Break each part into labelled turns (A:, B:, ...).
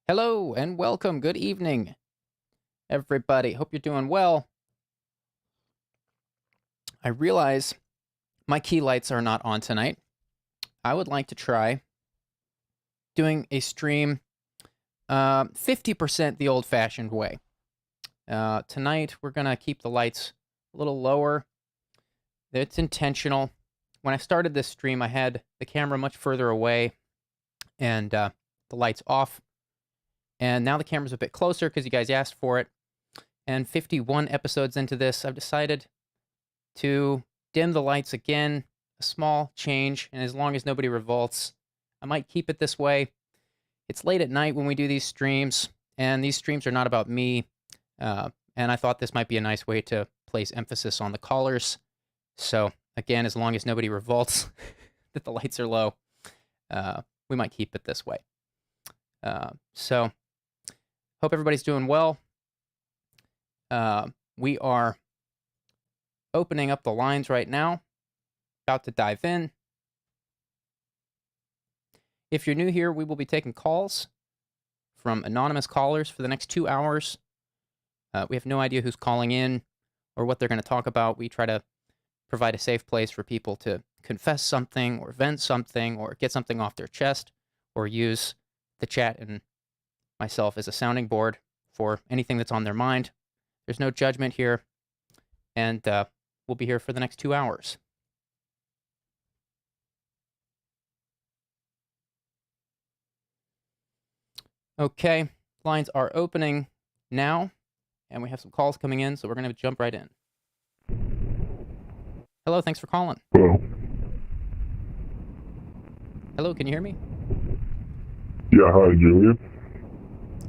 A: Hello and welcome. Good evening, everybody. Hope you're doing well. I realize my key lights are not on tonight. I would like to try doing a stream 50% the old fashioned way. Tonight, we're going to keep the lights a little lower. It's intentional. When I started this stream, I had the camera much further away and the lights off. And now the camera's a bit closer because you guys asked for it. And 51 episodes into this, I've decided to dim the lights again, a small change, and as long as nobody revolts, I might keep it this way. It's late at night when we do these streams, and these streams are not about me, and I thought this might be a nice way to place emphasis on the callers. So, again, as long as nobody revolts that the lights are low, we might keep it this way. So, hope everybody's doing well. We are opening up the lines right now. About to dive in. If you're new here, we will be taking calls from anonymous callers for the next 2 hours. We have no idea who's calling in or what they're going to talk about. We try to provide a safe place for people to confess something or vent something or get something off their chest or use the chat and myself as a sounding board for anything that's on their mind. There's no judgment here, and we'll be here for the next 2 hours. Okay, lines are opening now, and we have some calls coming in, so we're going to jump right in. Hello, thanks for calling.
B: Hello.
A: Hello, can you hear me?
B: Yeah, hi, Julian.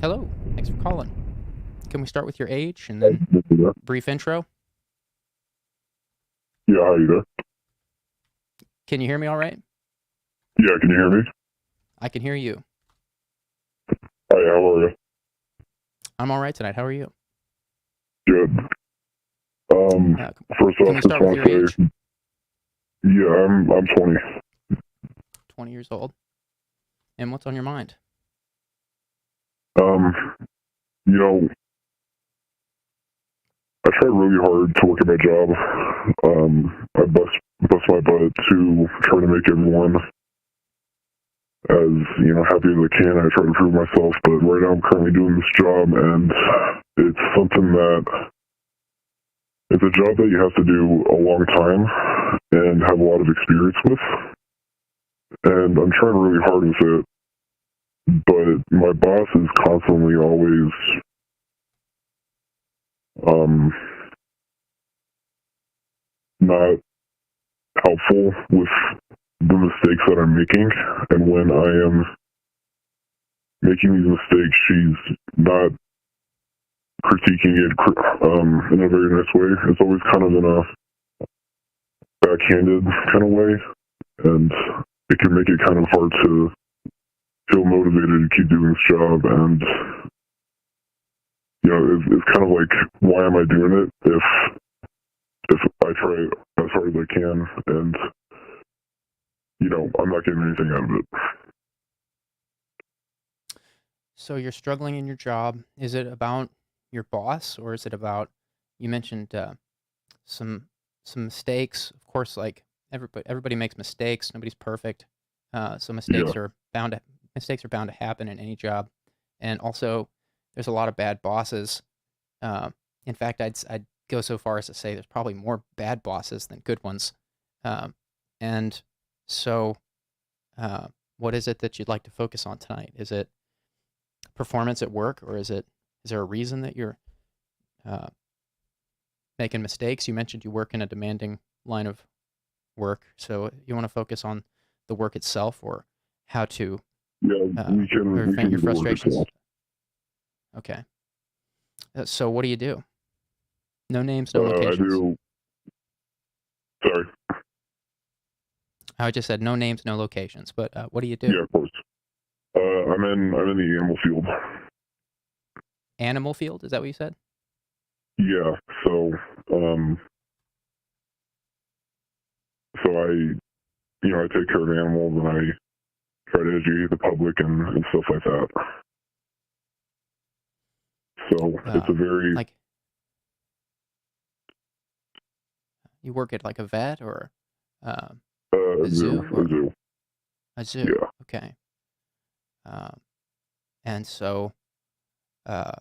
A: Hello, thanks for calling. Can we start with your age and then
B: Yeah,
A: brief intro?
B: how you there?
A: Can you hear me all right?
B: Yeah, can you hear me?
A: I can hear you.
B: Hi, how are you?
A: I'm all right tonight. How are you?
B: Good. First
A: Can
B: off,
A: we
B: I
A: start
B: just
A: with
B: want
A: your
B: to
A: age?
B: say, yeah, I'm 20.
A: 20 years old. And what's on your mind?
B: You know, I try really hard to work at my job. I bust my butt to try to make everyone as, happy as I can. I try to prove myself, but right now I'm currently doing this job, and it's something that it's a job that you have to do a long time and have a lot of experience with. And I'm trying really hard with it, but my boss is constantly always not helpful with the mistakes that I'm making. And when I am making these mistakes, she's not critiquing it in a very nice way. It's always kind of in a backhanded kind of way, and it can make it kind of hard to feel motivated to keep doing this job. And it's kind of like, why am I doing it if I try as hard as I can and I'm not getting anything out of it?
A: So you're struggling in your job. Is it about your boss, or is it about, you mentioned some mistakes? Of course, like everybody makes mistakes. Nobody's perfect. So mistakes are bound to happen in any job. And also, there's a lot of bad bosses. In fact, I'd go so far as to say there's probably more bad bosses than good ones. And so, what is it that you'd like to focus on tonight? Is it performance at work, or is there a reason that you're making mistakes? You mentioned you work in a demanding line of work, so you want to focus on the work itself, or how to
B: we can
A: vent your
B: do the work
A: frustrations.
B: itself.
A: Okay. So what do you do? No names, no locations.
B: I do. Sorry.
A: I just said no names, no locations. But what do you do?
B: Yeah, of course. I'm in the animal field.
A: Animal field? Is that what you said?
B: Yeah. So I take care of animals, and I try to educate the public and stuff like that. So it's a very
A: Like, you work at like a vet or um, a zoo
B: a
A: or
B: zoo.
A: a zoo.
B: Yeah.
A: Okay. Um, and so, uh,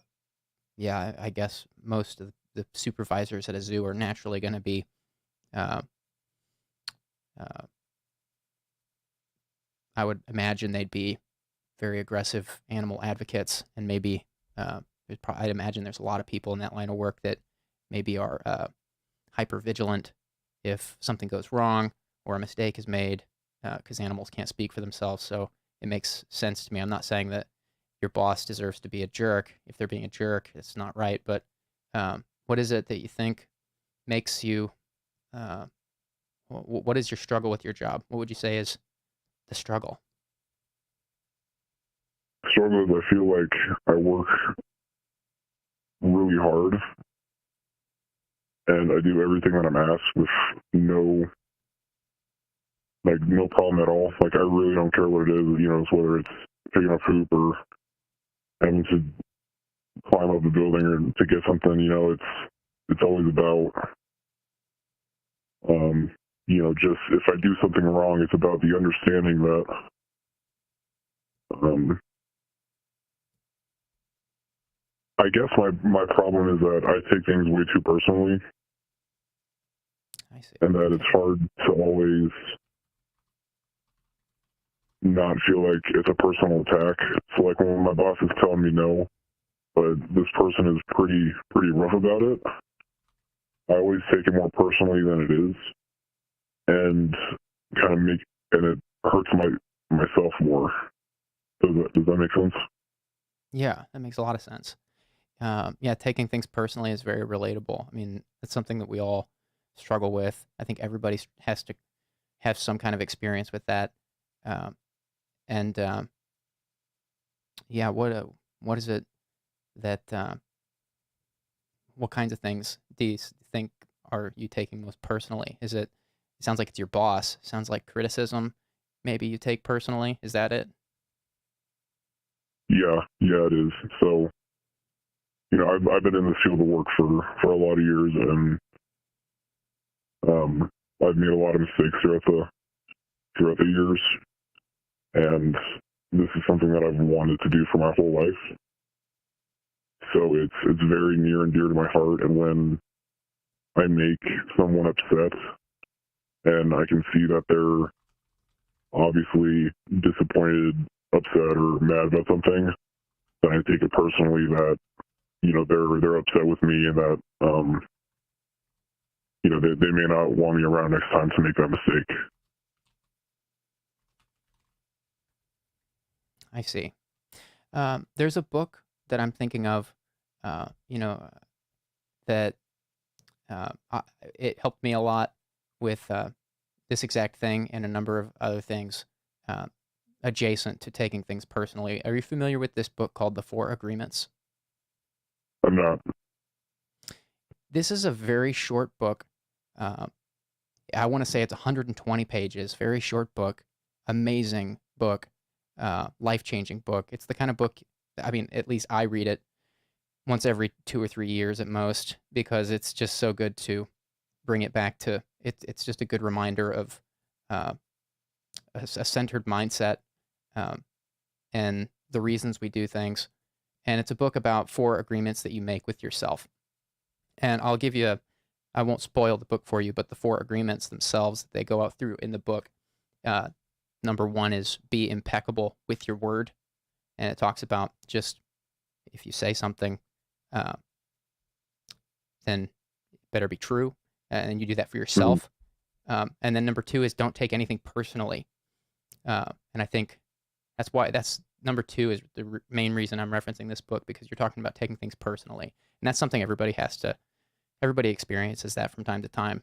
A: yeah, I guess most of the supervisors at a zoo are naturally going to be, uh, uh, I would imagine they'd be very aggressive animal advocates, and maybe I'd imagine there's a lot of people in that line of work that maybe are hyper vigilant if something goes wrong or a mistake is made, because animals can't speak for themselves. So it makes sense to me. I'm not saying that your boss deserves to be a jerk. If they're being a jerk, it's not right. But what is it that you think makes you? Uh, what is your struggle with your job? What would you say is the struggle?
B: Struggle is I feel like I work really hard and I do everything that I'm asked with no problem at all. Like I really don't care what it is, whether it's picking up poop or having to climb up a building or to get something, it's always about just if I do something wrong, it's about the understanding that um I guess my problem is that I take things way too personally
A: I see.
B: and that
A: Okay.
B: it's hard to always not feel like it's a personal attack. So like when my boss is telling me no, but this person is pretty rough about it, I always take it more personally than it is, and kind of and it hurts myself more. Does that make sense?
A: Yeah, that makes a lot of sense. Yeah, taking things personally is very relatable. I mean, it's something that we all struggle with. I think everybody has to have some kind of experience with that. Um, and yeah, what is it that what kinds of things do you think are you taking most personally? Is it? It sounds like it's your boss. Sounds like criticism. Maybe you take personally. Is that it?
B: Yeah, it is. So I've been in this field of work for a lot of years, and I've made a lot of mistakes throughout the years, and this is something that I've wanted to do for my whole life. So it's very near and dear to my heart. And when I make someone upset, and I can see that they're obviously disappointed, upset, or mad about something, then I take it personally that they're upset with me and that they may not want me around next time to make that mistake.
A: I see. There's a book that I'm thinking of. You know that it helped me a lot with this exact thing and a number of other things uh, adjacent to taking things personally. Are you familiar with this book called The Four Agreements?
B: I'm not.
A: This is a very short book. Uh, I want to say it's 120 pages, very short book, amazing book, life changing book. It's the kind of book, I mean, at least I read it once every 2 or 3 years at most because it's just so good to bring it back to it. It's just a good reminder of uh, a centered mindset um, and the reasons we do things. And it's a book about four agreements that you make with yourself. And I'll give you I won't spoil the book for you, but the four agreements themselves, they go out through in the book. Uh, Number one is be impeccable with your word. And it talks about just if you say something, uh, then it better be true. And you do that for
B: Mm-hmm.
A: yourself. And then number two is don't take anything personally. And I think that's number two is the main reason I'm referencing this book because you're talking about taking things personally. And that's something everybody experiences that from time to time.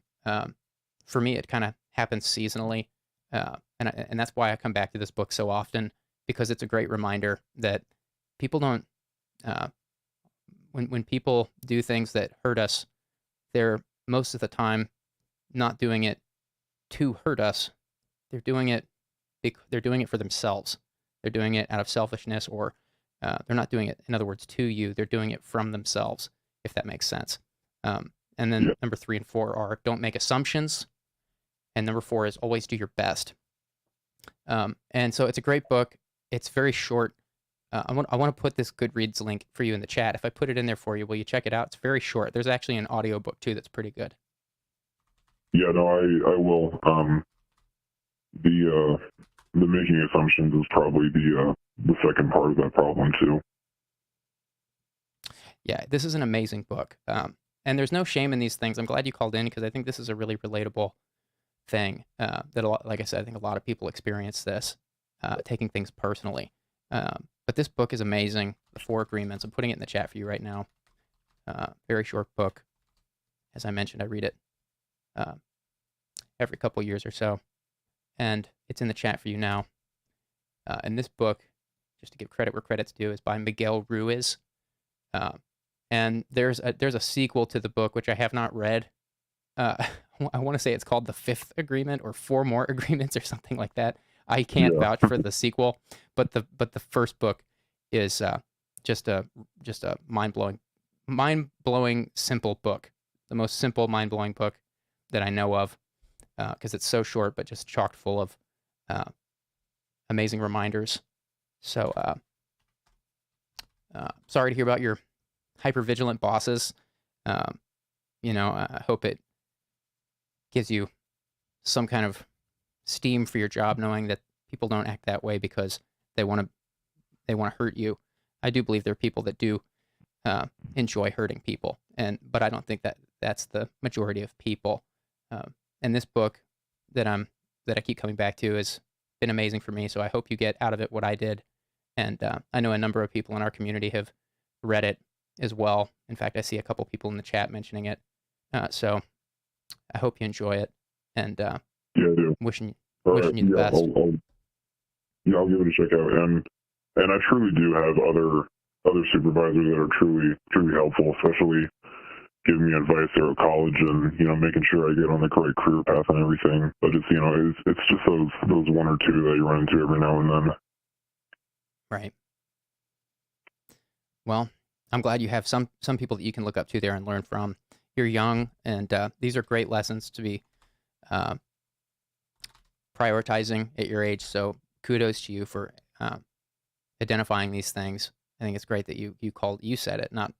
A: For me, it kind of happens seasonally, and that's why I come back to this book so often because it's a great reminder that people don't. Uh, when people do things that hurt us, they're most of the time not doing it to hurt us. They're doing it. They're doing it for themselves. They're doing it out of selfishness or They're not doing it, in other words, to you. They're doing it from themselves, if that makes sense. And then number 3 and 4 are don't make assumptions. And number 4 is always do your best. And so it's a great book. It's very short. I want to put this Goodreads link for you in the chat. If I put it in there for you, will you check it out? It's very short. There's actually an audio book too that's pretty good.
B: Yeah, no, I will. The making assumptions is probably the second part of that problem too.
A: Yeah, this is an amazing book. And there's no shame in these things. I'm glad you called in because I think this is a really relatable thing that, like I said, I think a lot of people experience this, taking things personally. But this book is amazing. The 4 Agreements. I'm putting it in the chat for you right now. Very short book. As I mentioned, I read it every couple years or so. And it's in the chat for you now. And this book, just to give credit where credit's due, is by Miguel Ruiz. And there's a sequel to the book, which I have not read. I want to say it's called The Fifth Agreement or 4 More Agreements or something like that. I can't vouch for the sequel, but the first book is just a mind-blowing simple book. The most simple, mind-blowing book that I know of, because it's so short, but just chock full of amazing reminders. So sorry to hear about your hypervigilant bosses. I hope it gives you some kind of steam for your job, knowing that people don't act that way because they want to hurt you. I do believe there are people that do enjoy hurting people, but I don't think that that's the majority of people. And this book that I keep coming back to has been amazing for me. So I hope you get out of it what I did. And I know a number of people in our community have read it as well. In fact, I see a couple people in the chat mentioning it. So I hope you enjoy it. And
B: yeah, I do.
A: wishing you the best.
B: I'll give it a check out. And I truly do have other supervisors that are truly helpful, especially giving me advice there at college and, making sure I get on the correct career path and everything. But it's just those 1 or 2 that you run into every now and then.
A: Right. Well, I'm glad you have some people that you can look up to there and learn from. You're young, and these are great lessons to be prioritizing at your age. So kudos to you for identifying these things. I think it's great that you said it, not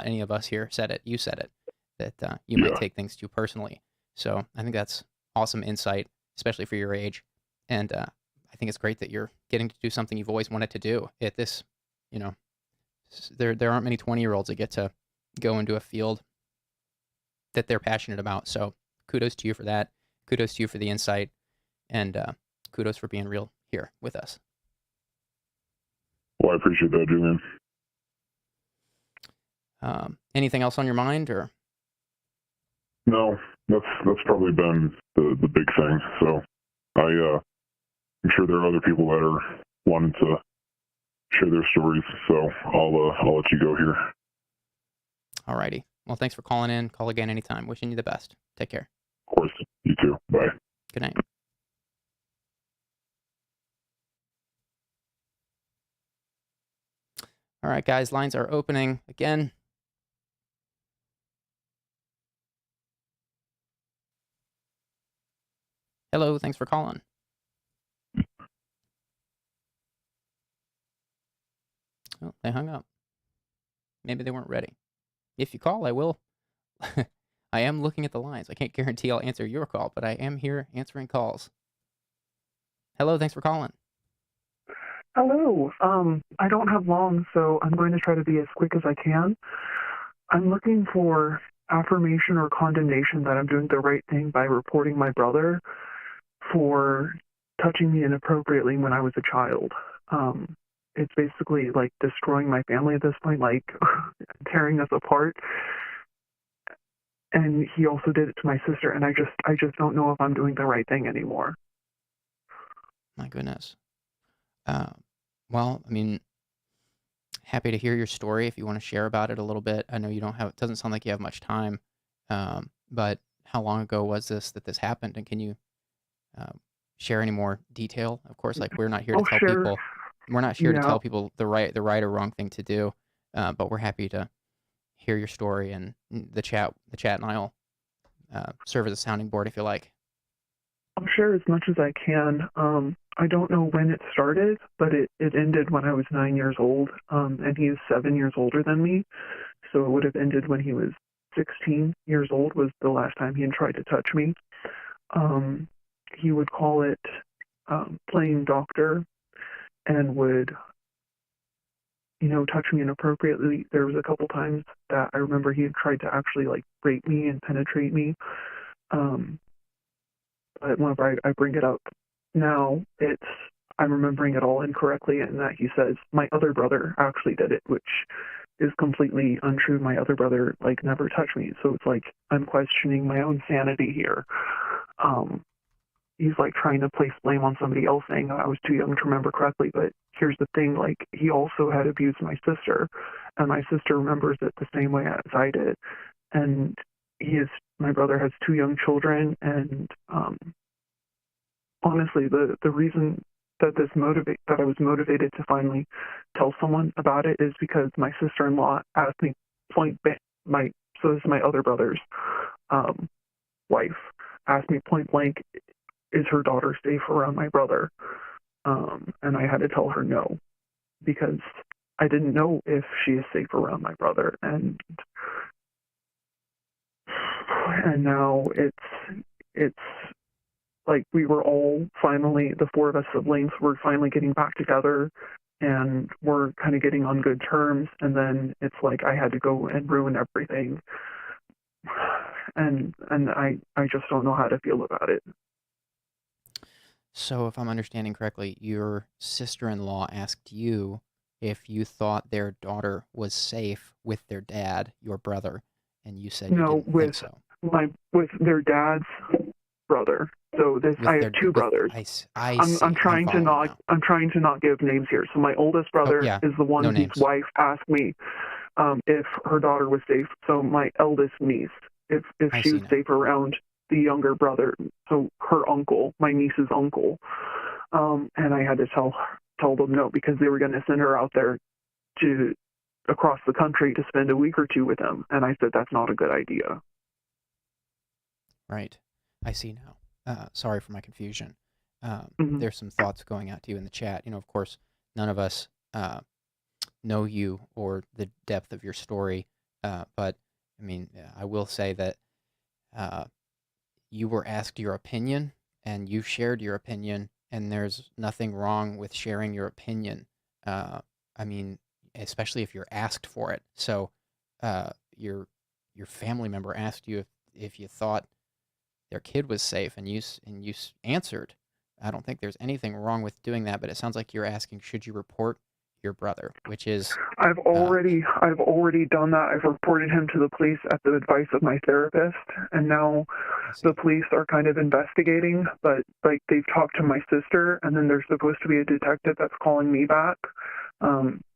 A: any of us here said it. You said it, that you might take things too personally. So I think that's awesome insight, especially for your age. And I think it's great that you're getting to do something you've always wanted to do. At this, there aren't many 20-year-olds that get to go into a field that they're passionate about. So kudos to you for that. Kudos to you for the insight. And kudos for being real here with us.
B: Well, I appreciate that, Julian.
A: Anything else on your mind, or?
B: No, that's probably been the big thing. So I'm sure there are other people that are wanting to share their stories. So I'll let you go here.
A: All righty. Well, thanks for calling in. Call again anytime. Wishing you the best. Take care.
B: Of course. You too. Bye.
A: Good night. All right, guys. Lines are opening again. Hello. Thanks for calling. Oh, they hung up. Maybe they weren't ready. If you call, I will. I am looking at the lines. I can't guarantee I'll answer your call, but I am here answering calls. Hello, thanks for calling.
C: Hello. I don't have long, so I'm going to try to be as quick as I can. I'm looking for affirmation or condemnation that I'm doing the right thing by reporting my brother for touching me inappropriately when I was a child. It's basically like destroying my family at this point, like tearing us apart. And he also did it to my sister, and I just don't know if I'm doing the right thing anymore.
A: My goodness. Well, I mean, happy to hear your story if you want to share about it a little bit. I know you don't have, it doesn't sound like you have much time, but how long ago was this that this happened? And can you share any more detail? Of course, like we're not here to tell people. We're not here to
C: Yeah,
A: tell people the right or wrong thing to do, but we're happy to hear your story, and the chat and I'll serve as a sounding board if you like.
C: I'll share as much as I can. I don't know when it started, but it ended when I was 9 years old, and he is 7 years older than me. So it would have ended when he was 16 years old was the last time he had tried to touch me. He would call it playing doctor and would, touch me inappropriately. There was a couple times that I remember he had tried to actually like rape me and penetrate me. Um, but whenever I bring it up now, I'm remembering it all incorrectly, and that he says my other brother actually did it, which is completely untrue. My other brother like never touched me, so it's like I'm questioning my own sanity here. He's like trying to place blame on somebody else, saying I was too young to remember correctly. But here's the thing: like he also had abused my sister, and my sister remembers it the same way as I did. And my brother has two young children, and honestly, the reason that I was motivated to finally tell someone about it is because my sister-in-law asked me point blank, so this is my other brother's wife, asked me point blank, is her daughter safe around my brother? And I had to tell her no, because I didn't know if she is safe around my brother. And now it's like we were all finally, the four of us siblings were finally getting back together, and we're kind of getting on good terms. And then it's like I had to go and ruin everything. And I just don't know how to feel about it.
A: So, if I'm understanding correctly, your sister-in-law asked you if you thought their daughter was safe with their dad, your brother, and you said you
C: No,
A: didn't think so.
C: with their dad's brother. So I have two brothers.
A: I see.
C: I'm trying to not
A: now.
C: I'm trying to not give names here. So my oldest
A: Oh,
C: brother
A: yeah.
C: is the one
A: No
C: whose
A: names.
C: wife asked me if her daughter was safe. So my eldest niece, if she was safe around the younger brother, so her uncle, my niece's uncle. And I had to tell them no, because they were going to send her out there across the country to spend a week or two with him. And I said, that's not a good idea.
A: Right. I see now. Sorry for my confusion.
C: Mm-hmm.
A: There's some thoughts going out to you in the chat. Of course, none of us know you or the depth of your story, but I mean, I will say that you were asked your opinion, and you shared your opinion, and there's nothing wrong with sharing your opinion. I mean, especially if you're asked for it. So, your family member asked you if you thought their kid was safe, and you answered. I don't think there's anything wrong with doing that, but it sounds like you're asking, should you report your brother, which is
C: I've already done that. I've reported him to the police at the advice of my therapist, and now the police are kind of investigating, but like they've talked to my sister, and then there's supposed to be a detective that's calling me back.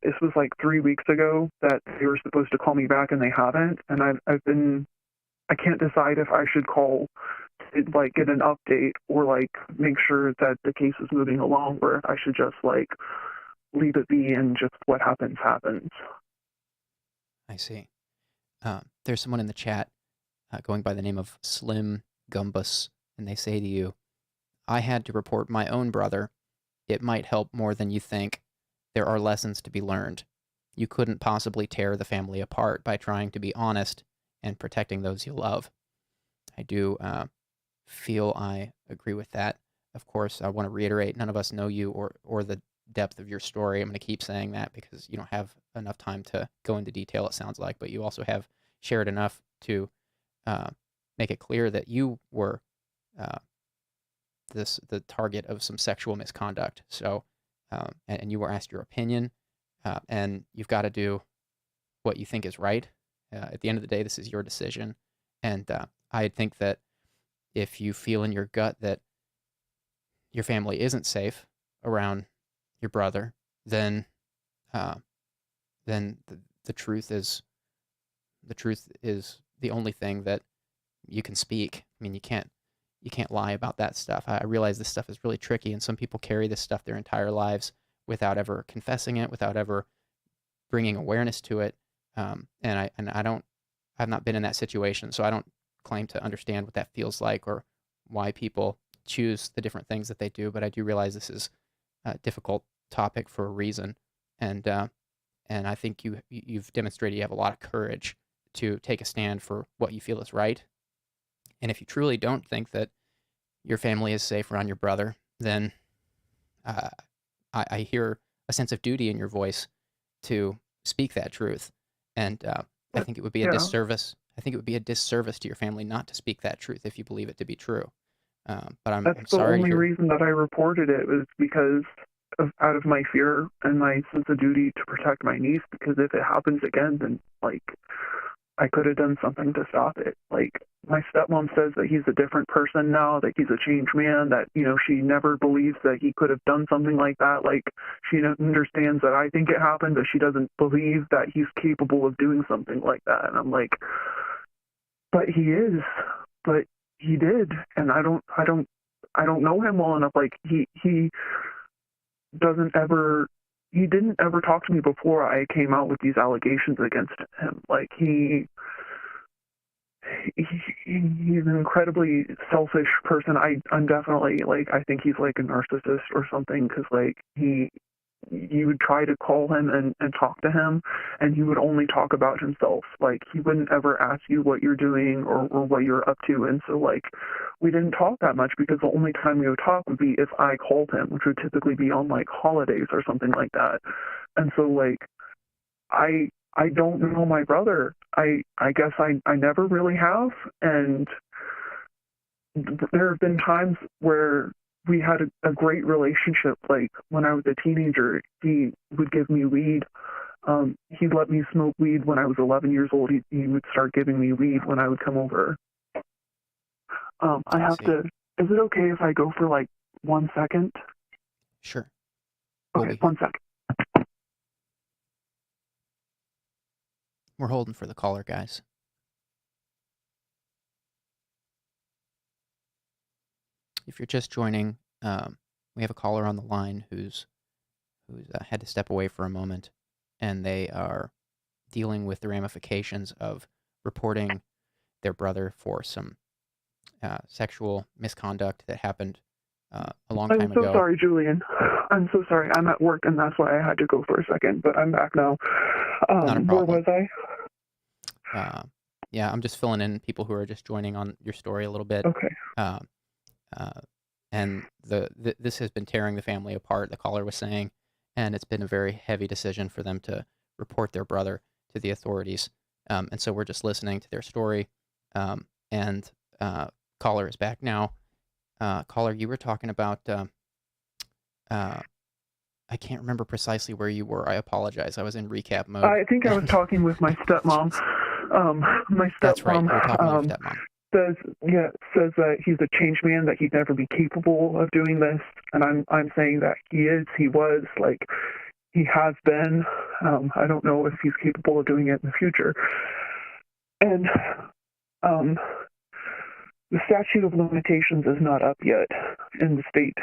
C: This was like 3 weeks ago that they were supposed to call me back, and they haven't. And I can't decide if I should call to like get an update or like make sure that the case is moving along, or if I should just like leave it be and just what happens happens.
A: I see. There's someone in the chat going by the name of Slim Gumbus, and they say to you, I had to report my own brother. It might help more than you think. There are lessons to be learned. You couldn't possibly tear the family apart by trying to be honest and protecting those you love. I do feel I agree with that. Of course, I want to reiterate, none of us know you or the depth of your story. I'm going to keep saying that because you don't have enough time to go into detail, it sounds like, but you also have shared enough to make it clear that you were the target of some sexual misconduct. So, and you were asked your opinion, and you've got to do what you think is right. At the end of the day, this is your decision. And I think that if you feel in your gut that your family isn't safe around your brother, then the truth is the only thing that you can speak. I mean, you can't lie about that stuff. I realize this stuff is really tricky, and some people carry this stuff their entire lives, without ever confessing it, without ever bringing awareness to it. I've not been in that situation, so I don't claim to understand what that feels like or why people choose the different things that they do. But I do realize this is a difficult topic for a reason, and I think you've demonstrated you have a lot of courage to take a stand for what you feel is right. And if you truly don't think that your family is safe around your brother, then uh, I hear a sense of duty in your voice to speak that truth. And I think it would be a
C: Yeah,
A: disservice. I think it would be a disservice to your family not to speak that truth if you believe it to be true. But
C: that's
A: I'm
C: the
A: sorry to
C: only
A: hear.
C: reason that I reported it was because out of my fear and my sense of duty to protect my niece. Because if it happens again, then like I could have done something to stop it. Like my stepmom says that he's a different person now, that he's a changed man, that, she never believes that he could have done something like that. Like she understands that I think it happened, but she doesn't believe that he's capable of doing something like that. And I'm like, but he is, but he did. And I don't know him well enough. Like he doesn't ever, he didn't ever talk to me before I came out with these allegations against him. Like he's an incredibly selfish person. I'm definitely like, I think he's like a narcissist or something, because like you would try to call him and talk to him, and he would only talk about himself. Like he wouldn't ever ask you what you're doing or what you're up to. And so like we didn't talk that much, because the only time we would talk would be if I called him, which would typically be on like holidays or something like that. And so like I don't know my brother. I guess I never really have. And there have been times where we had a great relationship. Like when I was a teenager, he would give me weed. He let me smoke weed when I was 11 years old. He would start giving me weed when I would come over. I
A: I
C: have
A: see.
C: to, is it okay if I go for like 1 second?
A: Sure. We'll
C: Okay,
A: be here.
C: 1 second.
A: We're holding for the caller, guys. If you're just joining, we have a caller on the line who's had to step away for a moment, and they are dealing with the ramifications of reporting their brother for some sexual misconduct that happened a long
C: I'm
A: time
C: so
A: ago.
C: sorry, Julian. I'm so sorry. I'm at work, and that's why I had to go for a second, but I'm back now.
A: Not a
C: Where
A: problem.
C: was I?
A: Yeah, I'm just filling in people who are just joining on your story a little bit.
C: Okay.
A: Uh, uh, and this has been tearing the family apart, the caller was saying, and it's been a very heavy decision for them to report their brother to the authorities. And so we're just listening to their story. And caller is back now. Caller, you were talking about, I can't remember precisely where you were. I apologize. I was in recap mode.
C: I think I was talking with my stepmom. My
A: That's right.
C: stepmom
A: You were talking to your stepmom.
C: says that he's a changed man, that he'd never be capable of doing this, and I'm saying that he is, he was, like he has been. I don't know if he's capable of doing it in the future. And the statute of limitations is not up yet in the state,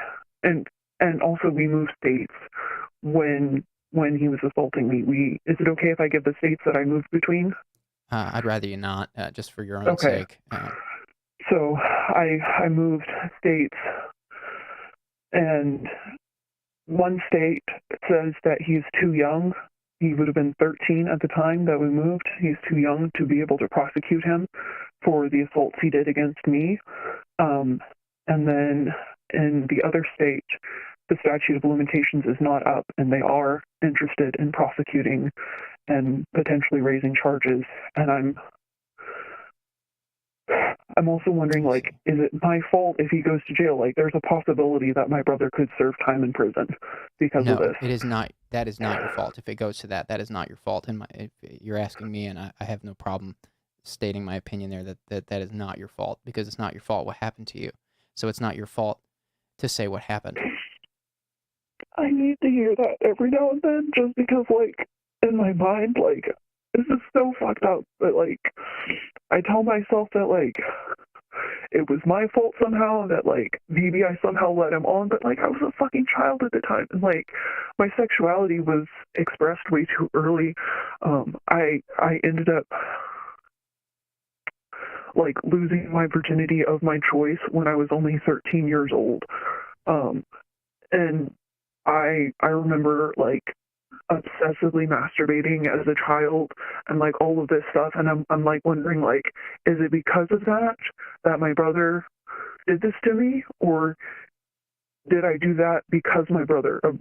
C: and also we moved states when he was assaulting me. Is it okay if I give the states that I moved between?
A: I'd rather you not, just for your own
C: Okay.
A: sake.
C: So I moved states, and one state says that he's too young. He would have been 13 at the time that we moved. He's too young to be able to prosecute him for the assaults he did against me. And then in the other state, the statute of limitations is not up, and they are interested in prosecuting and potentially raising charges. And I'm also wondering, like, is it my fault if he goes to jail? Like, there's a possibility that my brother could serve time in prison because of
A: No,
C: this.
A: it is not. That is not your fault. If it goes to that, that is not your fault. And if you're asking me, and I have no problem stating my opinion there, that is not your fault, because it's not your fault what happened to you. So it's not your fault to say what happened.
C: I need to hear that every now and then, just because, like, in my mind, like, this is so fucked up. But, like, I tell myself that, like, it was my fault somehow, that like maybe I somehow led him on, but like I was a fucking child at the time, and like my sexuality was expressed way too early. I ended up like losing my virginity of my choice when I was only 13 years old. And I remember like obsessively masturbating as a child and like all of this stuff, and I'm like wondering, like, is it because of that my brother did this to me, or did I do that because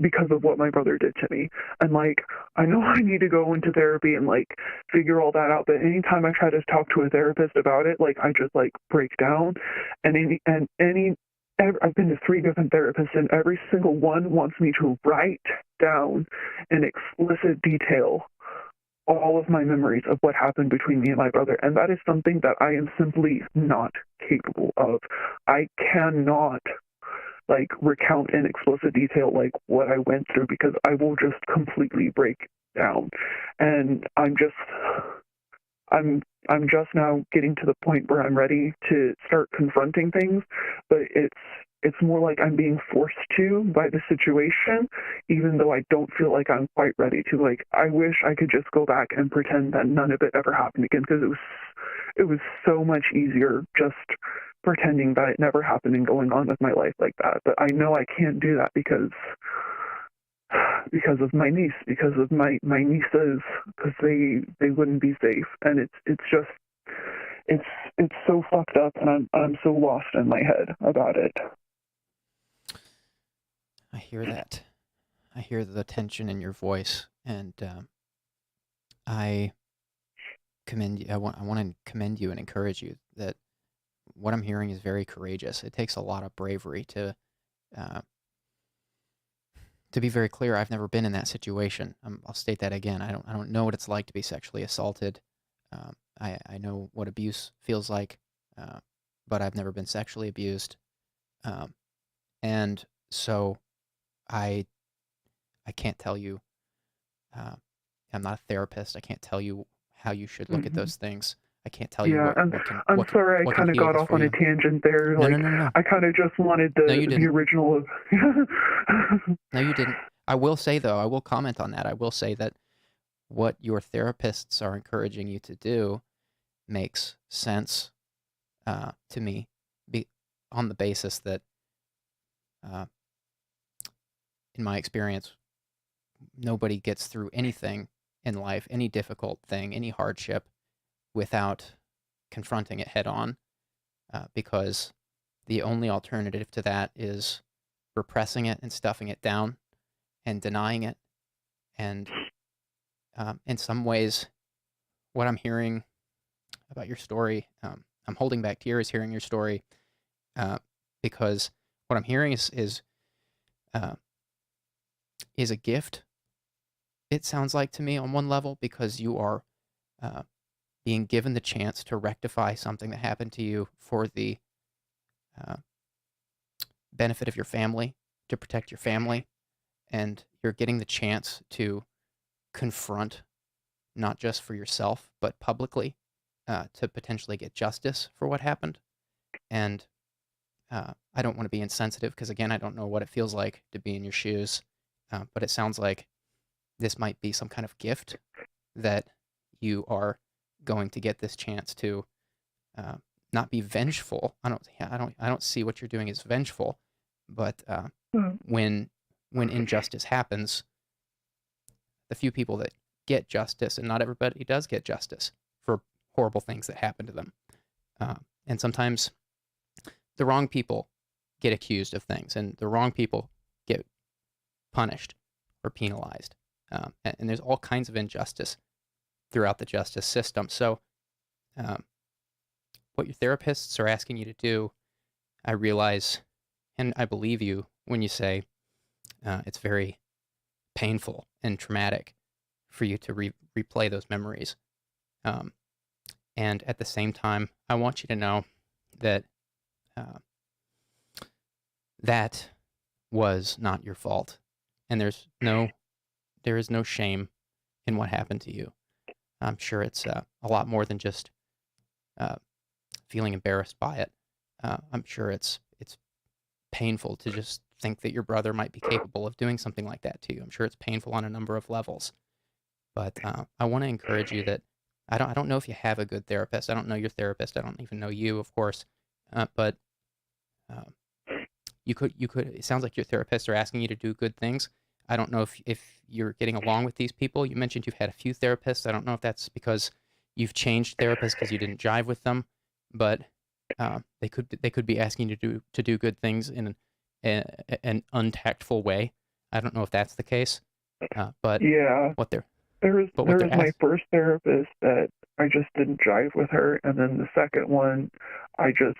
C: because of what my brother did to me? And like, I know I need to go into therapy and like figure all that out, but anytime I try to talk to a therapist about it, like I just like break down. I've been to 3 different therapists, and every single one wants me to write down in explicit detail all of my memories of what happened between me and my brother, and that is something that I am simply not capable of. I cannot like recount in explicit detail like what I went through, because I will just completely break down. And I'm just now getting to the point where I'm ready to start confronting things, but it's more like I'm being forced to by the situation, even though I don't feel like I'm quite ready to. Like, I wish I could just go back and pretend that none of it ever happened again, because it was so much easier just pretending that it never happened and going on with my life like that. But I know I can't do that because of my niece, because of my nieces, because they wouldn't be safe, and it's just it's so fucked up, and I'm so lost in my head about it.
A: I hear that. I hear the tension in your voice, and I commend you. I want to commend you and encourage you that what I'm hearing is very courageous. It takes a lot of bravery to be very clear. I've never been in that situation. I'll state that again. I don't know what it's like to be sexually assaulted. I know what abuse feels like, but I've never been sexually abused, and so I can't tell you. I'm not a therapist. I can't tell you how you should look at those things. I can't tell you what can
C: I'm sorry, I kind of got off on a tangent there.
A: No,
C: like,
A: no.
C: I kind of just wanted the original of...
A: No, you didn't. I will say, though, I will comment on that. I will say that what your therapists are encouraging you to do makes sense to me, on the basis that, in my experience, nobody gets through anything in life, any difficult thing, any hardship, without confronting it head on, because the only alternative to that is repressing it and stuffing it down and denying it. And in some ways, what I'm hearing about your story, I'm holding back tears hearing your story, because what I'm hearing is a gift. It sounds like to me on one level, because you are being given the chance to rectify something that happened to you for the benefit of your family, to protect your family, and you're getting the chance to confront, not just for yourself, but publicly, to potentially get justice for what happened. And I don't want to be insensitive, because, again, I don't know what it feels like to be in your shoes, but it sounds like this might be some kind of gift that you are going to get this chance to not be vengeful. I don't see what you're doing as vengeful, but when injustice happens, the few people that get justice, and not everybody does get justice for horrible things that happen to them, and sometimes the wrong people get accused of things, and the wrong people get punished or penalized, and there's all kinds of injustice throughout the justice system. So what your therapists are asking you to do, I realize, and I believe you when you say it's very painful and traumatic for you to replay those memories. And at the same time, I want you to know that that was not your fault, and there is no shame in what happened to you. I'm sure it's a lot more than just feeling embarrassed by it. I'm sure it's painful to just think that your brother might be capable of doing something like that to you. I'm sure it's painful on a number of levels. But I want to encourage you that I don't know if you have a good therapist. I don't know your therapist. I don't even know you, of course. But uh, you could. It sounds like your therapists are asking you to do good things. I don't know if you're getting along with these people. You mentioned you've had a few therapists. I don't know if that's because you've changed therapists because you didn't jive with them, but they could be asking you to do good things in an untactful way. I don't know if that's the case, but
C: Yeah,
A: what they're
C: there
A: but what
C: was
A: they're
C: my
A: asking.
C: first therapist that I just didn't jive with her, and then the second one, I just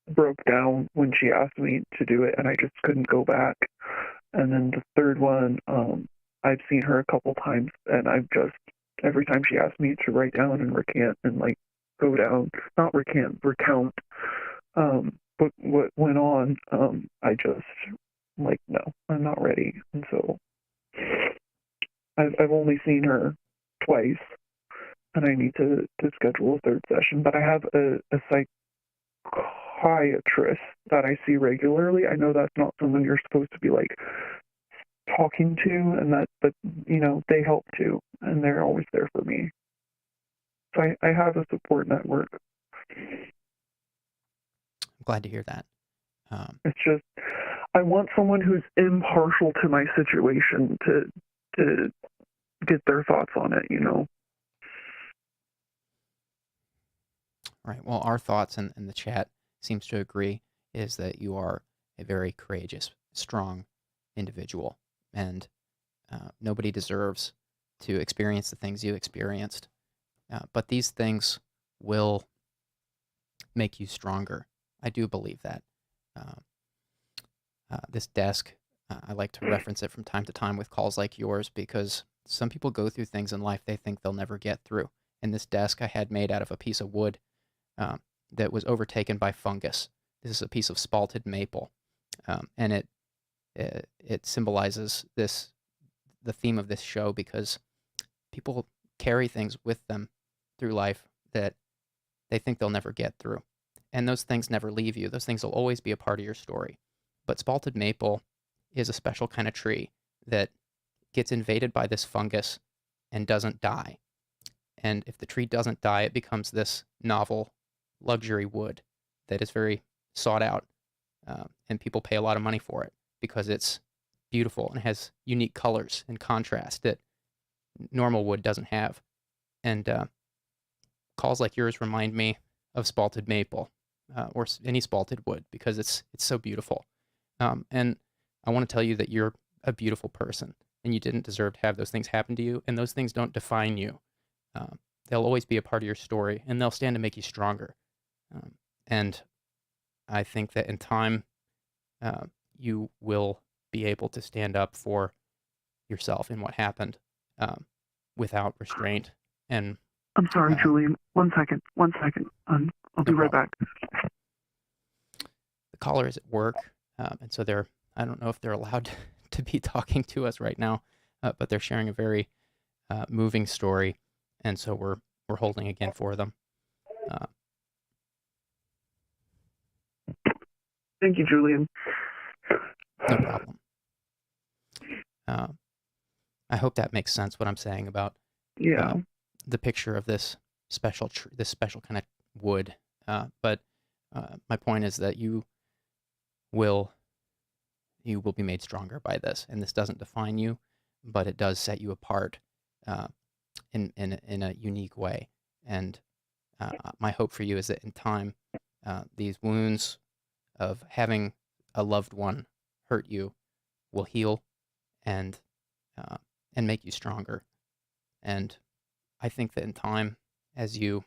C: broke down when she asked me to do it, and I just couldn't go back. And then the third one, I've seen her a couple times, and I've just every time she asked me to write down and recant and like go down, not recant, recount, what went on, I just like no, I'm not ready. And so I've only seen her twice, and I need to schedule a third session. But I have a psychiatrist that I see regularly. I know that's not someone you're supposed to be like talking to, and that, but they help too, and they're always there for me. So I have a support network.
A: I'm glad to hear that.
C: It's just I want someone who's impartial to my situation to get their thoughts on it.
A: Right. Well, our thoughts in the chat seems to agree is that you are a very courageous, strong individual, and nobody deserves to experience the things you experienced. But these things will make you stronger. I do believe that. Uh, this desk, I like to reference it from time to time with calls like yours because some people go through things in life they think they'll never get through. And this desk I had made out of a piece of wood that was overtaken by fungus. This is a piece of spalted maple, and it symbolizes the theme of this show because people carry things with them through life that they think they'll never get through. And those things never leave you. Those things will always be a part of your story. But spalted maple is a special kind of tree that gets invaded by this fungus and doesn't die. And if the tree doesn't die, it becomes this novel luxury wood that is very sought out, and people pay a lot of money for it because it's beautiful and has unique colors and contrast that normal wood doesn't have. And calls like yours remind me of spalted maple or any spalted wood because it's so beautiful. And I want to tell you that you're a beautiful person and you didn't deserve to have those things happen to you, and those things don't define you. They'll always be a part of your story, and they'll stand to make you stronger. And I think that in time, you will be able to stand up for yourself in what happened without restraint. And
C: I'm sorry, Julian. 1 second. 1 second. I'll be
A: no
C: right
A: problem.
C: back.
A: The caller is at work, and so I don't know if they're allowed to be talking to us right now, but they're sharing a very moving story, and so we're holding again for them.
C: Thank you, Julian.
A: No problem. I hope that makes sense what I'm saying about
C: Yeah.
A: the picture of this special kind of wood. But my point is that you will be made stronger by this, and this doesn't define you, but it does set you apart in a unique way. And my hope for you is that in time, these wounds of having a loved one hurt you will heal and make you stronger. And I think that in time, as you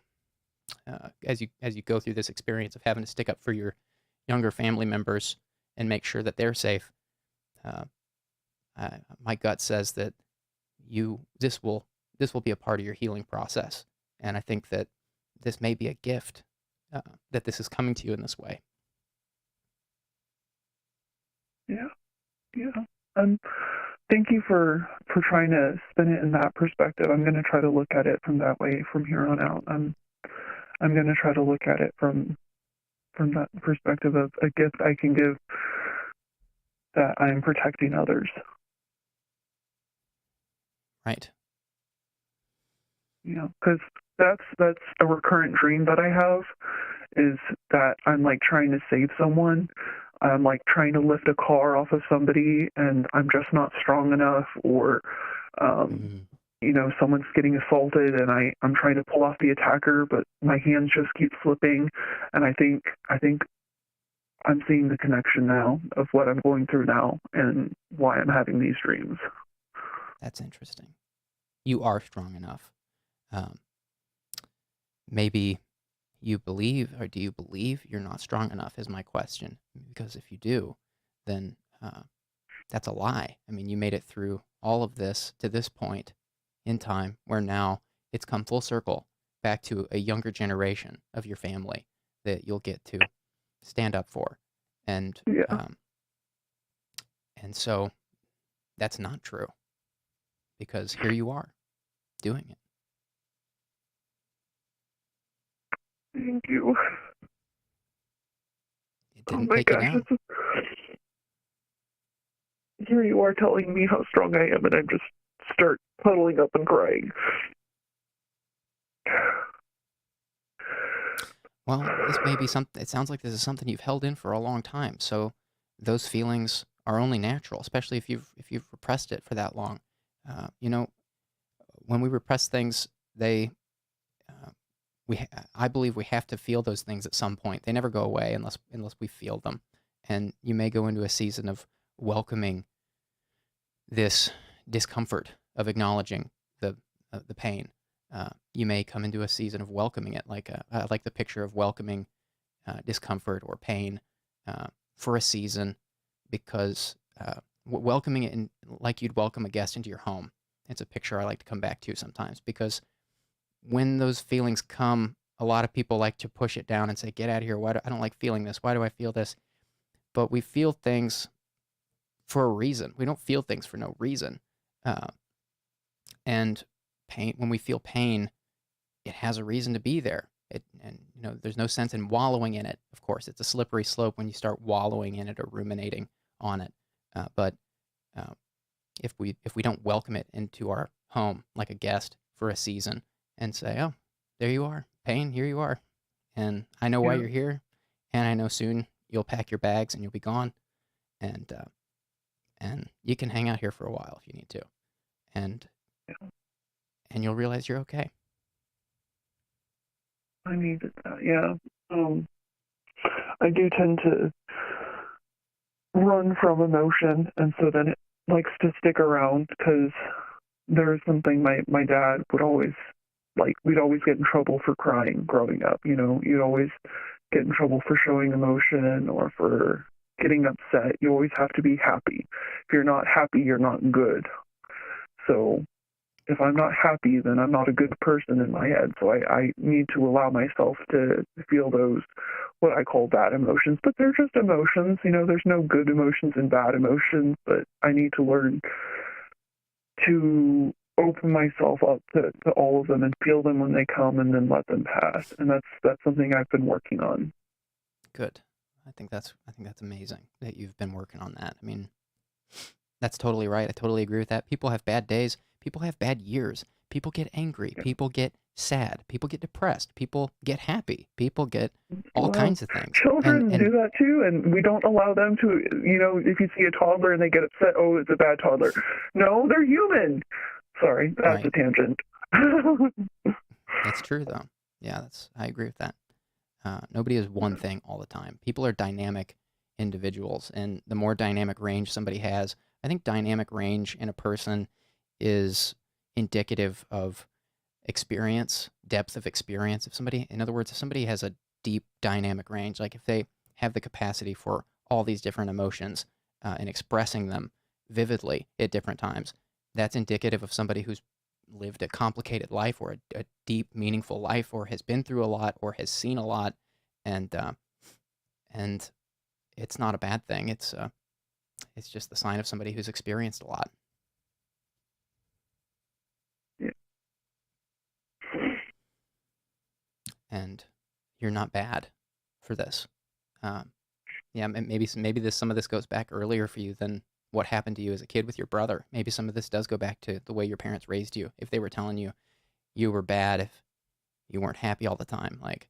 A: go through this experience of having to stick up for your younger family members and make sure that they're safe, my gut says that this will be a part of your healing process. And I think that this may be a gift that this is coming to you in this way.
C: Yeah. Thank you for trying to spin it in that perspective. I'm going to try to look at it from that way from here on out. I'm going to try to look at it from from that perspective of a gift I can give that I'm protecting others.
A: Right.
C: You know, because that's a recurrent dream that I have, is that I'm like trying to save someone. I'm like trying to lift a car off of somebody, and I'm just not strong enough, or you know, someone's getting assaulted, and I'm trying to pull off the attacker, but my hands just keep slipping, and I think I'm seeing the connection now of what I'm going through now and why I'm having these dreams.
A: That's interesting. You are strong enough. Maybe you believe, or do you believe you're not strong enough, is my question. Because if you do, then that's a lie. I mean, you made it through all of this to this point in time where now it's come full circle back to a younger generation of your family that you'll get to stand up for. And and so that's not true, because here you are doing it.
C: Thank you.
A: It didn't take you down.
C: Here you are telling me how strong I am, and I just start puddling up and crying.
A: Well, this may be something. It sounds like this is something you've held in for a long time. So those feelings are only natural, especially if you've repressed it for that long. You know, when we repress things, I believe we have to feel those things at some point. They never go away unless we feel them. And you may go into a season of welcoming this discomfort, of acknowledging the pain. You may come into a season of welcoming it, like the picture of welcoming discomfort or pain for a season, because welcoming it in, like you'd welcome a guest into your home. It's a picture I like to come back to sometimes, because when those feelings come, a lot of people like to push it down and say, "Get out of here! I don't like feeling this. Why do I feel this?" But we feel things for a reason. We don't feel things for no reason. And pain, when we feel pain, it has a reason to be there. And you know, there's no sense in wallowing in it. Of course, it's a slippery slope when you start wallowing in it or ruminating on it. But if we don't welcome it into our home like a guest for a season and say, "Oh, there you are, pain. Here you are, and I know why you're here, and I know soon you'll pack your bags and you'll be gone, and you can hang out here for a while if you need to, and you'll realize you're okay."
C: I needed that, yeah. I do tend to run from emotion, and so then it likes to stick around, because there's something my dad would always, like, we'd always get in trouble for crying growing up, you know. You'd always get in trouble for showing emotion or for getting upset. You always have to be happy. If you're not happy, you're not good. So if I'm not happy, then I'm not a good person in my head. So I need to allow myself to feel those, what I call bad emotions. But they're just emotions. You know, there's no good emotions and bad emotions. But I need to learn to open myself up to all of them and feel them when they come, and then let them pass. And that's something I've been working on.
A: Good. I think that's amazing that you've been working on that. I mean, that's totally right. I totally agree with that. People have bad days. People have bad years. People get angry. People get sad. People get depressed. People get happy. People get all kinds of things.
C: Children do that too, and we don't allow them to, you know, if you see a toddler and they get upset, "Oh, it's a bad toddler." No, they're human. Sorry, that's a tangent.
A: It's true, though. Yeah, I agree with that. Nobody is one thing all the time. People are dynamic individuals, and the more dynamic range somebody has, I think dynamic range in a person is indicative of experience, depth of experience. In other words, if somebody has a deep dynamic range, like if they have the capacity for all these different emotions and expressing them vividly at different times, that's indicative of somebody who's lived a complicated life, or a deep, meaningful life, or has been through a lot, or has seen a lot, and it's not a bad thing. It's just the sign of somebody who's experienced a lot.
C: Yeah.
A: And you're not bad for this. Yeah, maybe some of this goes back earlier for you than what happened to you as a kid with your brother. Maybe some of this does go back to the way your parents raised you. If they were telling you you were bad, if you weren't happy all the time, like,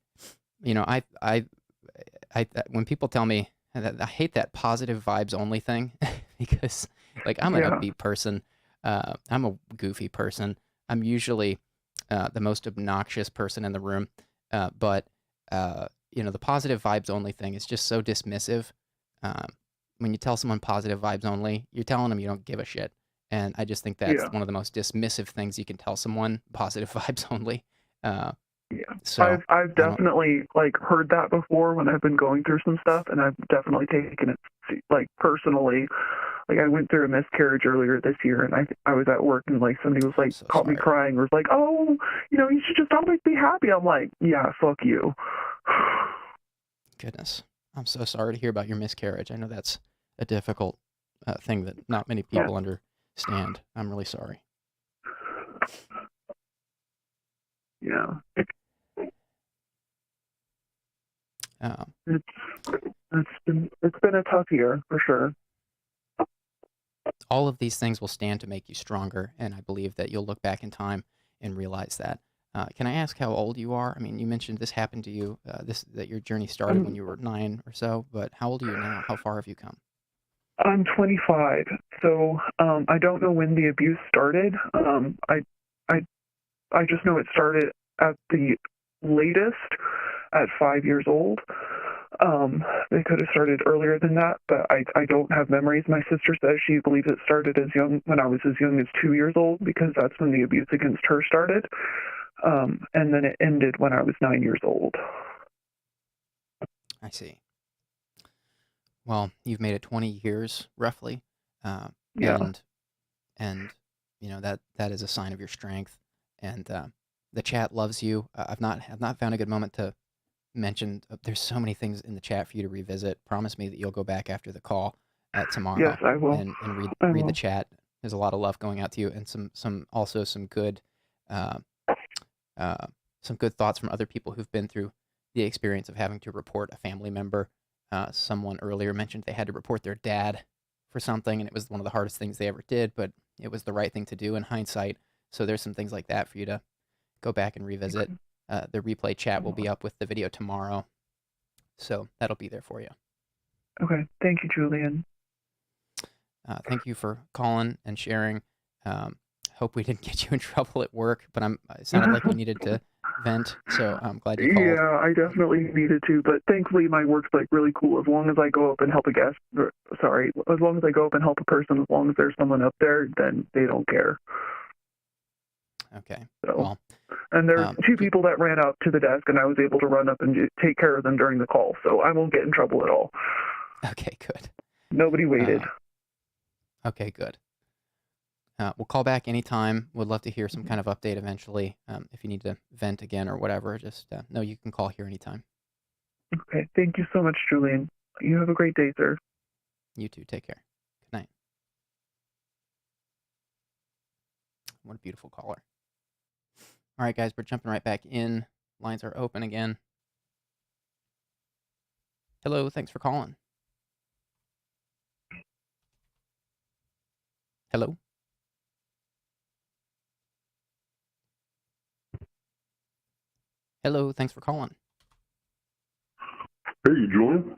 A: when people tell me that, I hate that positive vibes only thing because, like, I'm an
C: Yeah.
A: upbeat person. I'm a goofy person. I'm usually the most obnoxious person in the room. But the positive vibes only thing is just so dismissive. Um, when you tell someone positive vibes only, you're telling them you don't give a shit. And I just think that's
C: Yeah.
A: one of the most dismissive things you can tell someone, positive vibes only. Uh,
C: Yeah.
A: so
C: I've
A: I don't,
C: definitely like heard that before when I've been going through some stuff, and I've definitely taken it like personally. Like I went through a miscarriage earlier this year, and I was at work, and like somebody was
A: I'm
C: like
A: so
C: caught me
A: sorry.
C: crying, was like, "Oh, you should just always be happy." I'm like, "Yeah, fuck you."
A: Goodness. I'm so sorry to hear about your miscarriage. I know that's a difficult thing that not many
C: Yeah.
A: people understand. I'm really sorry.
C: Yeah.
A: Um,
C: It's been a tough year for sure.
A: all of these things will stand to make you stronger, and I believe that you'll look back in time and realize that. Can I ask how old you are? I mean, you mentioned this happened to you, that your journey started when
C: I'm
A: you were 9 or so, but how old are you now? How far have you come?
C: I'm 25, so I don't know when the abuse started. I I just know it started at the latest at 5 years old. They could have started earlier than that, but I don't have memories. My sister says she believes it started when I was as young as 2 years old, because that's when the abuse against her started. And then it ended when I was 9 years old.
A: I see. Well, you've made it 20 years roughly, uh,
C: Yeah.
A: and that is a sign of your strength. And the chat loves you. I've not found a good moment to mention. There's so many things in the chat for you to revisit. Promise me that you'll go back after the call
C: Yes,
A: tomorrow
C: I will.
A: and
C: I
A: read the
C: will.
A: chat. There's a lot of love going out to you, and some good uh, uh, some good thoughts from other people who've been through the experience of having to report a family member. Someone earlier mentioned they had to report their dad for something, and it was one of the hardest things they ever did, but it was the right thing to do in hindsight. So there's some things like that for you to go back and revisit. The replay chat will be up with the video tomorrow, so that'll be there for you.
C: Okay. Thank you, Julian.
A: Thank you for calling and sharing. Hope we didn't get you in trouble at work, but it sounded like you needed to vent, so I'm glad you called.
C: Yeah, I definitely needed to, but thankfully my work's like really cool. As long as I go up and help as long as I go up and help a person, as long as there's someone up there, then they don't care.
A: Okay.
C: So,
A: Well,
C: and there's two people that ran up to the desk, and I was able to run up and take care of them during the call, so I won't get in trouble at all.
A: okay, good.
C: Nobody waited.
A: Okay, good. We'll call back anytime. Would love to hear some kind of update eventually. If you need to vent again or whatever, just know you can call here anytime.
C: Okay, thank you so much, Julian. You have a great day, sir.
A: You too. Take care. Good night. What a beautiful caller. All right, guys, we're jumping right back in. Lines are open again. Hello, thanks for calling. Hello? Hello, thanks for calling.
B: Hey, Julian.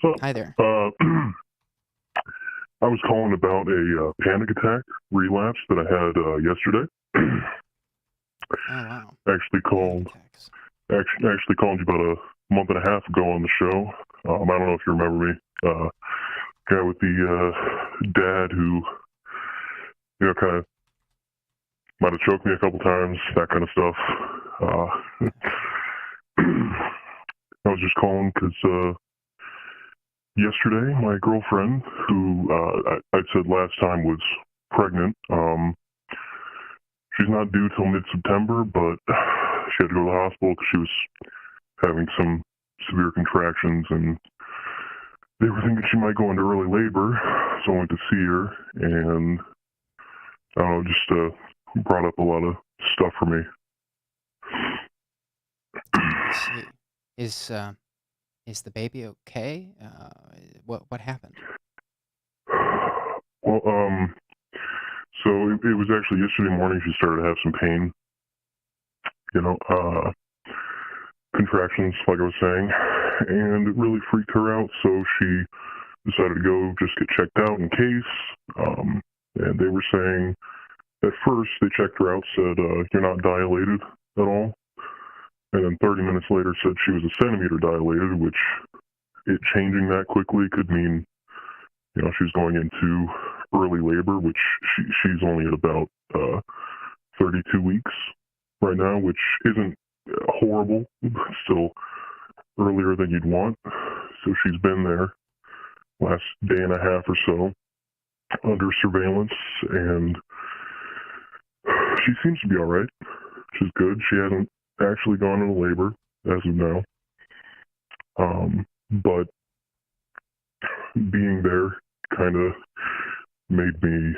B: So,
A: Hi there.
B: I was calling about a panic attack relapse that I had yesterday.
A: Oh, wow.
B: Actually called you about a month and a half ago on the show. I don't know if you remember me. Guy with the dad who, kind of might have choked me a couple times, that kind of stuff. I was just calling because yesterday my girlfriend, who I said last time was pregnant, she's not due till mid-September, but she had to go to the hospital because she was having some severe contractions, and they were thinking she might go into early labor, so I went to see her, and I don't know, just brought up a lot of stuff for me.
A: I see. Is the baby okay? What happened?
B: Well, so it was actually yesterday morning she started to have some pain, you know, contractions, like I was saying, and it really freaked her out, so she decided to go just get checked out in case, and they were saying, at first they checked her out, said, you're not dilated at all, and then 30 minutes later said she was a centimeter dilated, which it changing that quickly could mean, you know, she's going into early labor, which she's only at about 32 weeks right now, which isn't horrible, but still earlier than you'd want. So she's been there last day and a half or so under surveillance, and she seems to be all right, which is good. She hasn't actually gone into labor as of now. But being there kind of made me,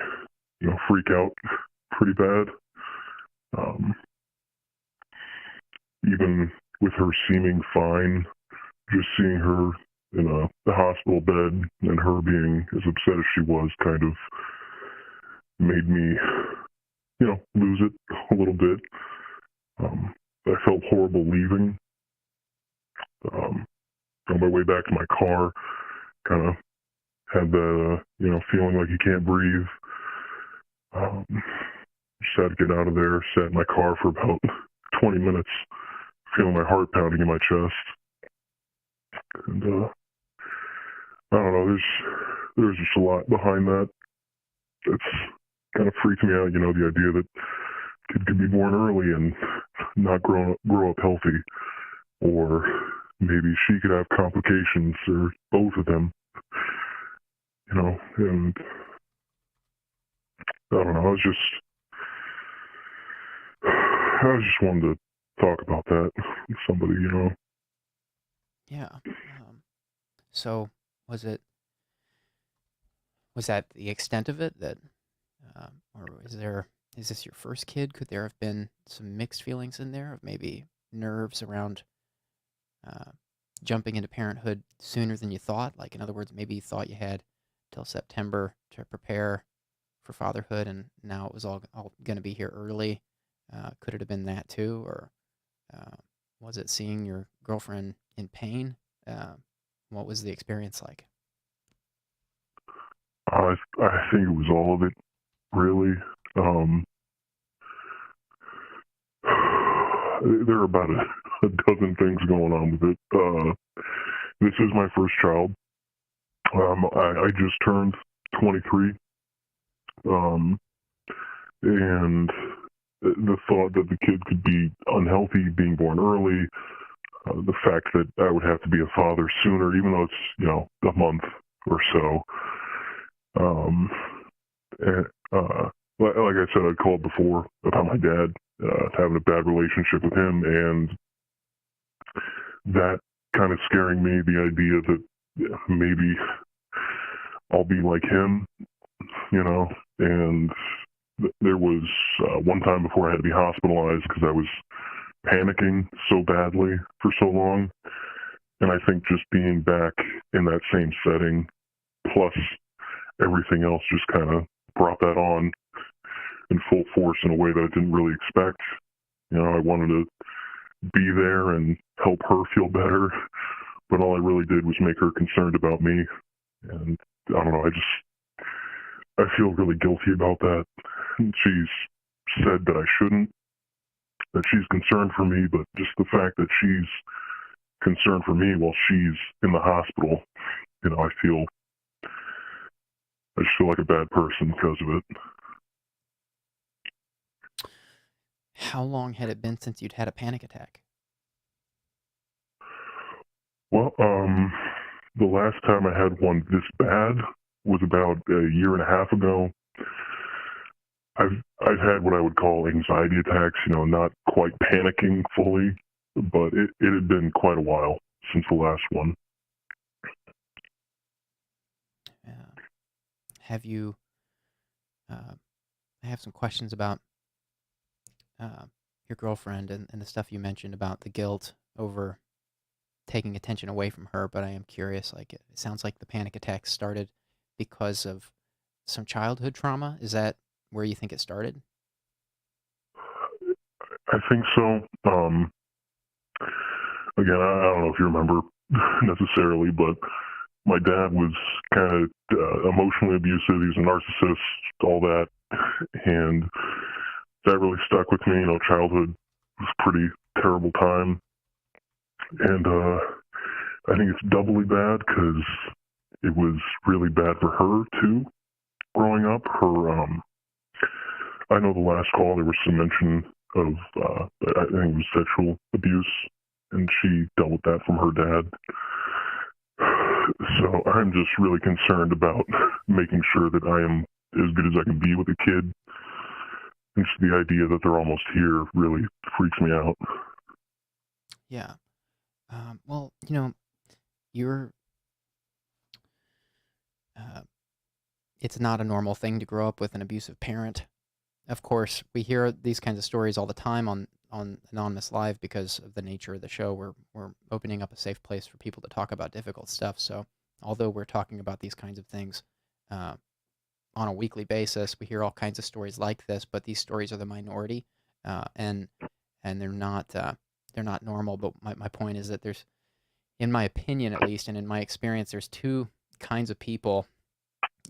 B: you know, freak out pretty bad. Even with her seeming fine, just seeing her in the hospital bed and her being as upset as she was kind of made me, you know, lose it a little bit. I felt horrible leaving. On my way back to my car, kind of had the, you know, feeling like you can't breathe. Just had to get out of there, sat in my car for about 20 minutes, feeling my heart pounding in my chest. And I don't know, there's just a lot behind that. It's kind of freaked me out, you know, the idea that kid could be born early and not grow up healthy, or maybe she could have complications, or both of them, you know. And I don't know, I just wanted to talk about that with somebody, you know.
A: Yeah. So was that the extent of it, that, or is this your first kid? Could there have been some mixed feelings in there of maybe nerves around jumping into parenthood sooner than you thought? Like, in other words, maybe you thought you had till September to prepare for fatherhood, and now it was all going to be here early. Could it have been that too, or was it seeing your girlfriend in pain? What was the experience like?
B: I think it was all of it, really. There are about a dozen things going on with it. This is my first child. I just turned 23, and the thought that the kid could be unhealthy, being born early, the fact that I would have to be a father sooner, even though it's, you know, a month or so. And, like I said, I'd called before about my dad having a bad relationship with him, and that kind of scaring me, the idea that maybe I'll be like him, you know. And there was one time before I had to be hospitalized because I was panicking so badly for so long. And I think just being back in that same setting, plus everything else, just kind of brought that on in full force in a way that I didn't really expect. You know, I wanted to be there and help her feel better, but all I really did was make her concerned about me. And I don't know, I feel really guilty about that. She's said that I shouldn't, that she's concerned for me, but just the fact that she's concerned for me while she's in the hospital, you know, I just feel like a bad person because of it.
A: How long had it been since you'd had a panic attack?
B: Well, the last time I had one this bad was about a year and a half ago. I've had what I would call anxiety attacks, you know, not quite panicking fully, but it had been quite a while since the last one.
A: Have you? I have some questions about your girlfriend and the stuff you mentioned about the guilt over taking attention away from her, but I am curious. Like, it sounds like the panic attack started because of some childhood trauma. Is that where you think it started?
B: I think so. Again, I don't know if you remember necessarily, but my dad was kind of emotionally abusive. He was a narcissist, all that, and that really stuck with me. Childhood was a pretty terrible time, and I think it's doubly bad because it was really bad for her too. Growing up, I know the last call there was some mention of I think it was sexual abuse, and she dealt with that from her dad. So I'm just really concerned about making sure that I am as good as I can be with a kid. And just the idea that they're almost here really freaks me out.
A: Yeah. Well, you're. It's not a normal thing to grow up with an abusive parent. Of course, we hear these kinds of stories all the time on Anonymous Live because of the nature of the show. We're opening up a safe place for people to talk about difficult stuff. So, although we're talking about these kinds of things on a weekly basis, we hear all kinds of stories like this. But these stories are the minority, and they're not normal. But my point is that there's, in my opinion at least, and in my experience, there's two kinds of people,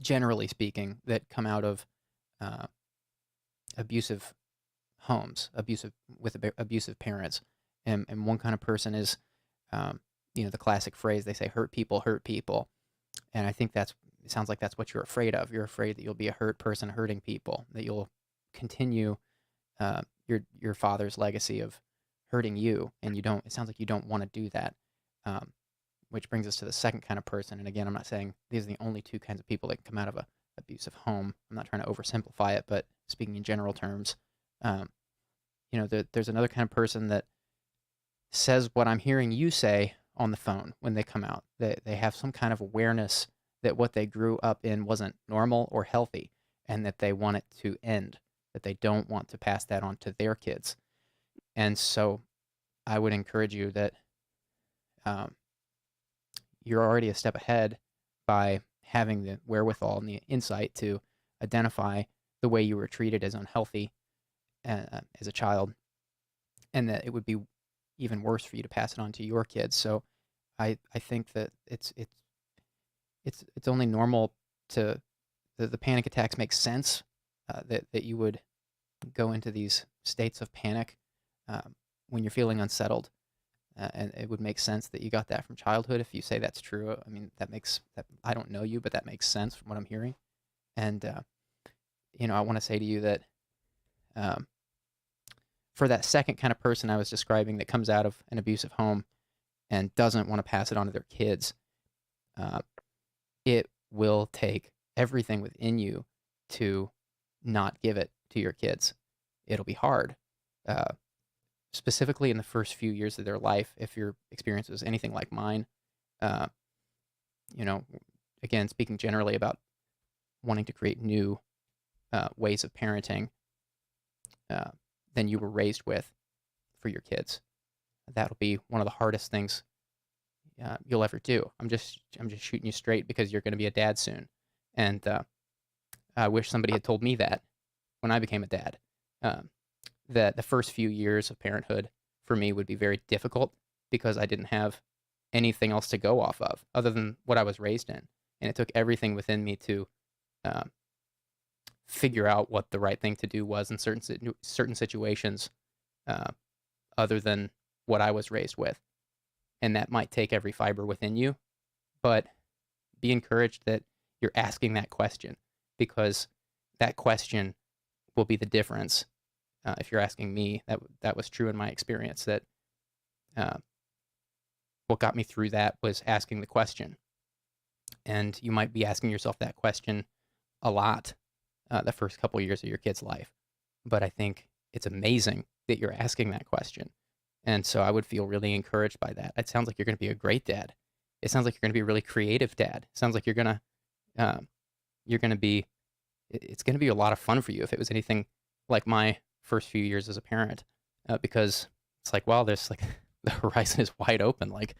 A: generally speaking, that come out of abusive homes, with abusive parents, and one kind of person is, the classic phrase they say, hurt people, and I think it sounds like that's what you're afraid of. You're afraid that you'll be a hurt person hurting people, that you'll continue your father's legacy of hurting you, and you don't. It sounds like you don't want to do that. Which brings us to the second kind of person, and again, I'm not saying these are the only two kinds of people that come out of a abusive home. I'm not trying to oversimplify it, but speaking in general terms, there's another kind of person that says what I'm hearing you say on the phone when they come out. They have some kind of awareness that what they grew up in wasn't normal or healthy, and that they want it to end, that they don't want to pass that on to their kids. And so I would encourage you that you're already a step ahead by having the wherewithal and the insight to identify the way you were treated as unhealthy as a child, and that it would be even worse for you to pass it on to your kids. So I think that it's only normal to the panic attacks make sense, that you would go into these states of panic when you're feeling unsettled. And it would make sense that you got that from childhood. If you say that's true, I mean, I don't know you, but that makes sense from what I'm hearing. And, I want to say to you that for that second kind of person I was describing that comes out of an abusive home and doesn't want to pass it on to their kids, it will take everything within you to not give it to your kids. It'll be hard. Specifically in the first few years of their life, if your experience was anything like mine, again, speaking generally about wanting to create new ways of parenting than you were raised with for your kids. That'll be one of the hardest things you'll ever do. I'm just shooting you straight because you're going to be a dad soon, and I wish somebody had told me that when I became a dad. That the first few years of parenthood for me would be very difficult because I didn't have anything else to go off of other than what I was raised in. And it took everything within me to figure out what the right thing to do was in certain situations other than what I was raised with. And that might take every fiber within you, but be encouraged that you're asking that question, because that question will be the difference. If you're asking me, that was true in my experience, that what got me through that was asking the question. And you might be asking yourself that question a lot the first couple years of your kid's life. But I think it's amazing that you're asking that question. And so I would feel really encouraged by that. It sounds like you're going to be a great dad. It sounds like you're going to be a really creative dad. It sounds like it's going to be a lot of fun for you if it was anything like my first few years as a parent, because it's like, wow, there's like the horizon is wide open. Like,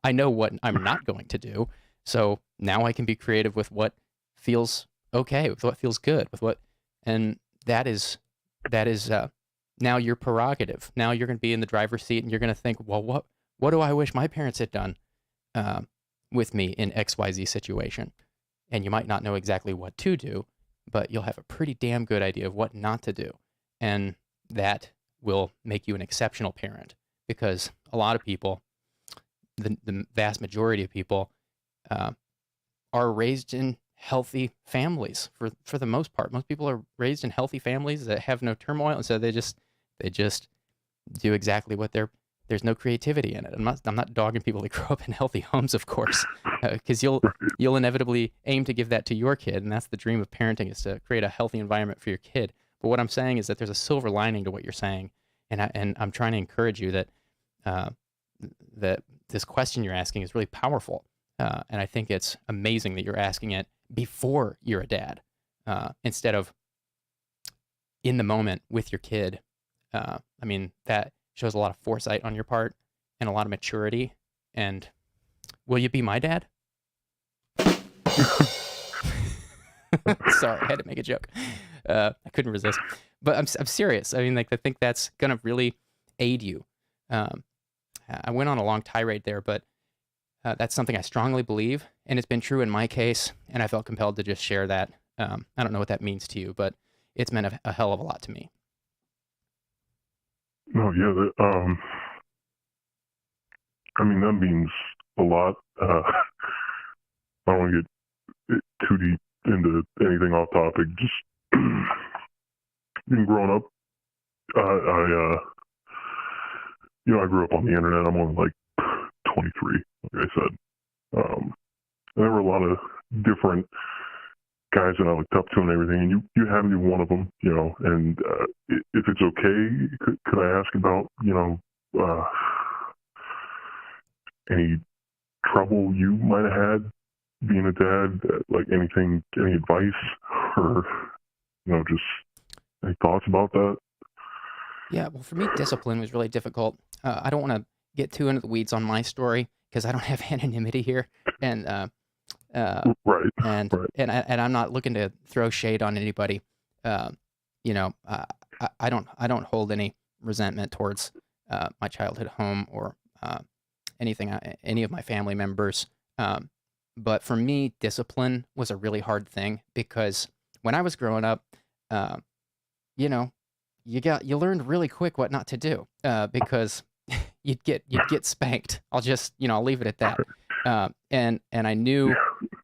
A: I know what I'm not going to do. So now I can be creative with what feels okay, with what feels good, with what, and that is now your prerogative. Now you're going to be in the driver's seat, and you're going to think, well, what do I wish my parents had done with me in XYZ situation? And you might not know exactly what to do, but you'll have a pretty damn good idea of what not to do. And that will make you an exceptional parent, because a lot of people, the vast majority of people, are raised in healthy families for the most part. Most people are raised in healthy families that have no turmoil, and so they just do exactly what there's no creativity in it. I'm not dogging people that grow up in healthy homes, of course, because you'll inevitably aim to give that to your kid, and that's the dream of parenting, is to create a healthy environment for your kid. But what I'm saying is that there's a silver lining to what you're saying, and I'm trying to encourage you that that this question you're asking is really powerful, and I think it's amazing that you're asking it before you're a dad, instead of in the moment with your kid. I mean, that shows a lot of foresight on your part and a lot of maturity. And will you be my dad? Sorry, I had to make a joke. I couldn't resist, but I'm serious. I mean, like, I think that's gonna really aid you. I went on a long tirade there, but that's something I strongly believe, and it's been true in my case, and I felt compelled to just share that. I don't know what that means to you, but it's meant a hell of a lot to me.
B: No, yeah, I mean, that means a lot. I don't want to get too deep into anything off topic. Just being grown up, I grew up on the internet. I'm only like 23, like I said. There were a lot of different guys that I looked up to and everything, and you had to be one of them, and if it's okay, could I ask about, any trouble you might have had being a dad, like anything, any advice, or, just any thoughts about that?
A: Yeah, well, for me, discipline was really difficult. I don't want to get too into the weeds on my story, because I don't have anonymity here, and
B: Right.
A: and
B: Right.
A: and I'm not looking to throw shade on anybody. I don't hold any resentment towards my childhood home, or any of my family members. But for me, discipline was a really hard thing, because when I was growing up, you learned really quick what not to do, because you'd get spanked. I'll leave it at that. And I knew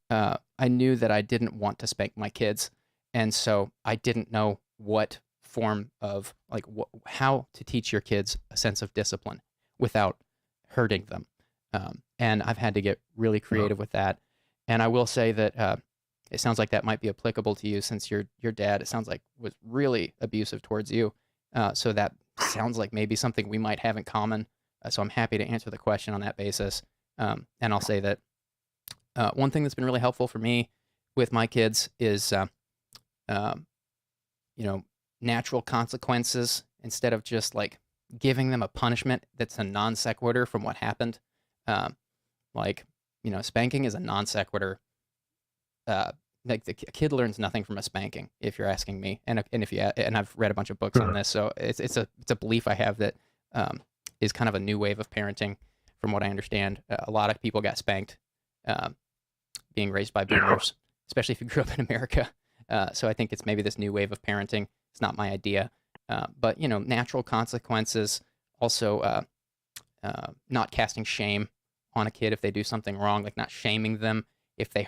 A: that I didn't want to spank my kids, and so I didn't know what form of, like, how to teach your kids a sense of discipline without hurting them. And I've had to get really creative with that. And I will say that it sounds like that might be applicable to you, since your dad, it sounds like, was really abusive towards you. So that sounds like maybe something we might have in common. So I'm happy to answer the question on that basis. And I'll say that one thing that's been really helpful for me with my kids is, natural consequences, instead of just like giving them a punishment that's a non sequitur from what happened. Spanking is a non sequitur. Like, a kid learns nothing from a spanking, if you're asking me. And I've read a bunch of books on this, so it's a belief I have that is kind of a new wave of parenting, from what I understand. A lot of people got spanked, being raised by boomers, especially if you grew up in America. So I think it's maybe this new wave of parenting. It's not my idea, but natural consequences. Also, not casting shame on a kid if they do something wrong, like not shaming them.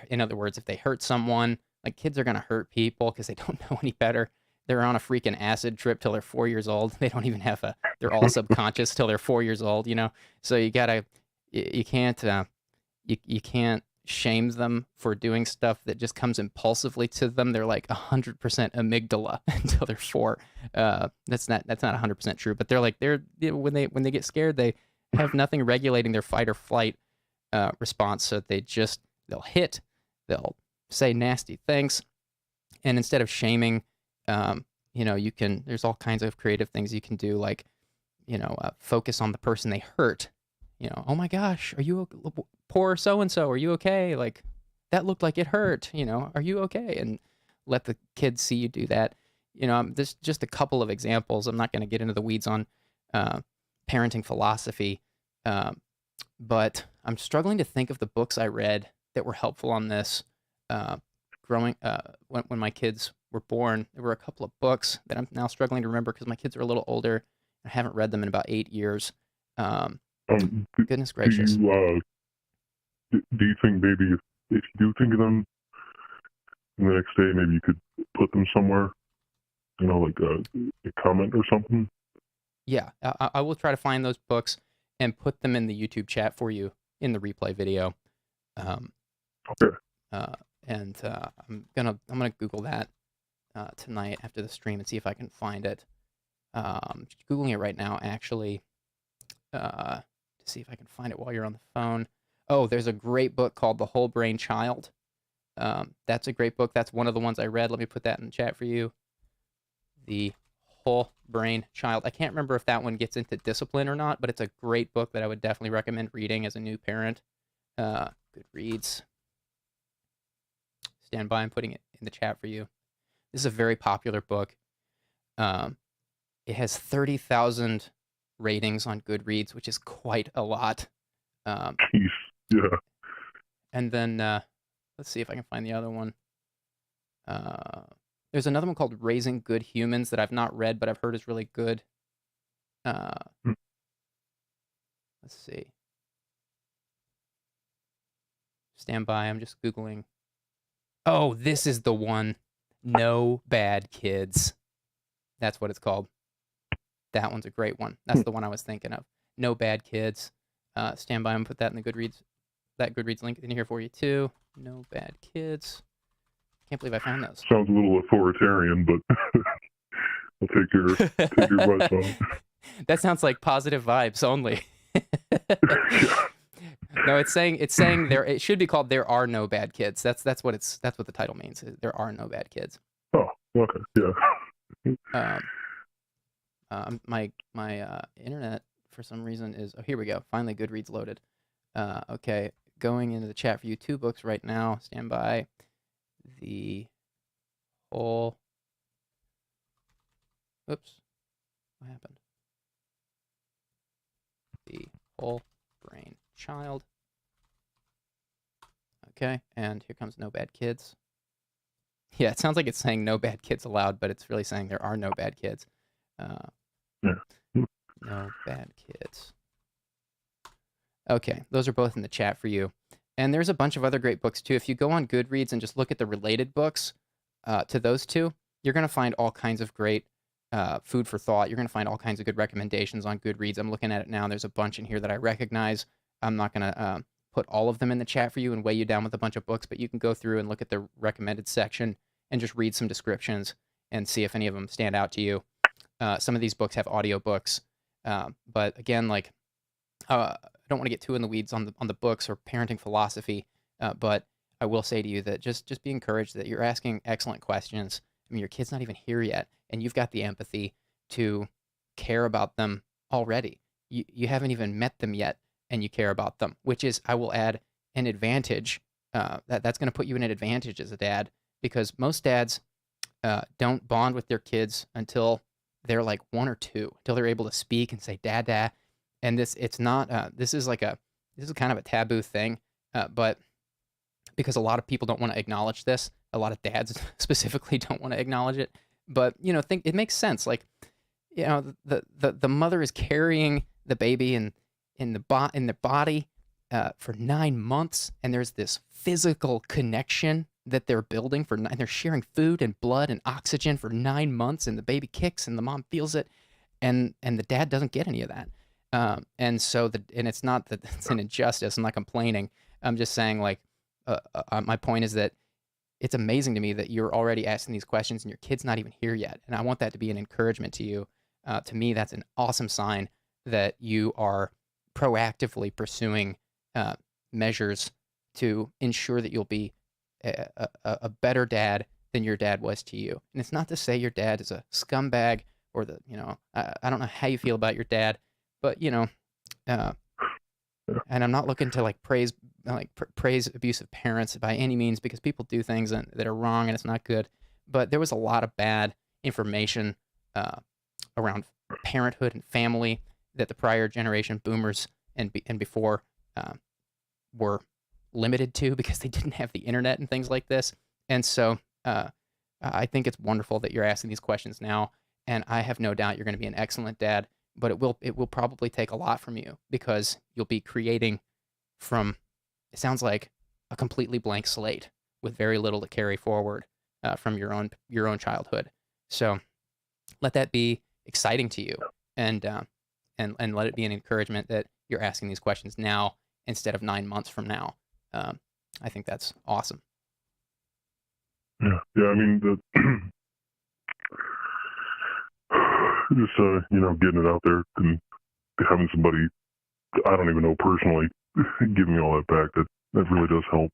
A: In other words, if they hurt someone, like, kids are going to hurt people because they don't know any better. They're on a freaking acid trip till they're 4 years old. They don't even have they're all subconscious till they're 4 years old, So you can't shame them for doing stuff that just comes impulsively to them. They're like 100% amygdala until they're 4. That's not 100% true, but when they get scared, they have nothing regulating their fight or flight response. So they'll hit, they'll say nasty things, and instead of shaming, there's all kinds of creative things you can do, like, focus on the person they hurt Oh my gosh, are you poor so and so? Are you okay? Like that looked like it hurt. Are you okay? And let the kids see you do that. This just a couple of examples. I'm not going to get into the weeds on uh, parenting philosophy, but I'm struggling to think of the books I read that were helpful on this. Uh, growing when my kids were born, there were a couple of books that I'm now struggling to remember because my kids are a little older. I haven't read them in about 8 years. Goodness gracious.
B: Do you think maybe if you do think of them the next day, maybe you could put them somewhere, like a comment or something?
A: Yeah, I will try to find those books and put them in the YouTube chat for you in the replay video.
B: Okay.
A: And I'm gonna Google that tonight after the stream and see if I can find it. Just Googling it right now, actually, to see if I can find it while you're on the phone. Oh, there's a great book called The Whole Brain Child. That's a great book. That's one of the ones I read. Let me put that in the chat for you. The Whole Brain Child. I can't remember if that one gets into discipline or not, but it's a great book that I would definitely recommend reading as a new parent. Goodreads. Stand by. I'm putting it in the chat for you. This is a very popular book. It has 30,000 ratings on Goodreads, which is quite a lot.
B: Jeez. Yeah.
A: And then let's see if I can find the other one. There's another one called Raising Good Humans that I've not read, but I've heard is really good. Let's see. Stand by. I'm just Googling. Oh, this is the one. No Bad Kids. That's what it's called. That one's a great one. That's the one I was thinking of. No Bad Kids. Stand by. I'm going to put that in the Goodreads. That Goodreads link in here for you, too. No Bad Kids. Can't believe I found those.
B: Sounds a little authoritarian, but I'll take your advice on it.
A: That sounds like positive vibes only. No, it's saying there. It should be called "There Are No Bad Kids." That's what the title means. There are no bad kids.
B: Oh, okay, yeah.
A: My internet for some reason is. Oh, here we go. Finally, Goodreads loaded. Okay, going into the chat for you. 2 books right now. Stand by. The whole. Oops. What happened? The Whole Brain Child. Okay, and here comes No Bad Kids. Yeah, it sounds like it's saying no bad kids allowed, but it's really saying there are no bad kids. No bad kids. Okay, those are both in the chat for you. And there's a bunch of other great books, too. If you go on Goodreads and just look at the related books to those two, you're going to find all kinds of great food for thought. You're going to find all kinds of good recommendations on Goodreads. I'm looking at it now. There's a bunch in here that I recognize. I'm not going to put all of them in the chat for you and weigh you down with a bunch of books, but you can go through and look at the recommended section and just read some descriptions and see if any of them stand out to you. Some of these books have audiobooks, but again, like I don't want to get too in the weeds on the books or parenting philosophy, but I will say to you that just be encouraged that you're asking excellent questions. I mean, your kid's not even here yet, and you've got the empathy to care about them already. You haven't even met them yet, and you care about them, which is, I will add, an advantage. That's going to put you in an advantage as a dad, because most dads don't bond with their kids until they're like 1 or 2, until they're able to speak and say "dad, dad." And this is kind of a taboo thing, but because a lot of people don't want to acknowledge this, a lot of dads specifically don't want to acknowledge it. But think it makes sense. Like, the mother is carrying the baby in the body for 9 months, and there's this physical connection that they're building and they're sharing food and blood and oxygen for 9 months, and the baby kicks and the mom feels it, and the dad doesn't get any of that. And it's not that it's an injustice. I'm not complaining. I'm just saying, like, my point is that it's amazing to me that you're already asking these questions and your kid's not even here yet. And I want that to be an encouragement to you. To me, that's an awesome sign that you are proactively pursuing measures to ensure that you'll be a better dad than your dad was to you. And it's not to say your dad is a scumbag or I don't know how you feel about your dad, but And I'm not looking to like praise abusive parents by any means, because people do things that are wrong and it's not good. But there was a lot of bad information uh, around parenthood and family that the prior generation boomers and before um, were limited to, because they didn't have the internet and things like this. And so I think it's wonderful that you're asking these questions now, and I have no doubt you're going to be an excellent dad. But it will probably take a lot from you, because you'll be creating from, it sounds like, a completely blank slate with very little to carry forward from your own childhood. So let that be exciting to you, and and let it be an encouragement that you're asking these questions now instead of 9 months from now. I think that's awesome.
B: Yeah. I mean, just getting it out there and having somebody I don't even know personally give me all that back. That really does help.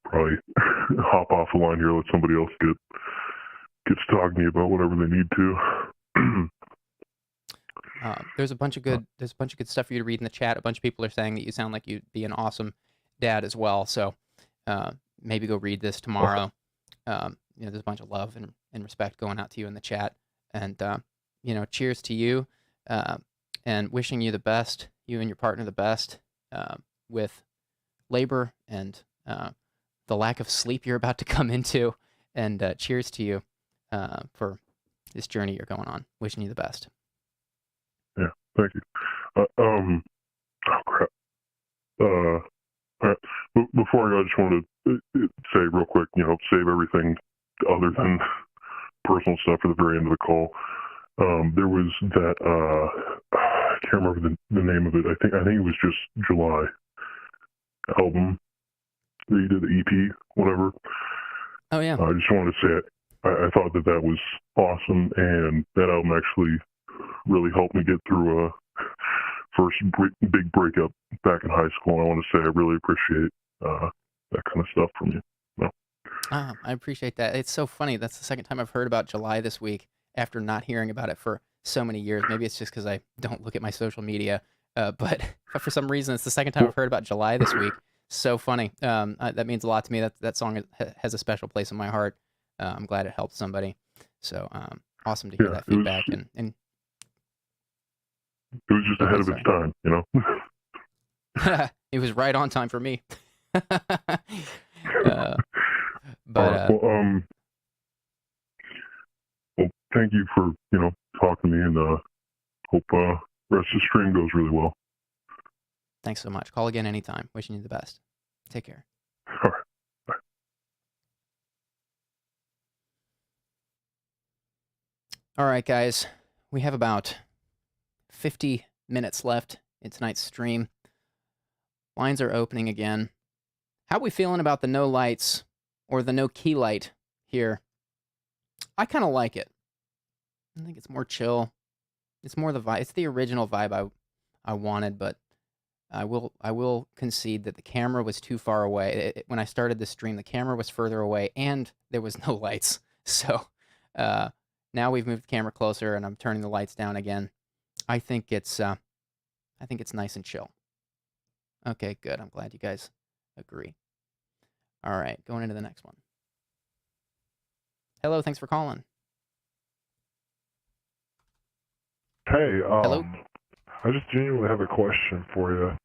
B: Probably hop off the line here, let somebody else gets talking to me about whatever they need to.
A: There's a bunch of good stuff for you to read in the chat. A bunch of people are saying that you sound like you'd be an awesome dad as well. So maybe go read this tomorrow. There's a bunch of love and respect going out to you in the chat. And cheers to you, and wishing you the best, you and your partner the best, with labor and the lack of sleep you're about to come into. And cheers to you for this journey you're going on. Wishing you the best.
B: Yeah, thank you. Oh crap. All right. Before I go, I just wanted to say real quick, save everything other than personal stuff for the very end of the call. There was that I can't remember the name of it. I think it was just July album. They did the EP, whatever.
A: Oh yeah.
B: I just wanted to say it. I thought that was awesome, and that album actually really helped me get through a first big breakup back in high school. And I want to say I really appreciate that kind of stuff from you. No.
A: I appreciate that. It's so funny. That's the second time I've heard about July this week after not hearing about it for so many years. Maybe it's just because I don't look at my social media, but for some reason, it's the second time I've heard about July this week. So funny. That means a lot to me. That song has a special place in my heart. I'm glad it helped somebody. So awesome to hear that feedback. And
B: it was just ahead of its time,
A: It was right on time for me.
B: Well, thank you for talking to me, and hope rest of the stream goes really well.
A: Thanks so much. Call again anytime. Wishing you the best. Take care.
B: All right. Bye.
A: All right, guys. We have about 50 minutes left in tonight's stream. Lines are opening again. How are we feeling about the no lights or the no key light here? I kind of like it. I think it's more chill. It's more the vibe. It's the original vibe I wanted, but I will concede that the camera was too far away. When I started the stream, the camera was further away and there was no lights. So now we've moved the camera closer and I'm turning the lights down again. I think it's nice and chill. Okay, good. I'm glad you guys agree. All right, going into the next one. Hello, thanks for calling.
D: Hey,
A: Hello?
D: I just genuinely have a question for you.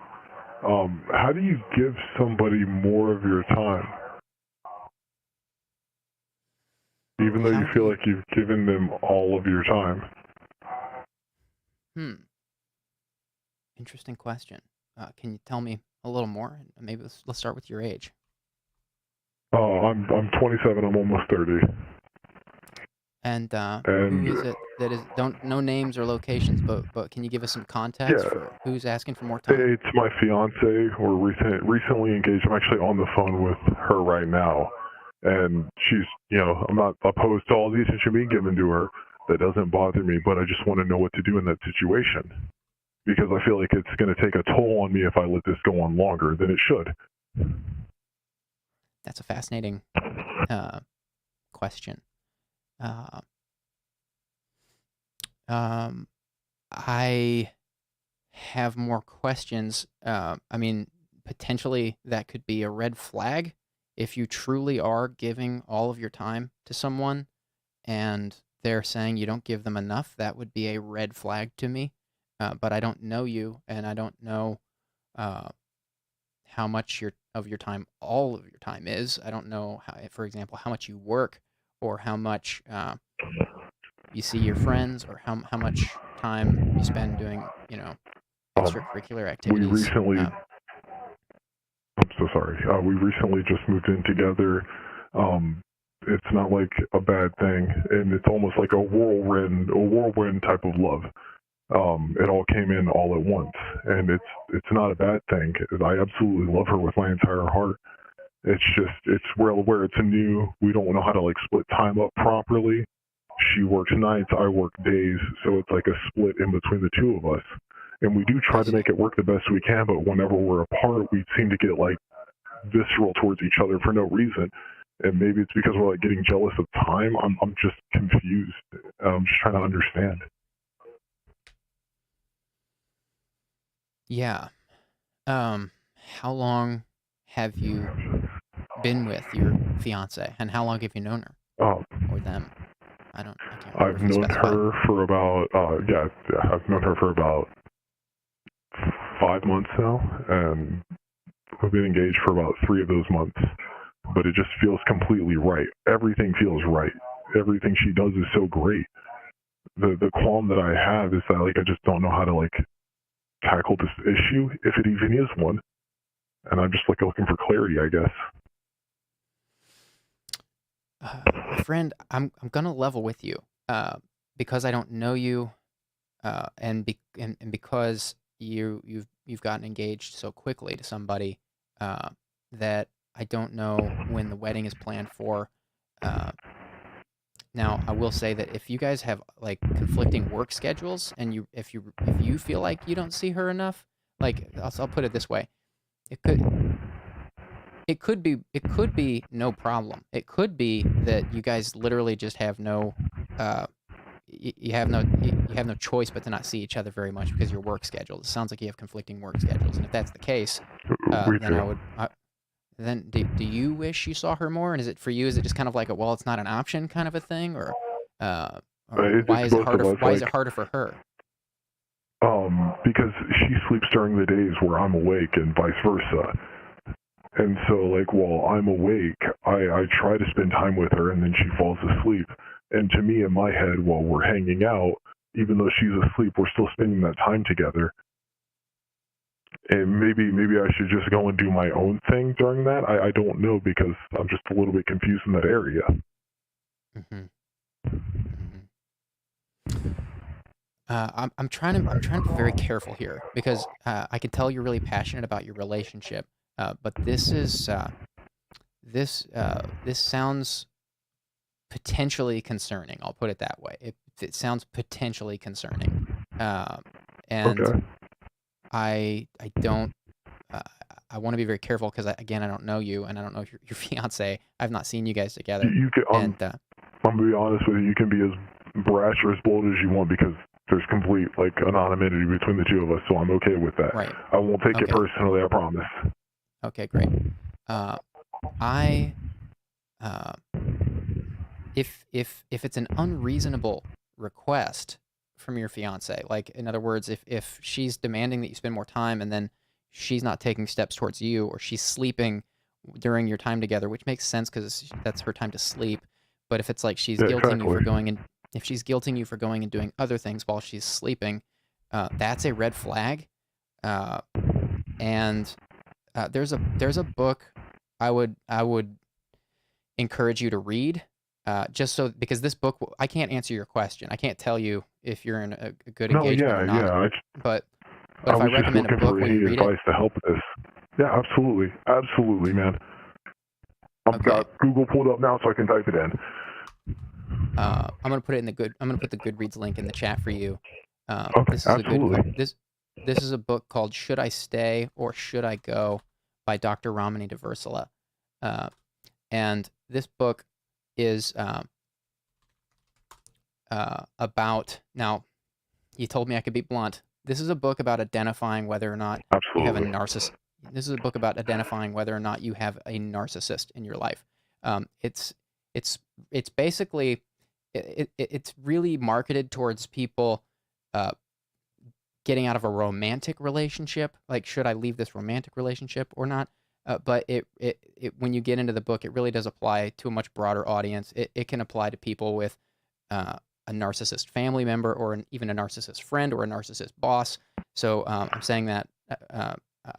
D: How do you give somebody more of your time? Even though you feel like you've given them all of your time.
A: Interesting question. Can you tell me a little more? Maybe let's start with your age.
D: I'm 27. I'm almost 30.
A: And who is it that is? Don't no names or locations, but can you give us some context for who's asking for more time?
D: It's my fiance. We're recently engaged. I'm actually on the phone with her right now, and she's, I'm not opposed to all the attention being given to her. That doesn't bother me, but I just want to know what to do in that situation, because I feel like it's going to take a toll on me if I let this go on longer than it should.
A: That's a fascinating question. I have more questions, I mean, potentially that could be a red flag if you truly are giving all of your time to someone and they're saying you don't give them enough. That would be a red flag to me. But I don't know you, and I don't know uh, how much of your time, all of your time is. I don't know, how, for example, how much you work or how much you see your friends or how much time you spend doing, extracurricular
D: We
A: activities.
D: recently, I'm so sorry. We recently just moved in together. It's not like a bad thing, and it's almost like a whirlwind type of love. It all came in all at once, and it's not a bad thing. I absolutely love her with my entire heart. It's just where it's new. We don't know how to like split time up properly. She works nights, I work days, so it's like a split in between the two of us. And we do try to make it work the best we can, but whenever we're apart, we seem to get like visceral towards each other for no reason. And maybe it's because we're like getting jealous of time. I'm just confused. I'm just trying to understand.
A: Yeah. How long have you been with your fiance, and how long have you known her or them? I can't remember
D: I've
A: if you
D: known
A: specified.
D: her for about I've known her for about 5 months now, and we've been engaged for about 3 of those months. But it just feels completely right. Everything feels right. Everything she does is so great. The qualm that I have is that like I just don't know how to like tackle this issue, if it even is one. And I'm just like looking for clarity, I guess.
A: My friend, I'm gonna level with you, because I don't know you, and because you've gotten engaged so quickly to somebody, that I don't know when the wedding is planned for. Now, I will say that if you guys have like conflicting work schedules, and if you feel like you don't see her enough, like I'll put it this way, it could be no problem. It could be that you guys literally just have no you have no choice but to not see each other very much because of your work schedules. It sounds like you have conflicting work schedules, and if that's the case,
D: We
A: then
D: do.
A: then do you wish you saw her more? And is it for you? Is it just kind of like well, it's not an option kind of a thing, or why
D: It's
A: is it
D: both of
A: harder?
D: us.
A: Why is
D: Like,
A: it harder for her?
D: because she sleeps during the days where I'm awake and vice versa. And so, like, while I'm awake, I try to spend time with her, and then she falls asleep. And to me, in my head, while we're hanging out, even though she's asleep, we're still spending that time together. And maybe I should just go and do my own thing during that. I don't know, because I'm just a little bit confused in that area.
A: Mm-hmm. Mm-hmm. I'm trying to be very careful here because I can tell you're really passionate about your relationship, but this sounds potentially concerning. I'll put it that way. It sounds potentially concerning, and
D: Okay.
A: I don't. Uh, I want to be very careful because again, I don't know you, and I don't know your fiance. I've not seen you guys together,
D: You can,
A: and
D: I'm gonna be honest with you. You can be as brash or as bold as you want, because there's complete like anonymity between the two of us, so I'm okay with that.
A: right.
D: I won't take it
A: Okay.
D: personally. I promise.
A: Okay. Great. I if it's an unreasonable request from your fiance, like in other words, if she's demanding that you spend more time and then she's not taking steps towards you, or she's sleeping during your time together, which makes sense because that's her time to sleep. But if it's like she's
D: Yeah,
A: guilting you
D: exactly.
A: for going and if she's guilting you for going and doing other things while she's sleeping, that's a red flag. And there's a book I would encourage you to read, just so because this book, I can't answer your question. I can't tell you if you're in a good
D: No,
A: engagement or
D: yeah,
A: not.
D: yeah.
A: But
D: I
A: if I
D: was just
A: recommend a
D: looking
A: book
D: for
A: when
D: any
A: you read it,
D: advice to help with this. Yeah, absolutely, absolutely, man. I've
A: okay.
D: got Google pulled up now, so I can type it in.
A: I'm gonna put it in the good. I'm gonna put the Goodreads link in the chat for you.
D: Okay, absolutely.
A: This is a book called "Should I Stay or Should I Go" by Dr. Ramani Deversala, and this book is about now. You told me I could be blunt. This is a book about identifying whether or not you have a
D: Absolutely.
A: narcissist. This is a book about identifying whether or not you have a narcissist in your life. It's it's it's basically it's really marketed towards people uh, getting out of a romantic relationship. Like, should I leave this romantic relationship or not? But when you get into the book, it really does apply to a much broader audience. It can apply to people with a narcissist family member, or even a narcissist friend, or a narcissist boss. So I'm saying that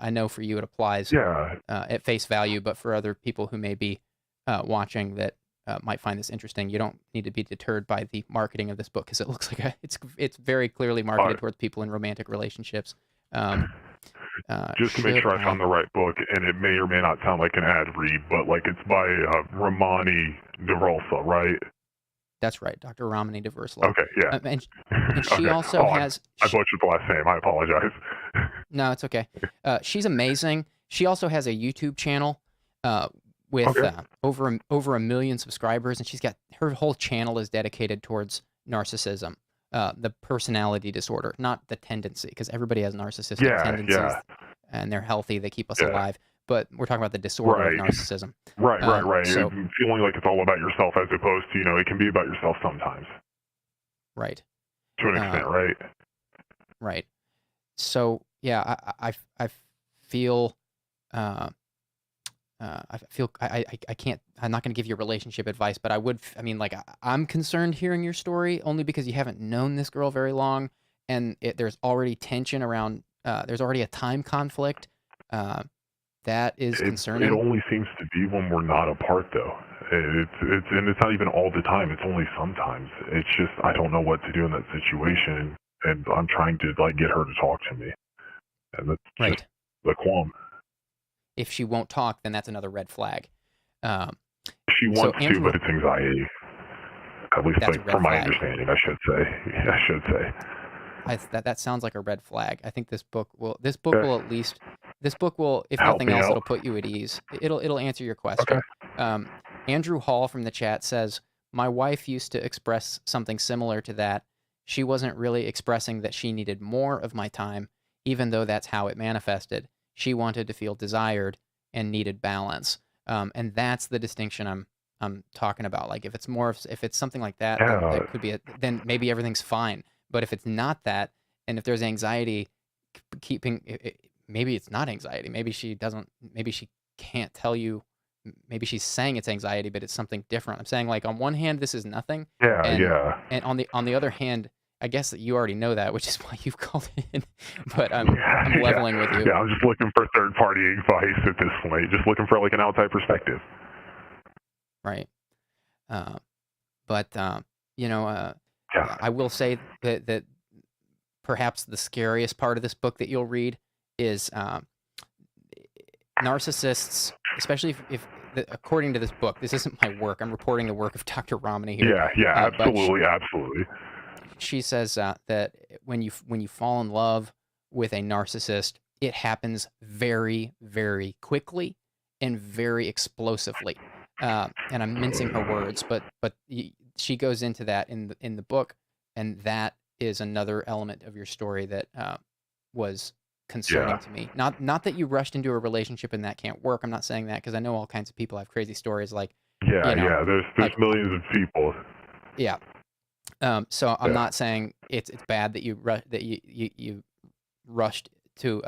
A: I know for you it applies
D: Yeah.
A: at face value, but for other people who may be watching that might find this interesting, you don't need to be deterred by the marketing of this book, because it looks like it's very clearly marketed towards people in romantic relationships.
D: Just to make sure I found the right book, and it may or may not sound like an ad read, but like it's by Romani DeVolsa, right?
A: That's right, Dr. Ramani DeVolsa.
D: Okay, yeah.
A: And she
D: okay.
A: also has.
D: I butchered the last name. I apologize.
A: No, it's okay. She's amazing. She also has a YouTube channel with over a million subscribers, and she's got her whole channel is dedicated towards narcissism, the personality disorder, not the tendency, because everybody has narcissistic tendencies, and they're healthy. They keep us alive. But we're talking about the disorder of narcissism.
D: Right.
A: So,
D: feeling like it's all about yourself, as opposed to, it can be about yourself sometimes.
A: Right.
D: To an extent, right?
A: Right. So yeah, I feel I can't. I'm not going to give you relationship advice, but I'm concerned hearing your story, only because you haven't known this girl very long, and there's already tension around. There's already a time conflict. That is concerning.
D: It only seems to be when we're not apart, though. It's not even all the time. It's only sometimes. It's just I don't know what to do in that situation, and I'm trying to get her to talk to me, and that's just the qualm.
A: If she won't talk, then that's another red flag.
D: She wants to, but it's anxiety. At least, from my understanding, I should say.
A: That sounds like a red flag. I think this book will at least, if nothing else, it'll put you at ease. It'll answer your question.
D: Okay.
A: Andrew Hall from the chat says, my wife used to express something similar to that. She wasn't really expressing that she needed more of my time, even though that's how it manifested. She wanted to feel desired and needed balance. And that's the distinction I'm talking about. Like, if it's something like that, that could be then maybe everything's fine. But if it's not that, and if there's anxiety maybe it's not anxiety. Maybe she can't tell you. Maybe she's saying it's anxiety, but it's something different. I'm saying, like, on one hand, this is nothing. And on the other hand, I guess that you already know that, which is why you've called in. But I'm leveling with you.
D: Yeah, I'm just looking for third-party advice at this point. Just looking for an outside perspective.
A: Right. I will say that perhaps the scariest part of this book that you'll read is narcissists, especially if according to this book, this isn't my work. I'm reporting the work of Dr. Ramani here.
D: Yeah, absolutely.
A: She says that when you fall in love with a narcissist, it happens very, very quickly and very explosively. And I'm mincing her words, but she goes into that in the book, and that is another element of your story that was concerning to me. Not that you rushed into a relationship and that can't work. I'm not saying that, because I know all kinds of people have crazy stories. Like
D: there's millions of people.
A: Yeah. So I'm not saying it's bad that you rushed to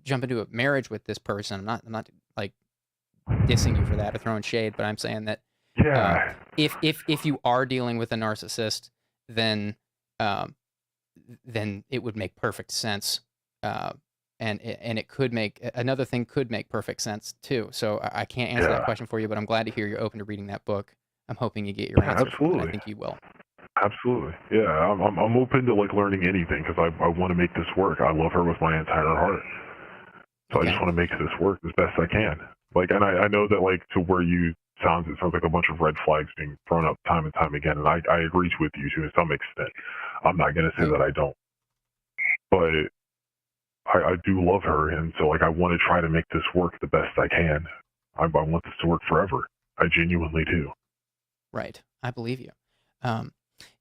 A: jump into a marriage with this person. I'm not like dissing you for that or throwing shade, but I'm saying that if you are dealing with a narcissist, then it would make perfect sense, and it could make another thing could make perfect sense too. So I can't answer that question for you, but I'm glad to hear you're open to reading that book. I'm hoping you get your answer.
D: Absolutely.
A: I think you will.
D: Absolutely. Yeah, I'm open to learning anything, because I want to make this work. I love her with my entire heart. So I just want to make this work as best I can. And I know that to where it sounds like a bunch of red flags being thrown up time and time again, and I agree with you to some extent. I'm not going to say that I don't. But I do love her, and so I want to try to make this work the best I can. I want this to work forever. I genuinely do.
A: Right. I believe you.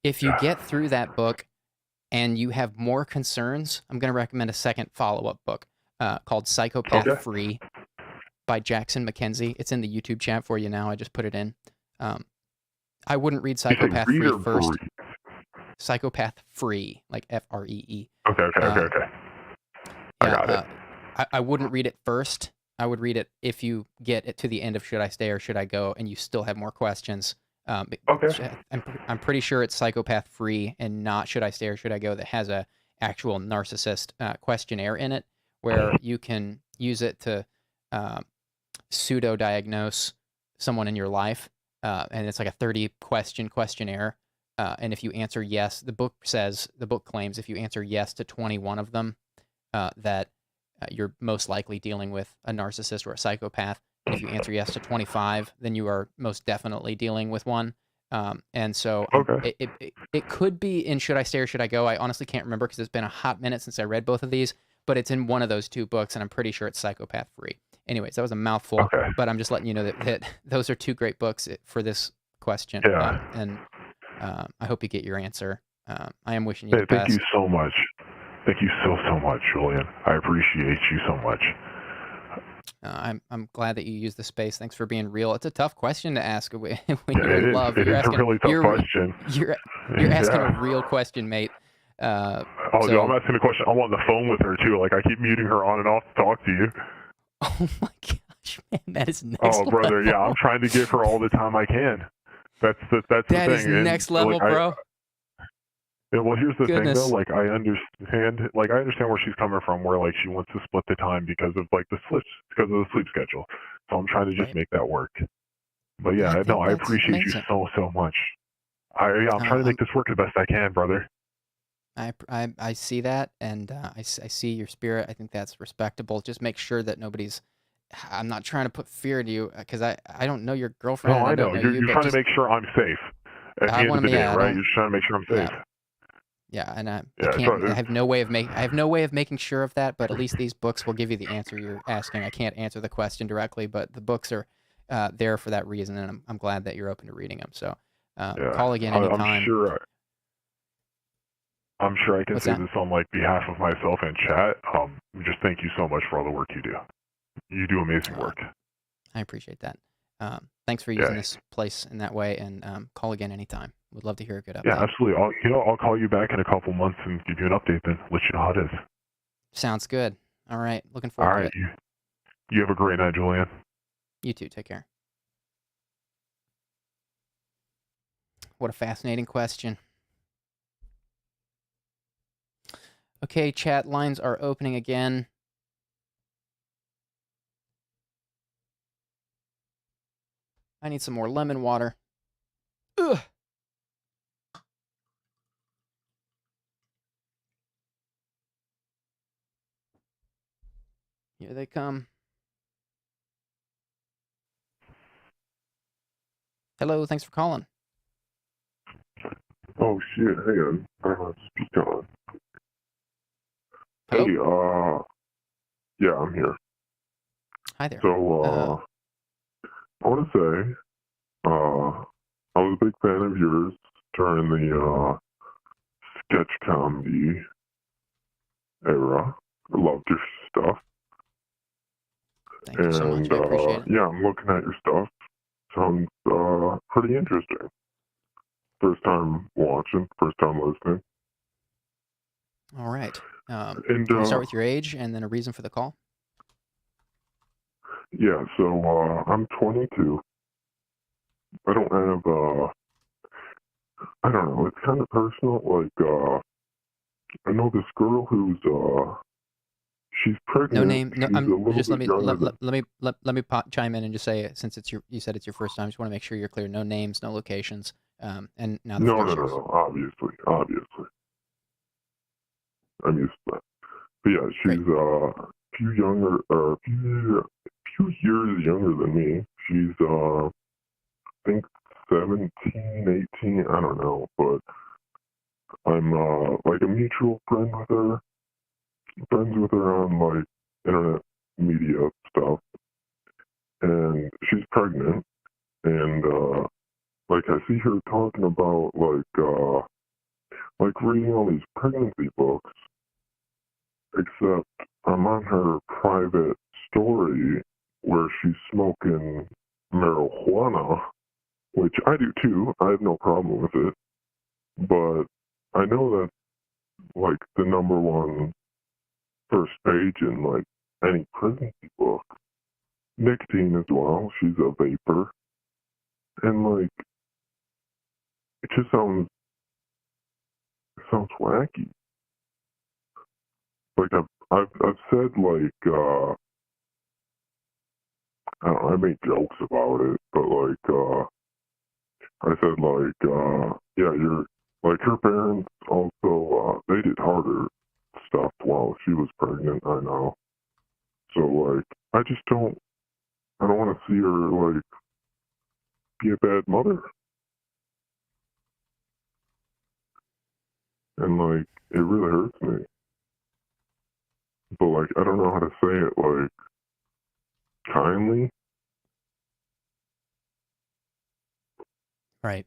A: If you get through that book, and you have more concerns, I'm going to recommend a second follow-up book called Psychopath Free by Jackson McKenzie. It's in the YouTube chat for you now. I just put it in. I wouldn't read Psychopath Free first. Psychopath Free, like Free.
D: Okay. I got it.
A: I wouldn't read it first. I would read it if you get it to the end of Should I Stay or Should I Go, and you still have more questions.
D: Okay.
A: I'm pretty sure it's Psychopath Free and not Should I Stay or Should I Go that has a actual narcissist questionnaire in it, where you can use it to pseudo-diagnose someone in your life, and it's like a 30-question questionnaire. And if you answer yes, the book claims if you answer yes to 21 of them, that you're most likely dealing with a narcissist or a psychopath. And if you answer yes to 25, then you are most definitely dealing with one. And so it could be in Should I Stay or Should I Go? I honestly can't remember because it's been a hot minute since I read both of these, but it's in one of those two books, and I'm pretty sure it's Psychopath Free. Anyways, that was a mouthful, but I'm just letting you know that those are two great books for this question.
D: Yeah.
A: And I hope you get your answer. I am wishing you the best.
D: Thank you so much. Thank you so much, Julian. I appreciate you so much.
A: I'm glad that you used the space. Thanks for being real. It's a tough question to ask when you're in love.
D: It is a really tough question.
A: You're asking a real question, mate.
D: Dude, I'm asking a question. I'm on the phone with her too. Like I keep muting her on and off to talk to you.
A: Oh my gosh, man, that is next
D: level. Brother, yeah, I'm trying to give her all the time I can. That's the thing.
A: That is next level, bro.
D: Well, here's the thing though. Like I understand where she's coming from. Where like she wants to split the time because of the sleep schedule. So I'm trying to just make that work. But yeah, I appreciate you so much. I'm trying to make this work the best I can, brother.
A: I see that, and I see your spirit. I think that's respectable. Just make sure that I'm not trying to put fear into you because I don't know your girlfriend.
D: No, I know. You're trying to make sure I'm safe. At the end of the day, right? You're just trying to make sure I'm safe.
A: Yeah, and I can't. I have no way of making sure of that. But at least these books will give you the answer you're asking. I can't answer the question directly, but the books are there for that reason, and I'm glad that you're open to reading them. So call again anytime.
D: I'm sure I can say this on behalf of myself and chat. Just thank you so much for all the work you do. You do amazing work.
A: I appreciate that. Thanks for using this place in that way, and call again anytime. Would love to hear a good update.
D: Yeah, absolutely. I'll call you back in a couple months and give you an update then. Let you know how it is.
A: Sounds good. All right. Looking forward to it.
D: You have a great night, Julian.
A: You too. Take care. What a fascinating question. Okay, chat lines are opening again. I need some more lemon water. Ugh. Here they come. Hello, thanks for calling.
B: Oh shit, hang on. Speak on.
A: Hello?
B: Hey, yeah, I'm here.
A: Hi there.
B: So, I want to say, I was a big fan of yours during the sketch comedy era. I loved your stuff.
A: Thank you so much. I appreciate it.
B: Yeah, I'm looking at your stuff. Sounds pretty interesting. First time watching, first time listening.
A: All right. Can we start with your age and then a reason for the call?
B: Yeah, so I'm 22. I don't have, I don't know, it's kind of personal. I know this girl who's, she's pregnant.
A: No name. No, just let me chime in and just say, since you said it's your first time, just want to make sure you're clear. No names, no locations, and now the
B: No, obviously. I'm used to that. But yeah, she's a few years younger than me. She's I think 17, 18, I don't know, but I'm a mutual friends with her on internet media stuff, and she's pregnant, and I see her talking about like reading all these pregnancy books, except I'm on her private story where she's smoking marijuana, which I do too. I have no problem with it. But I know that's like the number one first page in like any pregnancy book. Nicotine as well. She's a vapor. And like, it just sounds wacky. Like I've said like I don't know, I made jokes about it, but like I said like yeah, you're like her parents also they did harder stuff while she was pregnant, I know. So like I don't want to see her like be a bad mother. And like it really hurts me. But like I don't know how to say it like kindly.
A: Right.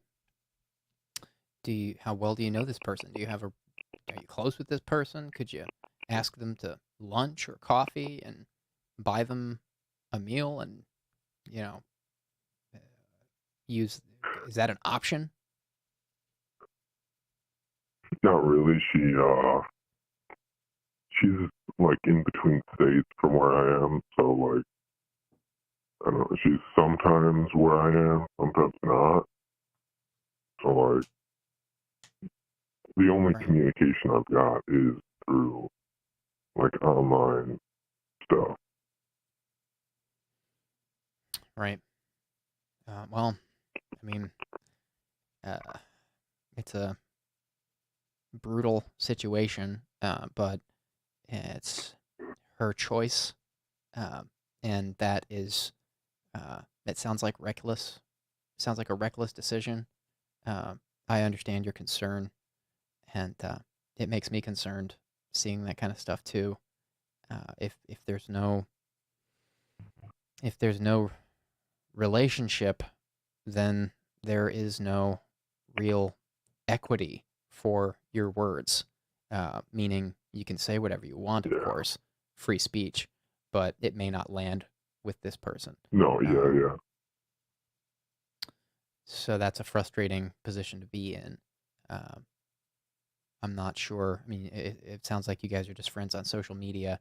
A: How well do you know this person? Are you close with this person? Could you ask them to lunch or coffee and buy them a meal and, you know, is that an option?
B: Not really. She's like in between states from where I am, so like I don't know, she's sometimes where I am, sometimes not. So like the only
A: Right.
B: communication I've got is through like online stuff.
A: Right. Well, I mean, it's a brutal situation, but it's her choice, and that is, it sounds like reckless. Sounds like a reckless decision. I understand your concern, and it makes me concerned seeing that kind of stuff too. If there's no relationship, then there is no real equity for your words. Meaning you can say whatever you want, of course, free speech, but it may not land with this person.
B: No, yeah.
A: So that's a frustrating position to be in. I'm not sure. I mean, it sounds like you guys are just friends on social media.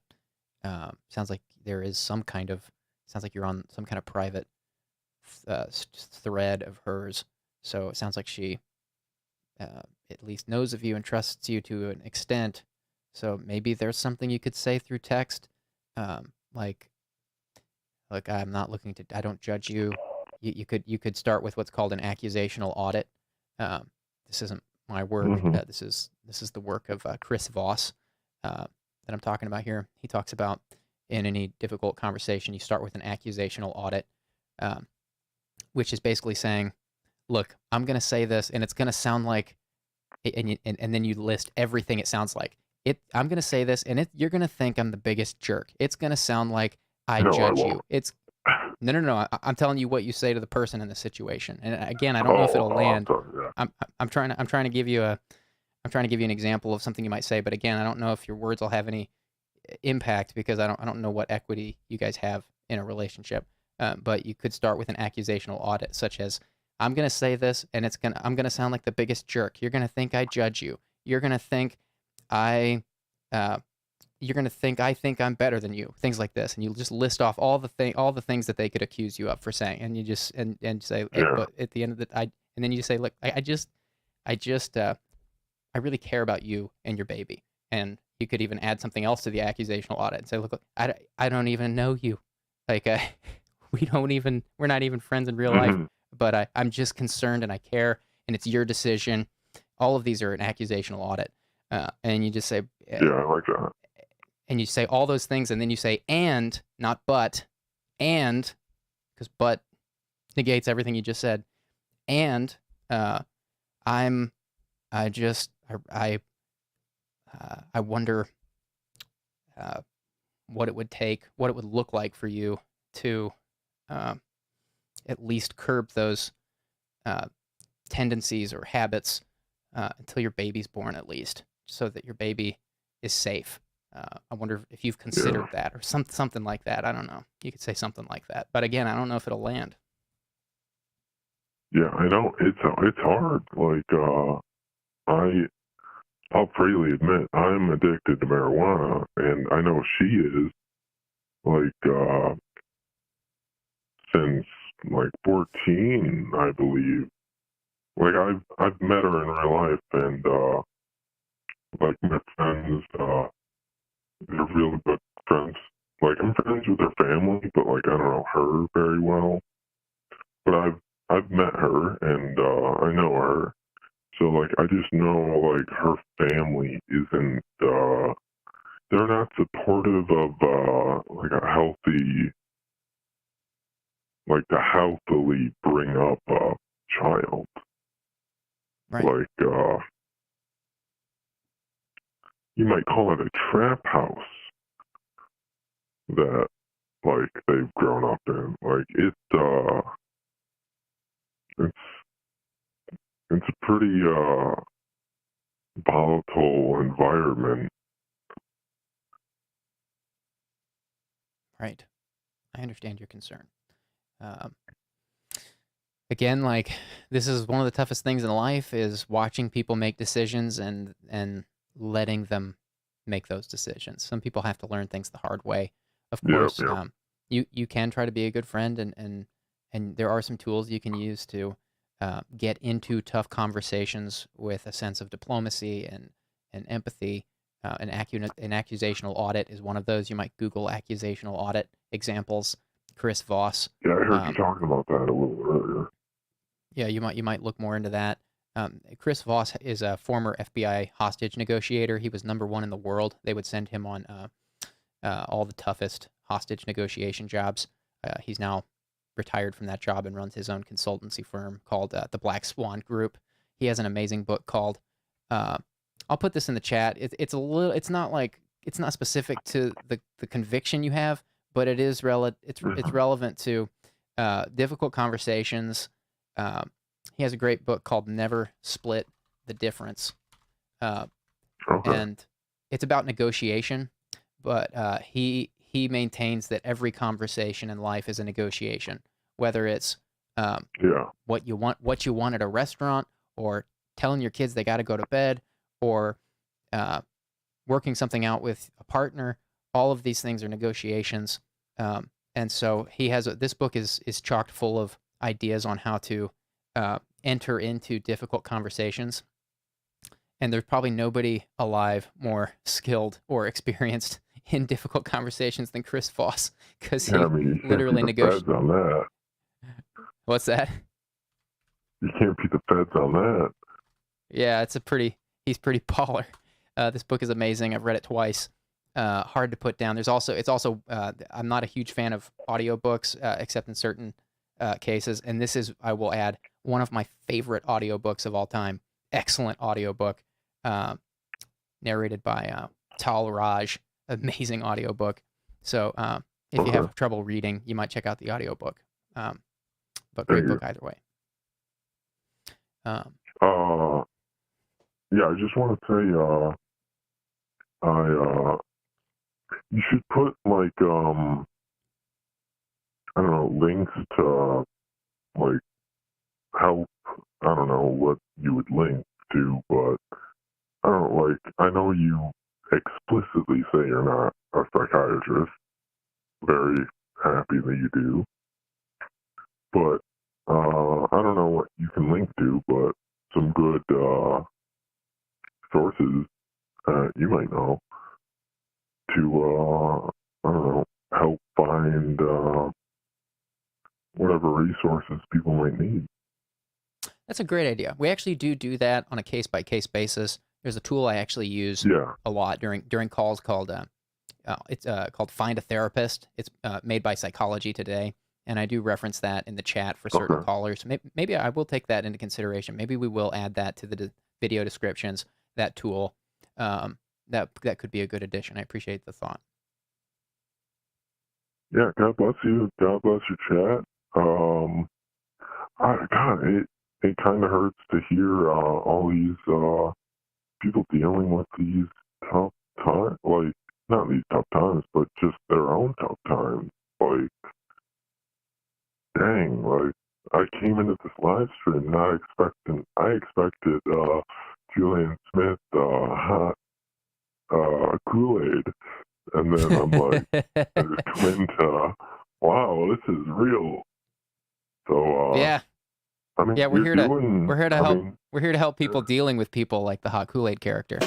A: Sounds like there is sounds like you're on some kind of private thread of hers. So it sounds like she at least knows of you and trusts you to an extent. So maybe there's something you could say through text, like I'm not looking to. I don't judge you. You could start with what's called an accusational audit. This isn't my work.
B: Mm-hmm.
A: This is the work of Chris Voss that I'm talking about here. He talks about in any difficult conversation, you start with an accusational audit, which is basically saying, look, I'm going to say this, and it's going to sound like, and then you list everything it sounds like. I'm going to say this, and you're going to think I'm the biggest jerk. It's going to sound like I judge you. It's no. I'm telling you what you say to the person in the situation. And again, I don't know if it'll land. I'm trying to give you an example of something you might say, but again, I don't know if your words will have any impact because I don't know what equity you guys have in a relationship. But you could start with an accusational audit, such as, I'm going to say this, and I'm going to sound like the biggest jerk. You're going to think I judge you. You're going to think I think I'm better than you. Things like this, and you just list off all the things that they could accuse you of for saying, and you just and say, but at the end of and then you say, look, I really care about you and your baby, and you could even add something else to the accusational audit and say, look, I don't even know you, like we're not even friends in real life. But I'm just concerned and I care, and it's your decision. All of these are an accusational audit. And you just say...
B: Yeah, I like that.
A: And you say all those things, and then you say, and, not but, and, because but negates everything you just said. And I wonder what it would take, what it would look like for you to... at least curb those tendencies or habits until your baby's born, at least, so that your baby is safe. I wonder if you've
B: Yeah.
A: considered that or something like that. I don't know. You could say something like that, but again, I don't know if it'll land.
B: Yeah, I know it's hard. Like I'll freely admit I'm addicted to marijuana, and I know she is. Like since like 14, I believe. Like I've met her in real life, and like my friends, they're really good friends. Like I'm friends with her family, but like I don't know her very well. But I've met her, and I know her. So like I just know like her family isn't they're not supportive of like a healthy, like to healthily bring up a child.
A: Right.
B: Like you might call it a trap house that like they've grown up in. Like it's a pretty volatile environment.
A: Right. I understand your concern. Um, Again, like, this is one of the toughest things in life, is watching people make decisions and letting them make those decisions. Some people have to learn things the hard way. Of course,
B: Yeah.
A: you can try to be a good friend, and there are some tools you can use to get into tough conversations with a sense of diplomacy and empathy. An accusational audit is one of those. You might Google accusational audit examples. Chris Voss.
B: Yeah, I heard you
A: Um,
B: talking about that a little earlier.
A: Yeah, you might look more into that. Chris Voss is a former FBI hostage negotiator. He was #1 in the world. They would send him on all the toughest hostage negotiation jobs. He's now retired from that job and runs his own consultancy firm called the Black Swan Group. He has an amazing book called. I'll put this in the chat. It's a little. It's not like it's not specific to the conviction you have, but it is it's relevant to difficult conversations. He has a great book called Never Split the Difference.
B: Okay.
A: And it's about negotiation, but he maintains that every conversation in life is a negotiation, whether it's
B: Yeah.
A: what you want at a restaurant, or telling your kids they got to go to bed, or working something out with a partner. All of these things are negotiations, and so this book is chocked full of ideas on how to enter into difficult conversations. And there's probably nobody alive more skilled or experienced in difficult conversations than Chris Voss, because
B: Yeah,
A: he
B: I mean, you can't
A: literally
B: beat the feds on that.
A: What's that?
B: You can't beat the feds on that.
A: Yeah, he's pretty baller. This book is amazing. I've read it twice. Hard to put down. It's also I'm not a huge fan of audiobooks, except in certain cases. And this is, I will add, one of my favorite audiobooks of all time. Excellent audiobook, narrated by Tal Raj. Amazing audiobook. So if you have trouble reading, you might check out the audiobook. But great book either way.
B: Yeah, I just want to say, you should put like, I don't know, links to like help. I don't know what you would link to, but I don't know, like, I know you explicitly say you're not a psychiatrist. Very happy that you do. But I don't know what you can link to, but some good sources you might know to, I don't know, help find whatever resources people might need.
A: That's a great idea. We actually do that on a case-by-case basis. There's a tool I actually use a lot during calls called called Find a Therapist. It's made by Psychology Today, and I do reference that in the chat for certain callers. Maybe I will take that into consideration. Maybe we will add that to the video descriptions, that tool. That could be a good addition. I appreciate the thought.
B: Yeah, God bless you. God bless your chat. God, it kind of hurts to hear all these people dealing with these tough times, like, not these tough times, but just their own tough times. Like, dang, like, I came into this live stream not expecting, I expected Julian Smith hot Kool-Aid, and then I'm like, I just come into, wow, this is real. So,
A: yeah.
B: I mean,
A: Yeah, we're here to help.
B: mean,
A: We're here to help people dealing with people like the hot Kool-Aid character.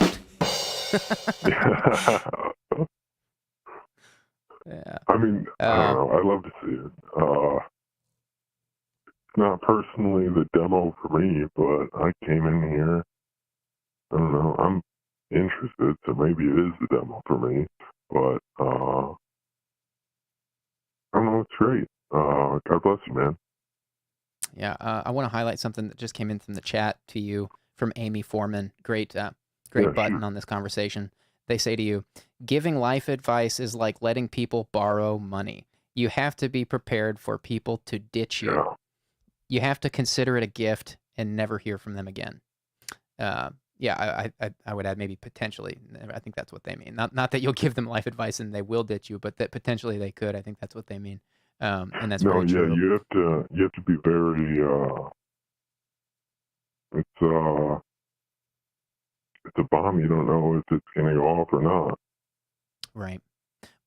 A: Yeah.
B: I mean, I don't know. I love to see it. It's not personally the demo for me, but I came in here. I don't know. I'm interested, so maybe it is the demo for me. But I don't know. It's great. God bless you, man.
A: Yeah, I want to highlight something that just came in from the chat to you from Amy Foreman. Great button on this conversation. They say to you, giving life advice is like letting people borrow money. You have to be prepared for people to ditch you.
B: Yeah.
A: You have to consider it a gift and never hear from them again. Yeah, I would add maybe potentially. I think that's what they mean. Not that you'll give them life advice and they will ditch you, but that potentially they could. I think that's what they mean. And that's very true.
B: You have to be very. It's a bomb. You don't know if it's going to go off or not.
A: Right.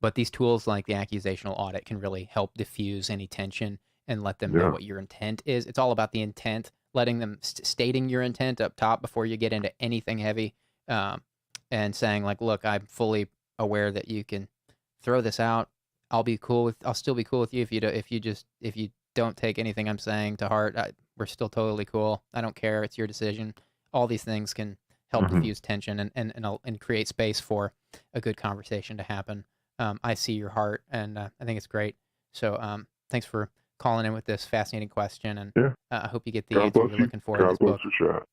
A: But these tools like the accusational audit can really help diffuse any tension and let them know what your intent is. It's all about the intent, letting them stating your intent up top before you get into anything heavy, and saying like, look, I'm fully aware that you can throw this out. I'll still be cool with you if you don't take anything I'm saying to heart. We're still totally cool. I don't care. It's your decision. All these things can help diffuse tension and create space for a good conversation to happen. I see your heart, and I think it's great. So thanks for calling in with this fascinating question, and I hope you get the answer you're looking for in this book.
B: Chat.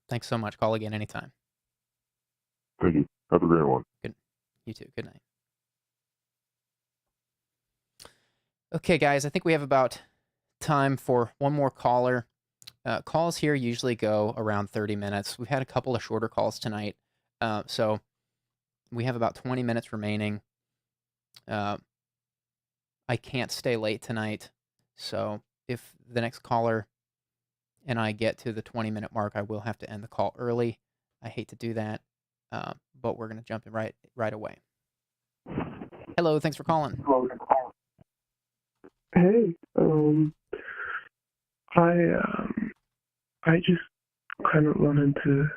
A: Thanks so much. Call again anytime.
B: Thank you. Have a great one.
A: Good. You too. Good night. Okay, guys, I think we have about time for one more caller. Calls here usually go around 30 minutes. We've had a couple of shorter calls tonight, so we have about 20 minutes remaining. I can't stay late tonight, so if the next caller and I get to the 20-minute mark, I will have to end the call early. I hate to do that, but we're going to jump in right away. Hello, thanks for calling.
E: Hey, I just kind of wanted to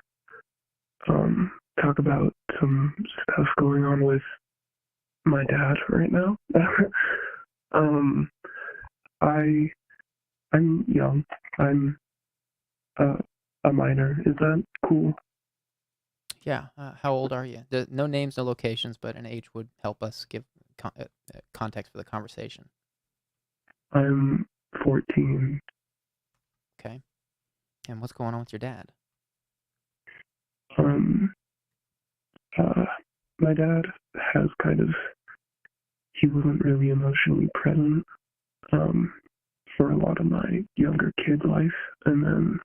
E: talk about some stuff going on with my dad right now. I'm young. I'm a minor. Is that cool?
A: Yeah. How old are you? No names, no locations, but an age would help us give context for the conversation.
E: I'm 14.
A: Okay. And what's going on with your dad?
E: My dad has he wasn't really emotionally present for a lot of my younger kid life, and then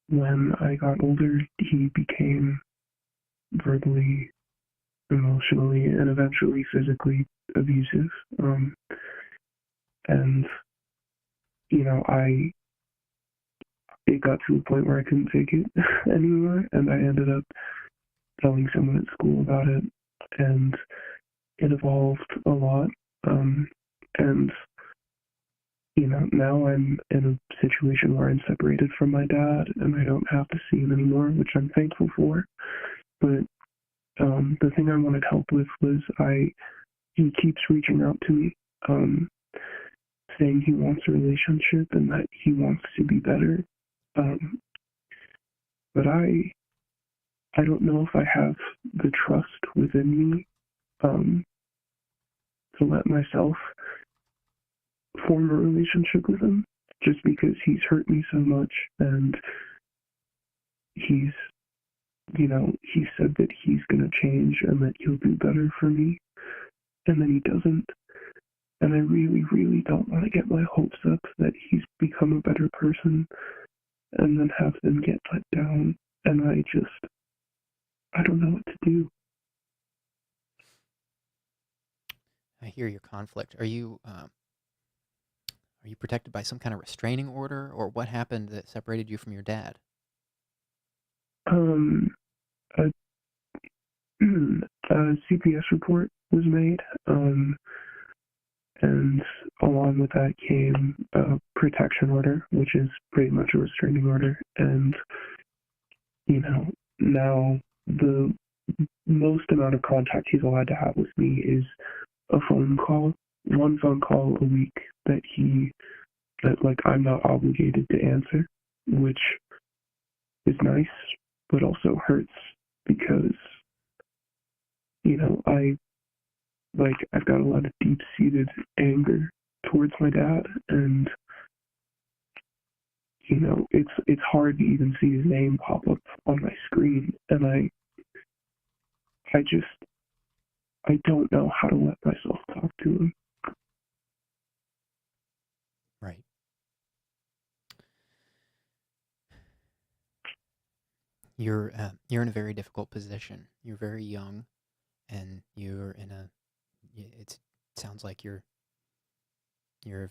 E: when I got older, he became verbally, emotionally, and eventually physically abusive. And it got to a point where I couldn't take it anymore, and I ended up telling someone at school about it, and it evolved a lot. And now I'm in a situation where I'm separated from my dad, and I don't have to see him anymore, which I'm thankful for. But the thing I wanted help with was he keeps reaching out to me, saying he wants a relationship and that he wants to be better. But I don't know if I have the trust within me to let myself form a relationship with him, just because he's hurt me so much, and he said that he's going to change and that he'll do better for me, and then he doesn't. And I really, really don't want to get my hopes up that he's become a better person and then have them get let down. And I don't know what to do.
A: I hear your conflict. Are you protected by some kind of restraining order, or what happened that separated you from your dad?
E: A, a CPS report was made, and along with that came a protection order, which is pretty much a restraining order. And, now the most amount of contact he's allowed to have with me is a phone call, one phone call a week that I'm not obligated to answer, which is nice, but also hurts because, I've got a lot of deep-seated anger towards my dad, and, it's hard to even see his name pop up on my screen, and I don't know how to let myself talk to him.
A: Right. You're in a very difficult position. You're very young, and you're in a. It sounds like your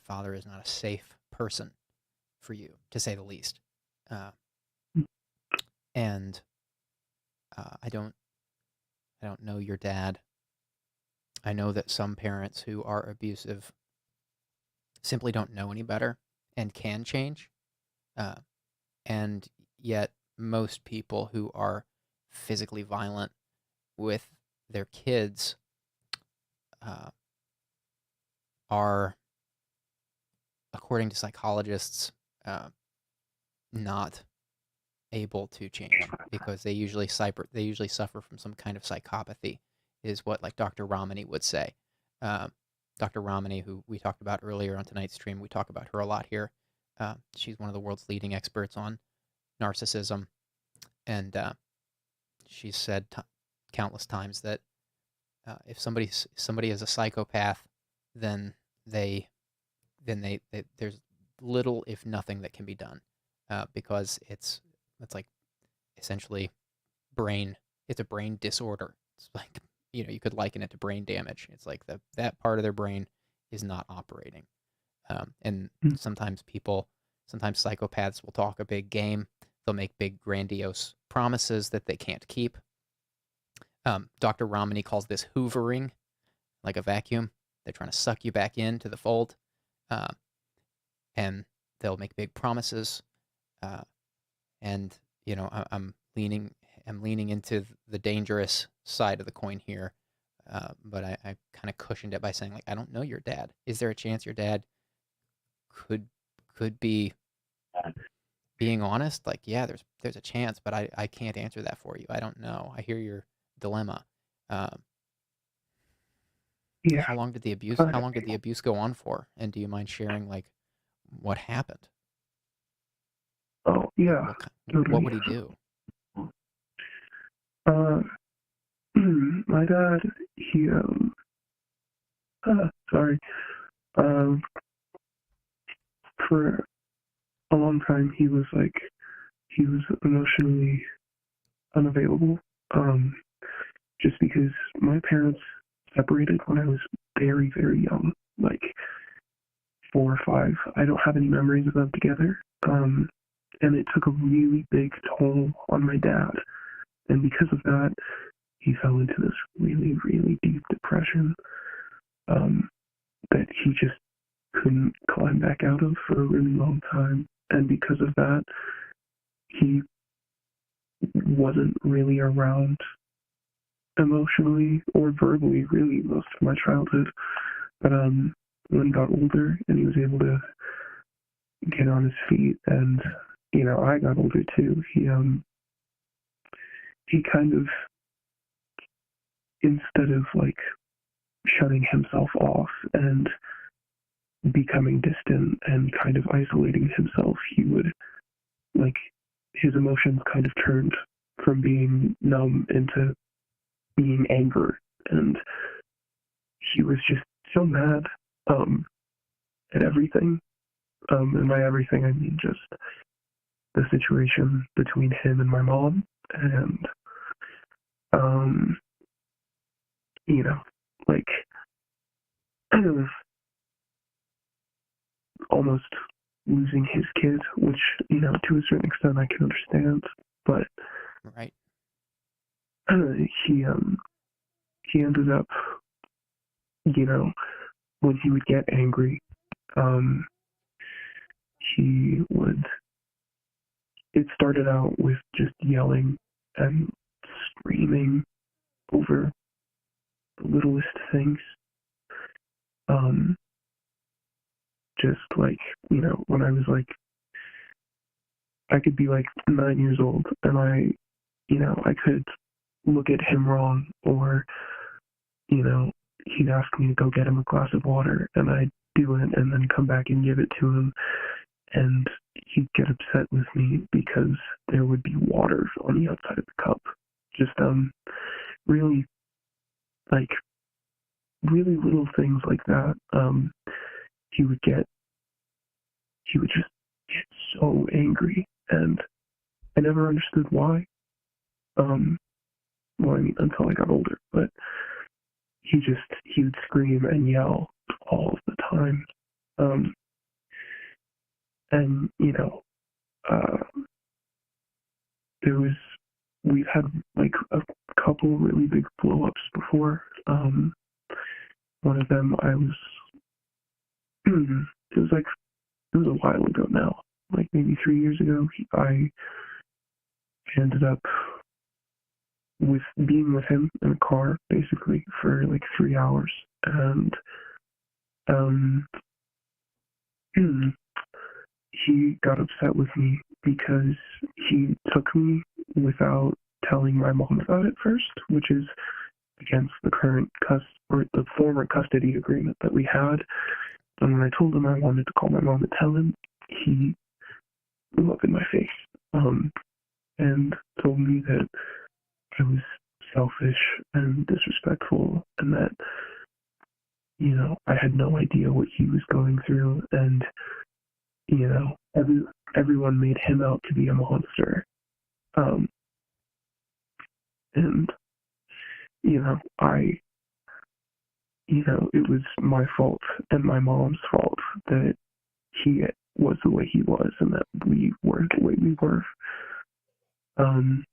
A: father is not a safe person for you, to say the least. And I don't know your dad. I know that some parents who are abusive simply don't know any better and can change. And yet most people who are physically violent with their kids are, according to psychologists, not able to change because they usually suffer from some kind of psychopathy, is what like Dr. Ramani would say. Dr. Ramani, who we talked about earlier on tonight's stream, we talk about her a lot here. She's one of the world's leading experts on narcissism, and she's said countless times that if somebody is a psychopath, then there's little, if nothing, that can be done, because it's like essentially it's a brain disorder. It's like, you could liken it to brain damage. It's like that part of their brain is not operating. And sometimes psychopaths will talk a big game. They'll make big grandiose promises that they can't keep. Dr. Ramani calls this hoovering, like a vacuum. They're trying to suck you back into the fold. And they'll make big promises. And I'm leaning into the dangerous side of the coin here. But I kind of cushioned it by saying, like, I don't know your dad. Is there a chance your dad could be being honest? Like, yeah, there's a chance, but I can't answer that for you. I don't know. I hear your dilemma.
E: Yeah.
A: How long did the abuse go on for? And do you mind sharing, like, what happened?
E: Oh, yeah.
A: What would he do?
E: My dad, he, for a long time, he was emotionally unavailable, just because my parents separated when I was very, very young, like 4 or 5. I don't have any memories of them together, and it took a really big toll on my dad, and because of that, he fell into this really, really deep depression that he just couldn't climb back out of for a really long time. And because of that, he wasn't really around emotionally or verbally, really, most of my childhood. But when he got older and he was able to get on his feet, and I got older too, he kind of, instead of like shutting himself off and becoming distant and kind of isolating himself, he would, like, his emotions kind of turned from being numb into being anger, and he was just so mad and everything. And by everything, I mean just the situation between him and my mom, and you know, like almost losing his kid, which, you know, to a certain extent I can understand, but
A: Right.
E: he ended up, you know, when he would get angry, he would, it started out with just yelling and screaming over the littlest things. Just like, you know, when I was like, I could be like 9 years old and I could look at him wrong, or, you know, he'd ask me to go get him a glass of water and I'd do it and then come back and give it to him, and he'd get upset with me because there would be water on the outside of the cup. Just really, like, really little things like that. He would just get so angry, and I never understood why. Well, I mean, until I got older, but he would scream and yell all of the time. And, you know, we've had like a couple really big blow-ups before. One of them it was a while ago now, like maybe 3 years ago. I ended up being with him in a car basically for like 3 hours, and he got upset with me because he took me without telling my mom about it first, which is against the the former custody agreement that we had. And when I told him I wanted to call my mom and tell him, he blew up in my face, and told me that I was selfish and disrespectful, and that, you know, I had no idea what he was going through, and, you know, everyone made him out to be a monster. And, you know, it was my fault and my mom's fault that he was the way he was and that we were the way we were. And,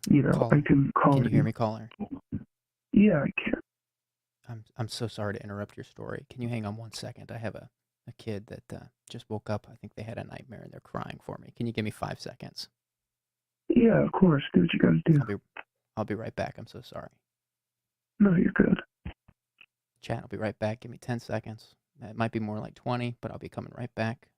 E: you know,
A: Caller.
E: I can call.
A: Can you hear me, caller?
E: Yeah, I can.
A: I'm so sorry to interrupt your story. Can you hang on 1 second? I have a kid that just woke up. I think they had a nightmare and they're crying for me. Can you give me 5 seconds?
E: Yeah, of course. Do what you gotta do.
A: I'll be right back. I'm so sorry.
E: No, you're good.
A: Chat, I'll be right back. Give me 10 seconds. It might be more like 20, but I'll be coming right back.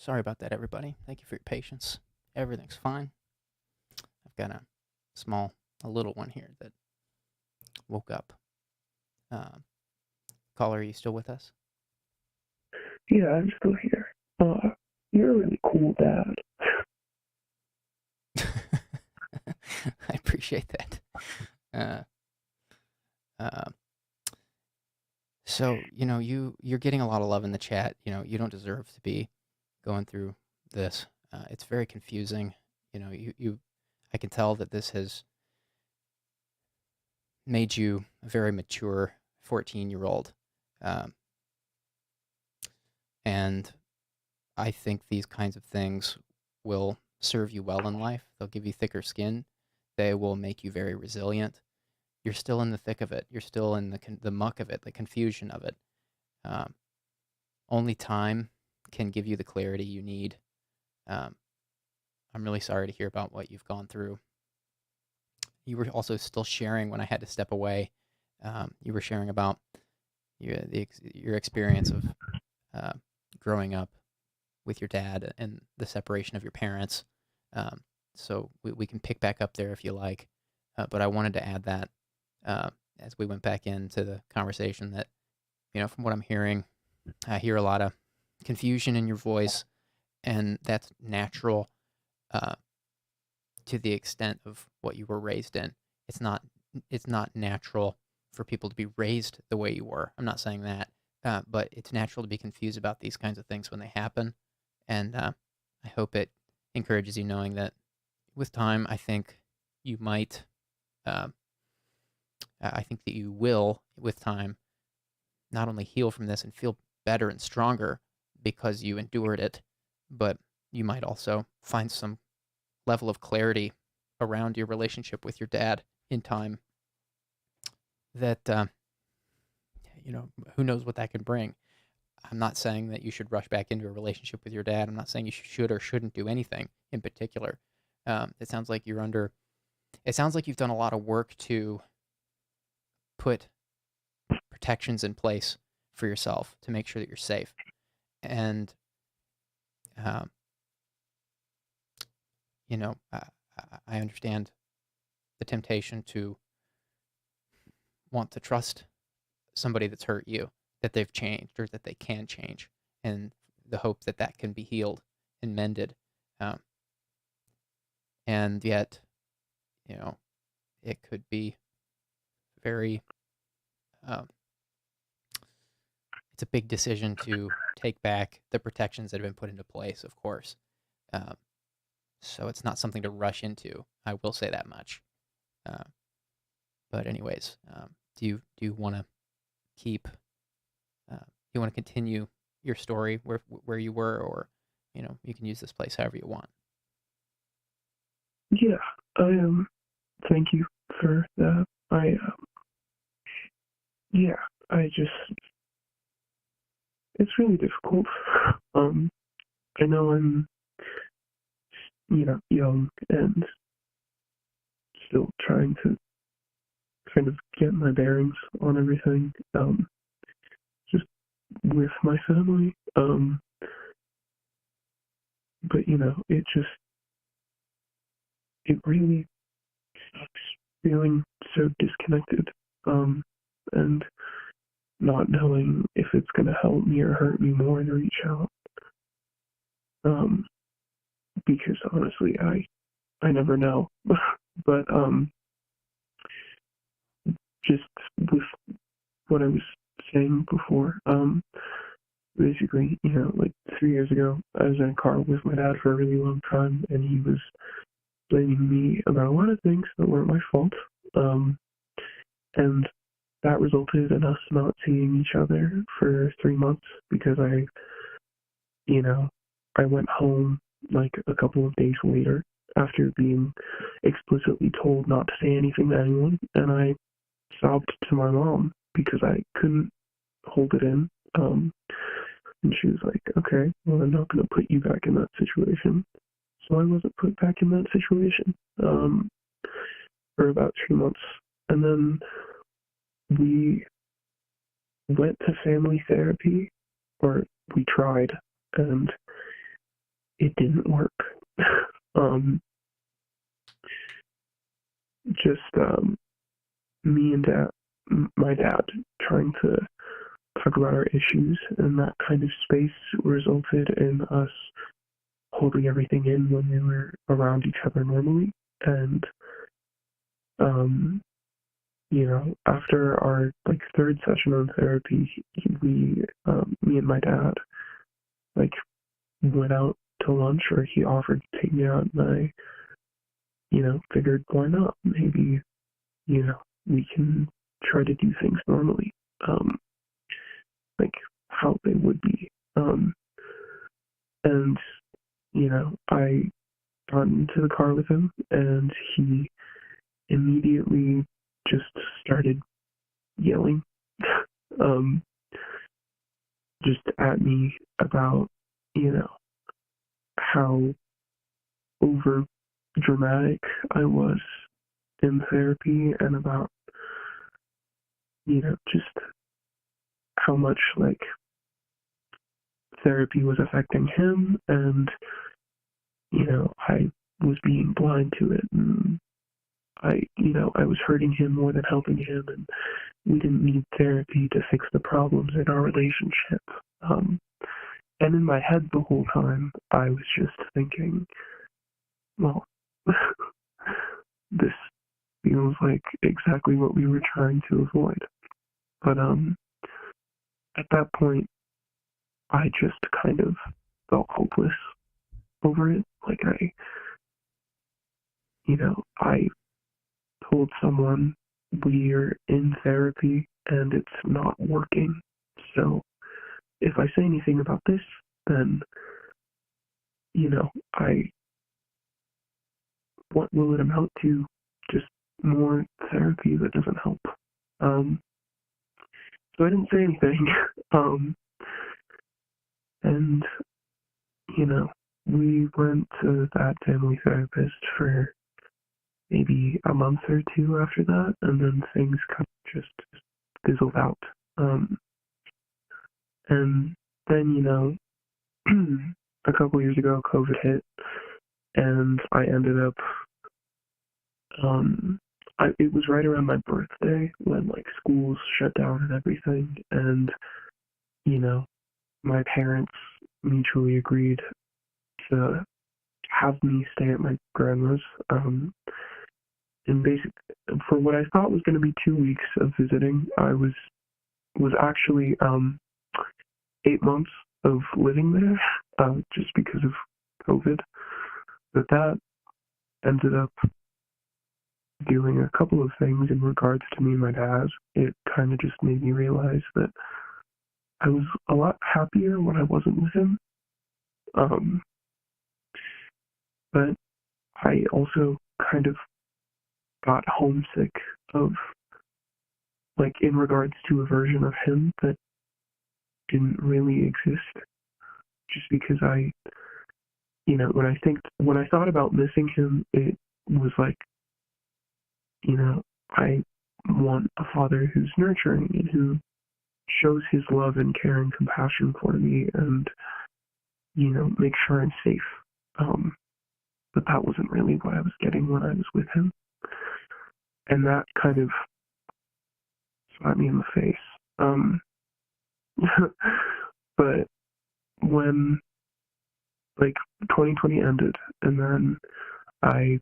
A: Sorry about that, everybody. Thank you for your patience. Everything's fine. I've got a little one here that woke up. Caller, are you still with us?
E: Yeah, I'm still here. You're a really cool dad.
A: I appreciate that. So, you know, you're getting a lot of love in the chat. You know, you don't deserve to be going through this. It's very confusing. You know, I can tell that this has made you a very mature 14-year-old. And I think these kinds of things will serve you well in life. They'll give you thicker skin. They will make you very resilient. You're still in the thick of it. You're still in the muck of it, the confusion of it. Only time can give you the clarity you need. I'm really sorry to hear about what you've gone through. You were also still sharing when I had to step away. You were sharing about your experience of growing up with your dad and the separation of your parents. So we can pick back up there if you like. But I wanted to add that as we went back into the conversation that, from what I'm hearing, I hear a lot of confusion in your voice, and that's natural to the extent of what you were raised in. It's not natural for people to be raised the way you were. I'm not saying that, but it's natural to be confused about these kinds of things when they happen. And I hope it encourages you knowing that with time, I think you might, I think that you will, with time, not only heal from this and feel better and stronger because you endured it, but you might also find some level of clarity around your relationship with your dad in time that, who knows what that could bring. I'm not saying that you should rush back into a relationship with your dad. I'm not saying you should or shouldn't do anything in particular. It sounds like you've done a lot of work to put protections in place for yourself to make sure that you're safe. And, I understand the temptation to want to trust somebody that's hurt you, that they've changed or that they can change, and the hope that that can be healed and mended. And yet, it could be very, it's a big decision to take back the protections that have been put into place, of course. So it's not something to rush into. I will say that much. But anyways, do you want to keep? You want to continue your story where you were, or you can use this place however you want.
E: Yeah, thank you for that. It's really difficult. I know I'm, young and still trying to kind of get my bearings on everything, just with my family. But, it really sucks feeling so disconnected, and not knowing if it's going to help me or hurt me more to reach out. Because honestly, I never know. But, just with what I was saying before, basically, like 3 years ago, I was in a car with my dad for a really long time, and he was blaming me about a lot of things that weren't my fault. And that resulted in us not seeing each other for 3 months because I went home like a couple of days later after being explicitly told not to say anything to anyone, and I sobbed to my mom because I couldn't hold it in. And she was like, okay, well, I'm not going to put you back in that situation. So I wasn't put back in that situation for about 2 months. And then we went to family therapy, or we tried, and it didn't work. Me and my dad trying to talk about our issues, and that kind of space resulted in us holding everything in when we were around each other normally. And after our third session on therapy, me and my dad went out to lunch, or he offered to take me out, and I figured, why not? Maybe we can try to do things normally, like how they would be. And, I got into the car with him, and he immediately just started yelling, just at me about, how over dramatic I was in therapy, and about, just how much, like, therapy was affecting him, and, I was being blind to it, and I was hurting him more than helping him, and we didn't need therapy to fix the problems in our relationship. And in my head the whole time, I was just thinking, well, this feels like exactly what we were trying to avoid. But at that point, I just kind of felt hopeless over it. Like I told someone we're in therapy and it's not working. So if I say anything about this, then, what will it amount to? Just more therapy that doesn't help. So I didn't say anything. And, we went to that family therapist for maybe a month or two after that, and then things kind of just fizzled out. And then, a couple years ago, COVID hit, and I ended up, it was right around my birthday when, like, schools shut down and everything, and, my parents mutually agreed to have me stay at my grandma's, and basically, for what I thought was going to be 2 weeks of visiting, I was actually 8 months of living there, just because of COVID. But that ended up doing a couple of things in regards to me and my dad. It kind of just made me realize that I was a lot happier when I wasn't with him. But I also kind of got homesick of, like, in regards to a version of him that didn't really exist. Just because when I thought about missing him, it was like, I want a father who's nurturing and who shows his love and care and compassion for me, and, make sure I'm safe. But that wasn't really what I was getting when I was with him. And that kind of slapped me in the face. But when, like, 2020 ended, and then I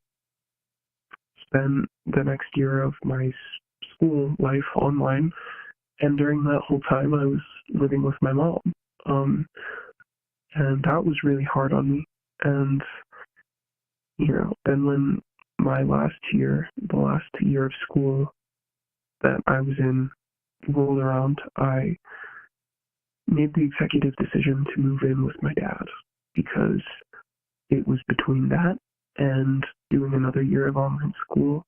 E: spent the next year of my school life online, and during that whole time I was living with my mom. And that was really hard on me. And, then when my the last year of school that I was in rolled around, I made the executive decision to move in with my dad, because it was between that and doing another year of online school.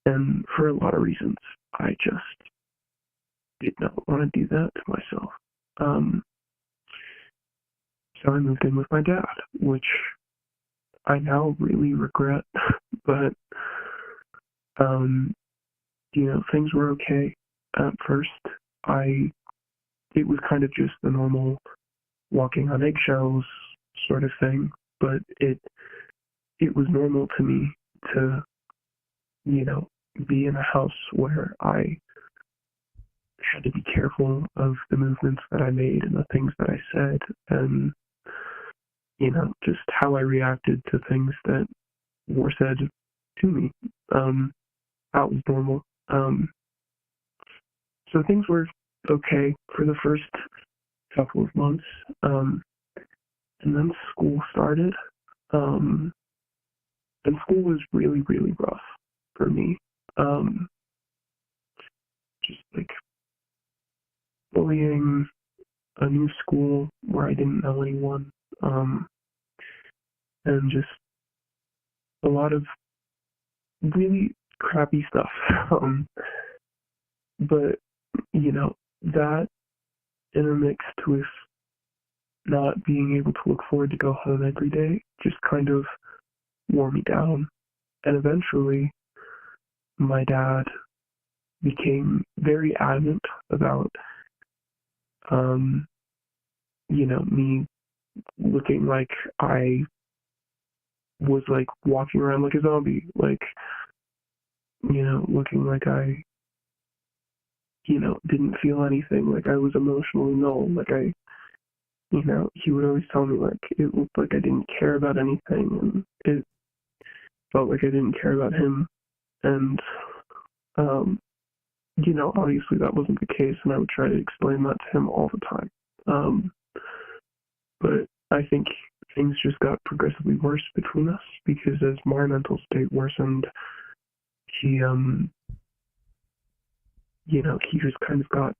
E: And for a lot of reasons, I just did not want to do that to myself. So I moved in with my dad, which I now really regret. But, things were okay at first. It was kind of just the normal walking on eggshells sort of thing, but it was normal to me to, be in a house where I had to be careful of the movements that I made and the things that I said, and, just how I reacted to things that were said to me. That was normal. So things were okay for the first couple of months. And then school started. And school was really, really rough for me. just like bullying, a new school where I didn't know anyone, and just a lot of really crappy stuff. But, that intermixed with not being able to look forward to go home every day just kind of wore me down. And eventually, my dad became very adamant about, me looking like I was, like, walking around like a zombie, like, looking like I, didn't feel anything, like I was emotionally null, like he would always tell me, like, it looked like I didn't care about anything, and it felt like I didn't care about him, and, obviously that wasn't the case, and I would try to explain that to him all the time. But I think things just got progressively worse between us, because as my mental state worsened, he just kind of got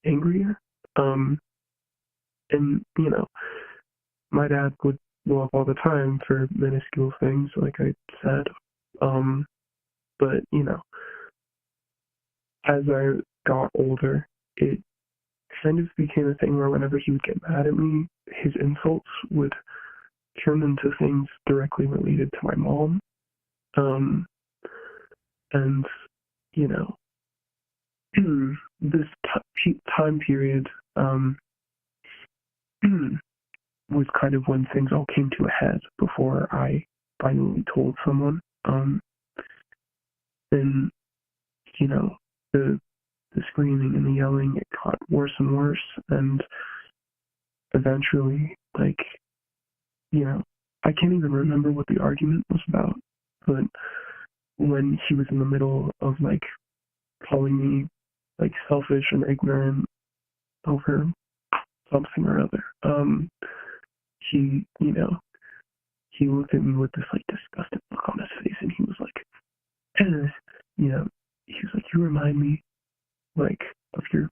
E: angrier. And, my dad would blow up all the time for minuscule things, like I said. But, as I got older, it kind of became a thing where whenever he would get mad at me, his insults would turn into things directly related to my mom. And, this time period was kind of when things all came to a head before I finally told someone. And, the screaming and the yelling, it got worse and worse, and eventually, like, I can't even remember what the argument was about, but when he was in the middle of, like, calling me, like, selfish and ignorant over something or other, he looked at me with this, like, disgusted look on his face, and he was like, he was like, you remind me, like, you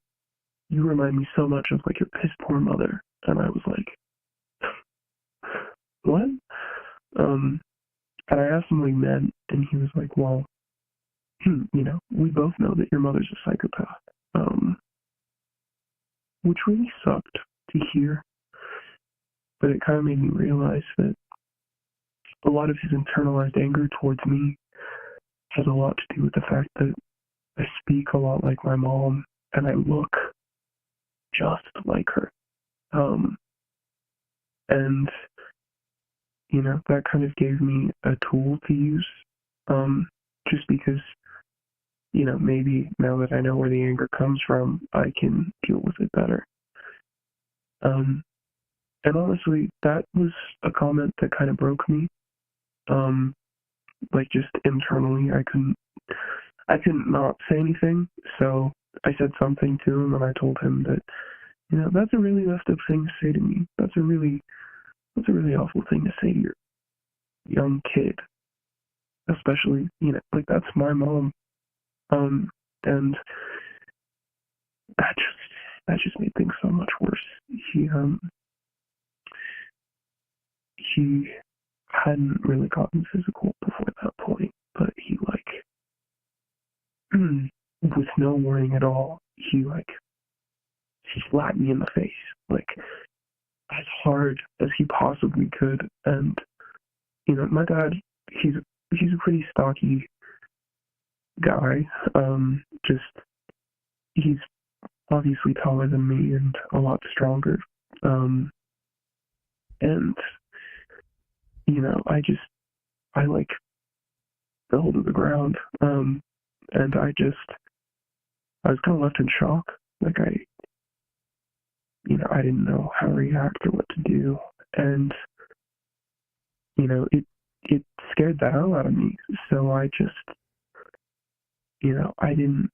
E: remind me so much of, like, your piss poor mother. And I was like, what? And I asked him what he meant, and he was like, well, we both know that your mother's a psychopath. Which really sucked to hear, but it kind of made me realize that a lot of his internalized anger towards me has a lot to do with the fact that I speak a lot like my mom, and I look just like her. And, that kind of gave me a tool to use, just because, maybe now that I know where the anger comes from, I can deal with it better. And honestly, that was a comment that kind of broke me. Like, just internally, I couldn't not say anything, so I said something to him, and I told him that, that's a really messed up thing to say to me. That's a really awful thing to say to your young kid, especially, like, that's my mom. And that just made things so much worse. He hadn't really gotten physical before that point, but he, like, with no warning at all, he slapped me in the face, like, as hard as he possibly could. And, my dad, he's a pretty stocky guy. He's obviously taller than me and a lot stronger. And, I like fell to the ground. And I was kind of left in shock. Like, I didn't know how to react or what to do. And, it scared the hell out of me. So I just, I didn't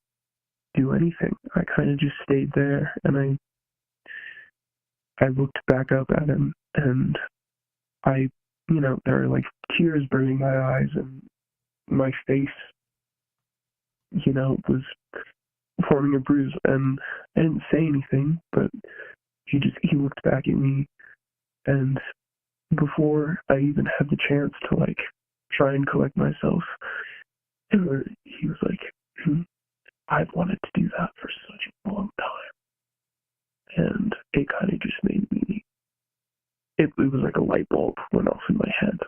E: do anything. I kind of just stayed there, and I looked back up at him, and there were, like, tears burning my eyes, and my face, was forming a bruise, and I didn't say anything, but he looked back at me, and before I even had the chance to like try and collect myself, he was like, I've wanted to do that for such a long time. And it kind of just made me, it was like a light bulb went off in my head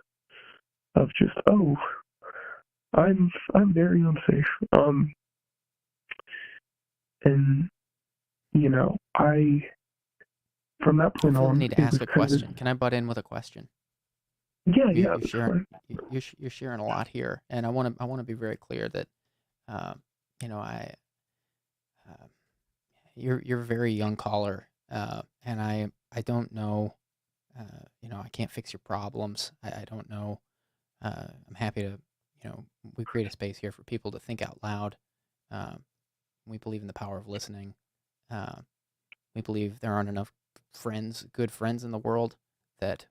E: of just, oh, I'm very unsafe. And, you know, from that
A: I
E: point
A: feel the
E: on,
A: need to
E: it was
A: ask a
E: kind of,
A: question. Can I butt in with a question?
E: yeah,
A: You,
E: yeah,
A: you're
E: that's
A: sharing,
E: fine.
A: you're sharing a lot here, and I want to be very clear that, you know, you're a very young caller, and I don't know, you know, I can't fix your problems. I don't know. I'm happy to, you know, we create a space here for people to think out loud. Um, we believe in the power of listening. Uh, we believe there aren't enough good friends in the world that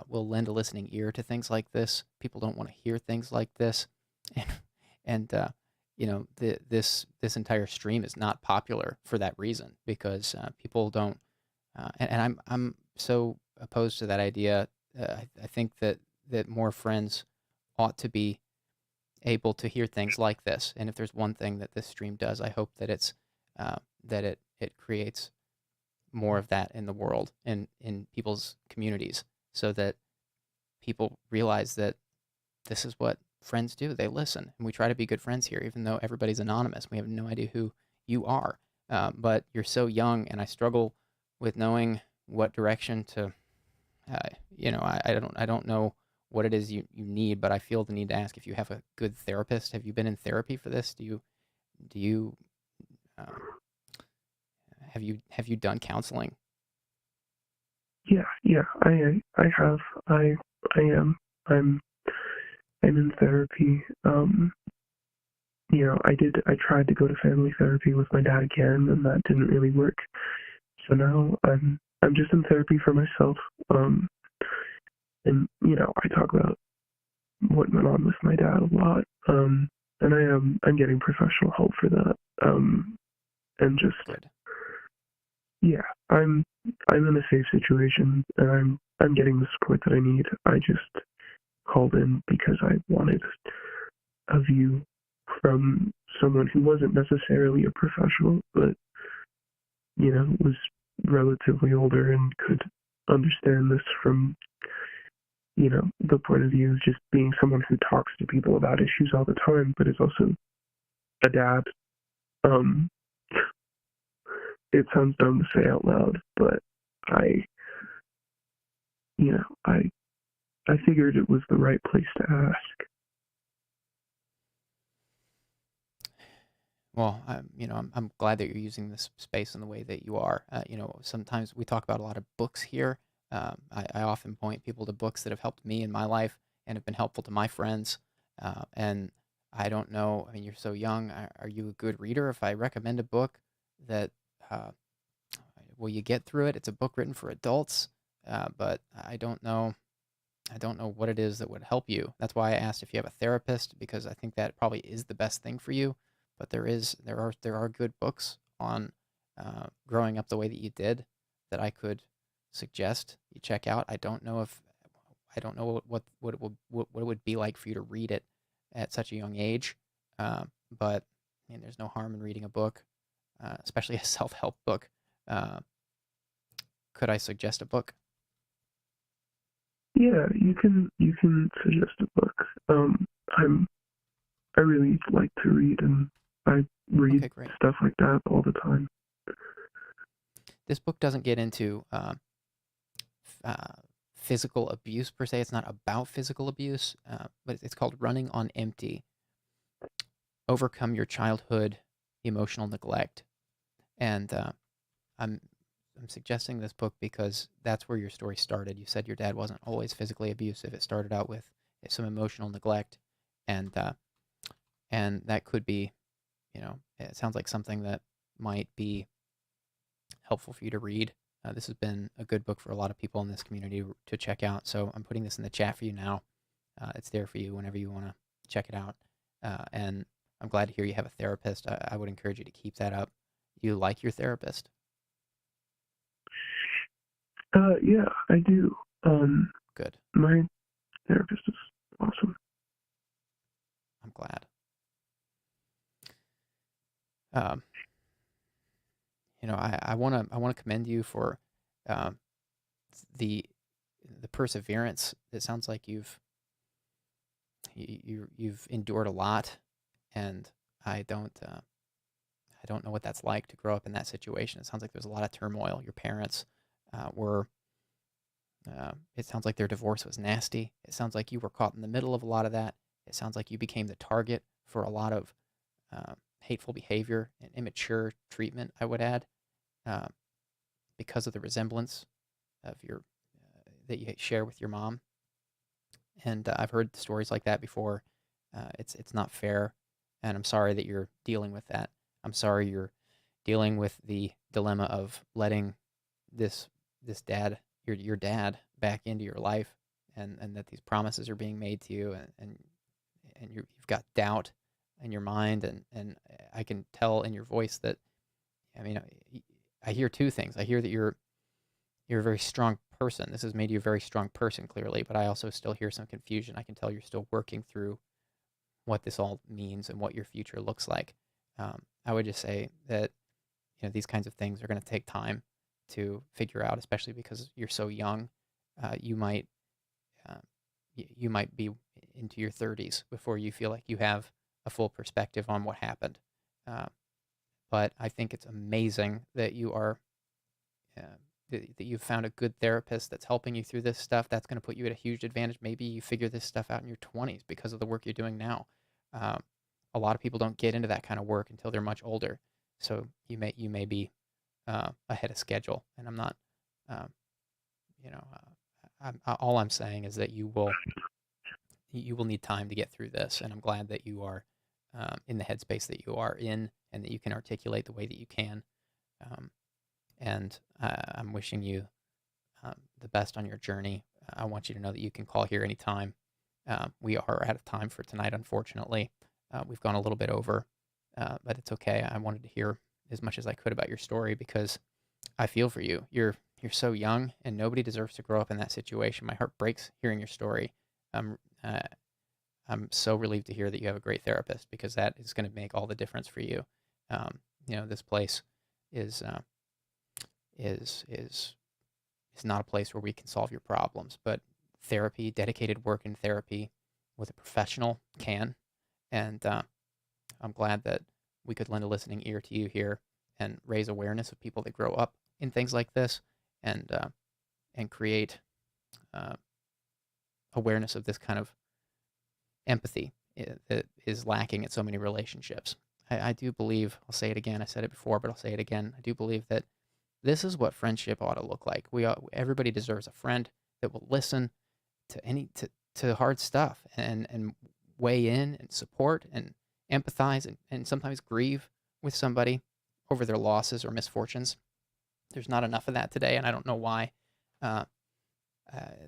A: will lend a listening ear to things like this. People don't want to hear things like this, and you know, this entire stream is not popular for that reason because people don't. And I'm so opposed to that idea. I think that more friends ought to be able to hear things like this. And if there's one thing that this stream does, I hope that it's that it creates more of that in the world and in people's communities, so that people realize that this is what friends do. They listen, and we try to be good friends here, even though everybody's anonymous. We have no idea who you are, but you're so young, and I struggle with knowing what direction to. You know, I don't know what it is you need, but I feel the need to ask if you have a good therapist. Have you been in therapy for this? Do you uh, have you done counseling?
E: Yeah, I have, I am, I'm in therapy. You know, I tried to go to family therapy with my dad again, and that didn't really work. So now I'm just in therapy for myself. And you know, I talk about what went on with my dad a lot. And I'm getting professional help for that. And just
A: Good.
E: yeah, I'm in a safe situation, and I'm getting the support that I need. I just called in because I wanted a view from someone who wasn't necessarily a professional, but you know, was relatively older and could understand this from, you know, the point of view of just being someone who talks to people about issues all the time, but is also a dad. Um, it sounds dumb to say out loud, but I, you know, I figured it was the right place to ask.
A: Well, you know, I'm glad that you're using this space in the way that you are. You know, sometimes we talk about a lot of books here. I often point people to books that have helped me in my life and have been helpful to my friends. And I don't know. I mean, you're so young. Are you a good reader? If I recommend a book that uh, will you get through it? It's a book written for adults, but I don't know. I don't know what it is that would help you. That's why I asked if you have a therapist, because I think that probably is the best thing for you. But there are good books on growing up the way that you did that I could suggest you check out. I don't know what it would be like for you to read it at such a young age. But I mean, there's no harm in reading a book, especially a self-help book. Uh, could I suggest a book?
E: Yeah, you can suggest a book. I really like to read, and I read
A: Okay, great.
E: stuff like that all the time.
A: This book doesn't get into uh, physical abuse per se. It's not about physical abuse, but it's called Running on Empty: Overcome Your Childhood Emotional Neglect. And I'm I'm suggesting this book because that's where your story started. You said your dad wasn't always physically abusive. It started out with some emotional neglect, and that could be, you know, it sounds like something that might be helpful for you to read. This has been a good book for a lot of people in this community to check out. So I'm putting this in the chat for you now. It's there for you whenever you want to check it out. And I'm glad to hear you have a therapist. I would encourage you to keep that up. You like your therapist?
E: Yeah, I do.
A: Good.
E: My therapist is awesome.
A: I'm glad. Um, I want to commend you for um, the perseverance. It sounds like you've endured a lot, and I don't know what that's like to grow up in that situation. It sounds like there's a lot of turmoil. Your parents were. It sounds like their divorce was nasty. It sounds like you were caught in the middle of a lot of that. It sounds like you became the target for a lot of hateful behavior and immature treatment, I would add, uh, because of the resemblance of your that you share with your mom. And I've heard stories like that before. It's not fair, and I'm sorry that you're dealing with that. I'm sorry you're dealing with the dilemma of letting this dad, your dad, back into your life, and that these promises are being made to you, and you've got doubt in your mind, and I can tell in your voice that, I mean, I hear two things. I hear that you're a very strong person. This has made you a very strong person, clearly, but I also still hear some confusion. I can tell you're still working through what this all means and what your future looks like. I would just say that these kinds of things are going to take time to figure out, especially because you're so young. You might uh, you might be into your 30s before you feel like you have a full perspective on what happened. Uh, but I think it's amazing that you are uh, that you've found a good therapist that's helping you through this stuff. That's going to put you at a huge advantage. Maybe you figure this stuff out in your 20s because of the work you're doing now. Um, a lot of people don't get into that kind of work until they're much older. So you may be ahead of schedule, and I'm not. Um, all I'm saying is that you will need time to get through this, and I'm glad that you are in the headspace that you are in, and that you can articulate the way that you can. Um, and I'm wishing you the best on your journey. I want you to know that you can call here anytime. We are out of time for tonight, unfortunately. We've gone a little bit over, but it's okay. I wanted to hear as much as I could about your story because I feel for you. You're so young, and nobody deserves to grow up in that situation. My heart breaks hearing your story. Um, uh, I'm so relieved to hear that you have a great therapist because that is going to make all the difference for you. This place is is is is not a place where we can solve your problems, but therapy, dedicated work in therapy with a professional can. And I'm glad that we could lend a listening ear to you here and raise awareness of people that grow up in things like this, and create uh, awareness of this kind of empathy that is lacking in so many relationships. I do believe, I'll say it again, I said it before, but I'll say it again. I do believe that this is what friendship ought to look like. Everybody deserves a friend that will listen to hard stuff and weigh in and support and empathize and sometimes grieve with somebody over their losses or misfortunes. There's not enough of that today, and I don't know why. Uh,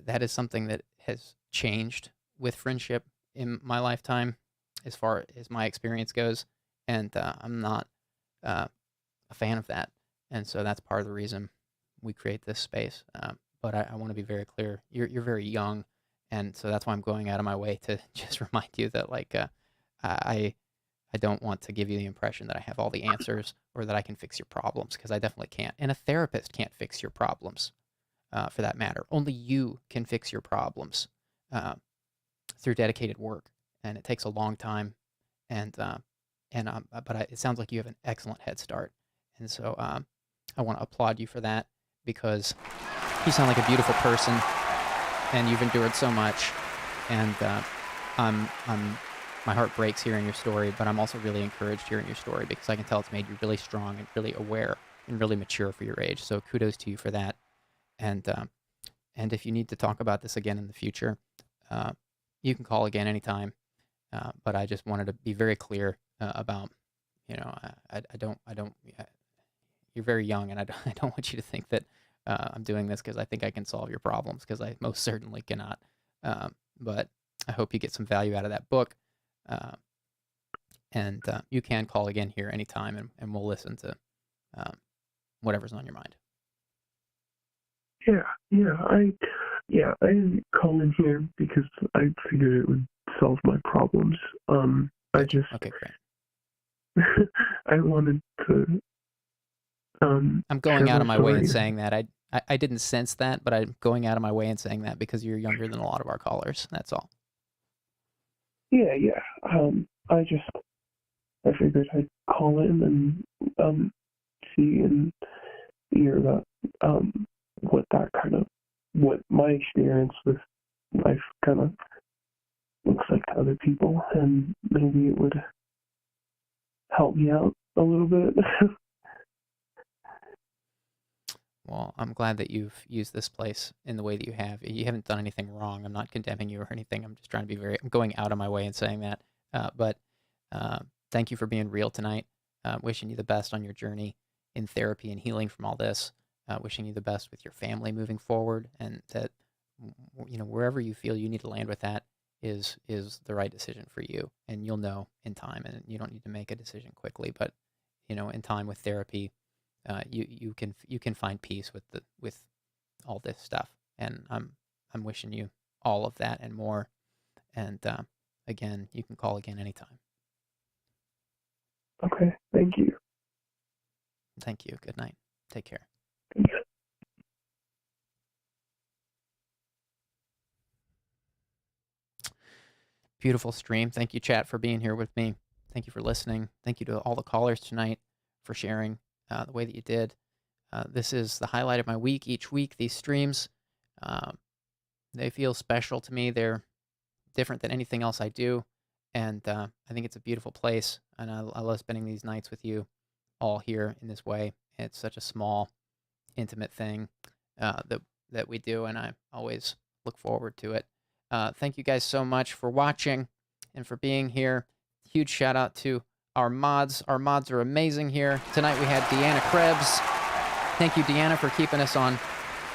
A: that is something that has changed with friendship in my lifetime, as far as my experience goes, and I'm not a fan of that. And so that's part of the reason we create this space. But I want to be very clear. You're very young, and so that's why I'm going out of my way to just remind you that I I don't want to give you the impression that I have all the answers or that I can fix your problems, because I definitely can't. And a therapist can't fix your problems, for that matter. Only you can fix your problems uh, through dedicated work, and it takes a long time. And it sounds like you have an excellent head start, and so I want to applaud you for that, because you sound like a beautiful person, and you've endured so much. And I'm my heart breaks hearing your story, but I'm also really encouraged hearing your story, because I can tell it's made you really strong and really aware and really mature for your age. So kudos to you for that. And if you need to talk about this again in the future, uh, you can call again anytime. But I just wanted to be very clear about, I don't. You're very young, and I don't want you to think that I'm doing this because I think I can solve your problems, because I most certainly cannot. But I hope you get some value out of that book. Uh, And you can call again here anytime, and we'll listen to whatever's on your mind.
E: I didn't call in here because I figured it would solve my problems.
A: Okay, great.
E: I wanted to.
A: I'm going
E: share
A: out of my way in
E: story.
A: saying that. I didn't sense that, but I'm going out of my way in saying that because you're younger than a lot of our callers. That's all.
E: Yeah. I figured I'd call in and see and hear about what my experience with life kind of looks like to other people, and maybe it would help me out a little bit.
A: Well, I'm glad that you've used this place in the way that you have. You haven't done anything wrong. I'm not condemning you or anything. I'm just trying to be I'm going out of my way in saying that. But thank you for being real tonight. Wishing you the best on your journey in therapy and healing from all this. Wishing you the best with your family moving forward, and that, wherever you feel you need to land with that is the right decision for you. And you'll know in time, and you don't need to make a decision quickly, but in time with therapy, you can find peace with all this stuff. And I'm wishing you all of that and more. And again, you can call again anytime.
E: Okay, thank you.
A: Thank you. Good night. Take care. Beautiful stream. Thank you, chat, for being here with me. Thank you for listening. Thank you to all the callers tonight for sharing the way that you did. This is the highlight of my week. Each week, these streams, they feel special to me. They're different than anything else I do. And I think it's a beautiful place. And I love spending these nights with you all here in this way. It's such a small, intimate thing that we do. And I always look forward to it. Thank you guys so much for watching and for being here. Huge shout out to our mods. Our mods are amazing here. Tonight we had Deanna Krebs. Thank you, Deanna, for keeping us on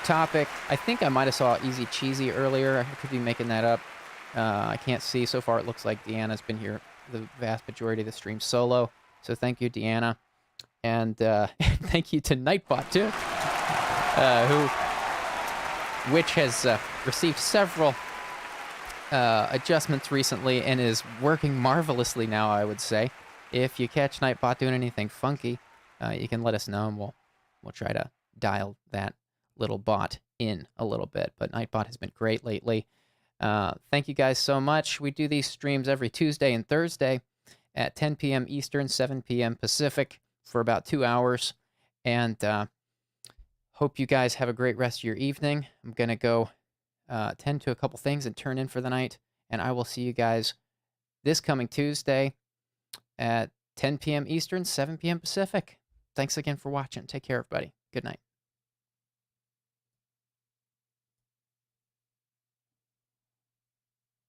A: topic. I think I might have saw Easy Cheesy earlier. I could be making that up. I can't see. So far, it looks like Deanna's been here the vast majority of the stream solo. So thank you, Deanna. And thank you to Nightbot, too, which has received several adjustments recently and is working marvelously now, I would say. If you catch Nightbot doing anything funky, you can let us know, and we'll try to dial that little bot in a little bit. But Nightbot has been great lately. Thank you guys so much. We do these streams every Tuesday and Thursday at 10 p.m. Eastern, 7 p.m. Pacific for about 2 hours. And hope you guys have a great rest of your evening. I'm going to go tend to a couple things and turn in for the night. And I will see you guys this coming Tuesday at 10 p.m. Eastern, 7 p.m. Pacific. Thanks again for watching. Take care, everybody. Good night.